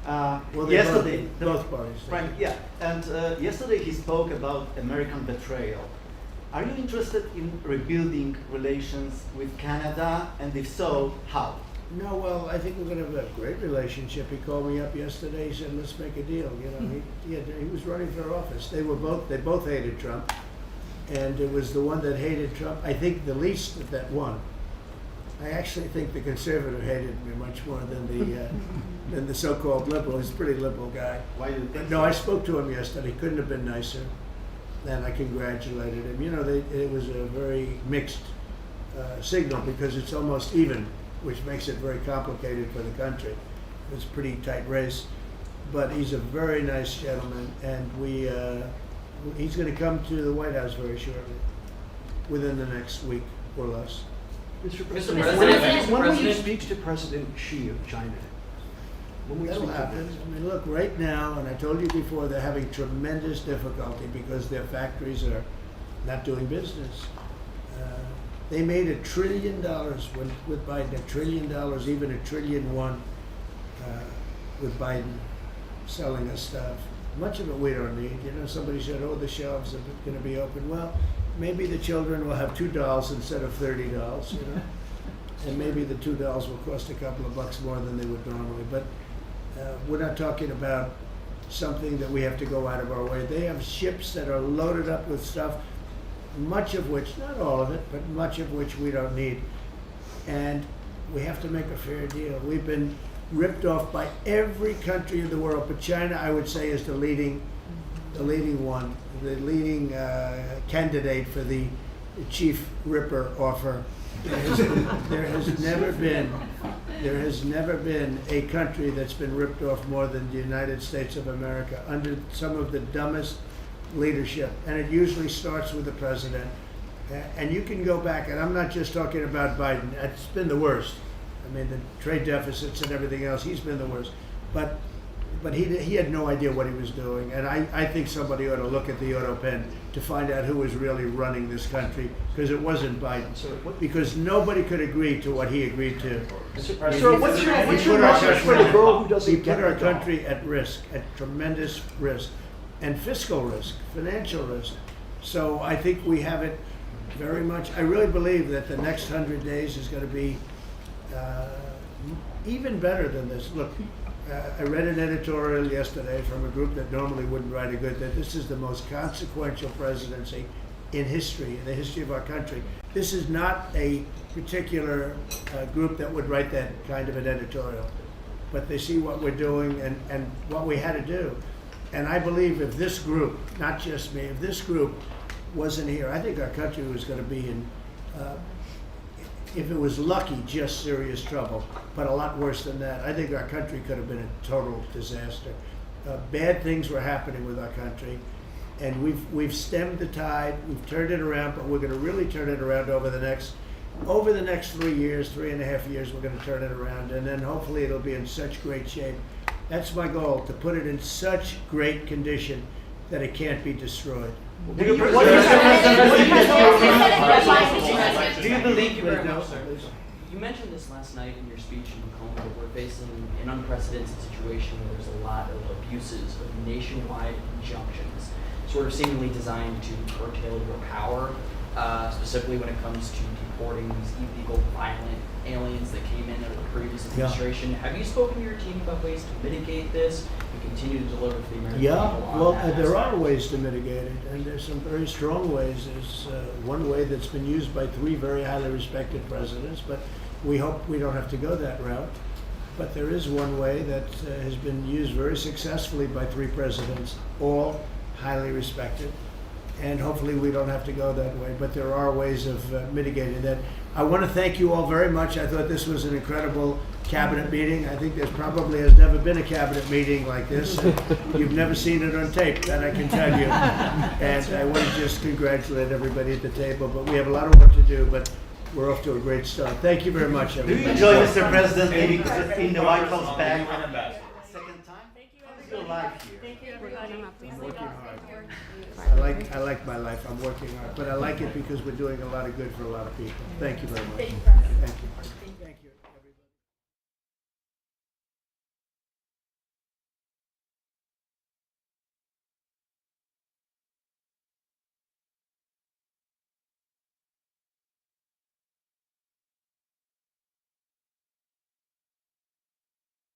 Well, yesterday, both parties. Right, yeah, and yesterday he spoke about American betrayal. Are you interested in rebuilding relations with Canada, and if so, how? No, well, I think we're going to have a great relationship. He called me up yesterday. He said, "Let's make a deal." You know, he was running for office. They both hated Trump, and it was the one that hated Trump, I think, the least that won. I actually think the conservative hated me much more than the so-called liberal. He's a pretty liberal guy. Why do you think But so? no, I spoke to him yesterday. Couldn't have been nicer. And I congratulated him. You know, it was a very mixed signal because it's almost even, which makes it very complicated for the country. It's a pretty tight race. But he's a very nice gentleman, and he's going to come to the White House very shortly, within the next week or less. Mr. President, when will you speak to President Xi of China? When will you That'll speak to happen. him? I mean, look, right now, and I told you before, they're having tremendous difficulty because their factories are not doing business. They made $1 trillion with Biden, $1 trillion, even $1.1 trillion with Biden selling us stuff. Much of it we don't need. You know, somebody said, oh, the shelves are going to be open. Well, maybe the children will have $2 instead of $30, you know? And maybe the $2 will cost a couple of bucks more than they would normally. But we're not talking about something that we have to go out of our way. They have ships that are loaded up with stuff, much of which, not all of it, but much of which we don't need. And we have to make a fair deal. We've been ripped off by every country in the world, but China, I would say, is the leading one, the leading candidate for the chief ripper offer. There has never been a country that's been ripped off more than the United States of America under some of the dumbest leadership, and it usually starts with the president. And you can go back, and I'm not just talking about Biden. It's been the worst. I mean, the trade deficits and everything else, he's been the worst. But he had no idea what he was doing. And I think somebody ought to look at the auto pen to find out who was really running this country, because it wasn't Biden. Because nobody could agree to what he agreed to. Sir, what's your message for the girl who doesn't He put get our the job? country at risk, at tremendous risk, and fiscal risk, financial risk. So I think we have it very much. I really believe that the next 100 days is going to be even better than this. Look, I read an editorial yesterday from a group that normally wouldn't write a good, that this is the most consequential presidency in history, in the history of our country. This is not a particular group that would write that kind of an editorial, but they see what we're doing and what we had to do. And I believe if this group, not just me, if this group wasn't here, I think our country was going to be in, if it was lucky, just serious trouble, but a lot worse than that. I think our country could have been a total disaster. Bad things were happening with our country, and we've stemmed the tide, we've turned it around, but we're going to really turn it around over the next 3 years, 3.5 years, we're going to turn it around, and then hopefully it'll be in such great shape. That's my goal, to put it in such great condition that it can't be destroyed. Do you believe Thank you very much, sir. You mentioned this last night in your speech in Macomb, that we're facing an unprecedented situation where there's a lot of abuses of nationwide injunctions, sort of seemingly designed to curtail your power, specifically when it comes to deporting these illegal, violent aliens that came in under the previous administration. Have you spoken to your team about ways to mitigate this and continue to deliver for the American people on Well, that there aspect? are ways to mitigate it, and there's some very strong ways. There's one way that's been used by 3 very highly respected presidents, but we hope we don't have to go that route. But there is one way that has been used very successfully by 3 presidents, all highly respected, and hopefully we don't have to go that way. But there are ways of mitigating that. I want to thank you all very much. I thought this was an incredible cabinet meeting. I think there's probably has never been a cabinet meeting like this. You've never seen it on tape, that I can tell you. And I want to just congratulate everybody at the table. But we have a lot of work to do, but we're off to a great start. Thank you very much, Do everybody. you enjoy Mr. President leaving in the White House bag? Second time? Thank you, How's your life here? Thank you, everybody. I'm working hard. I like my life. I'm working hard, but I like it because we're doing a lot of good for a lot of people. Thank you very much. Thank you.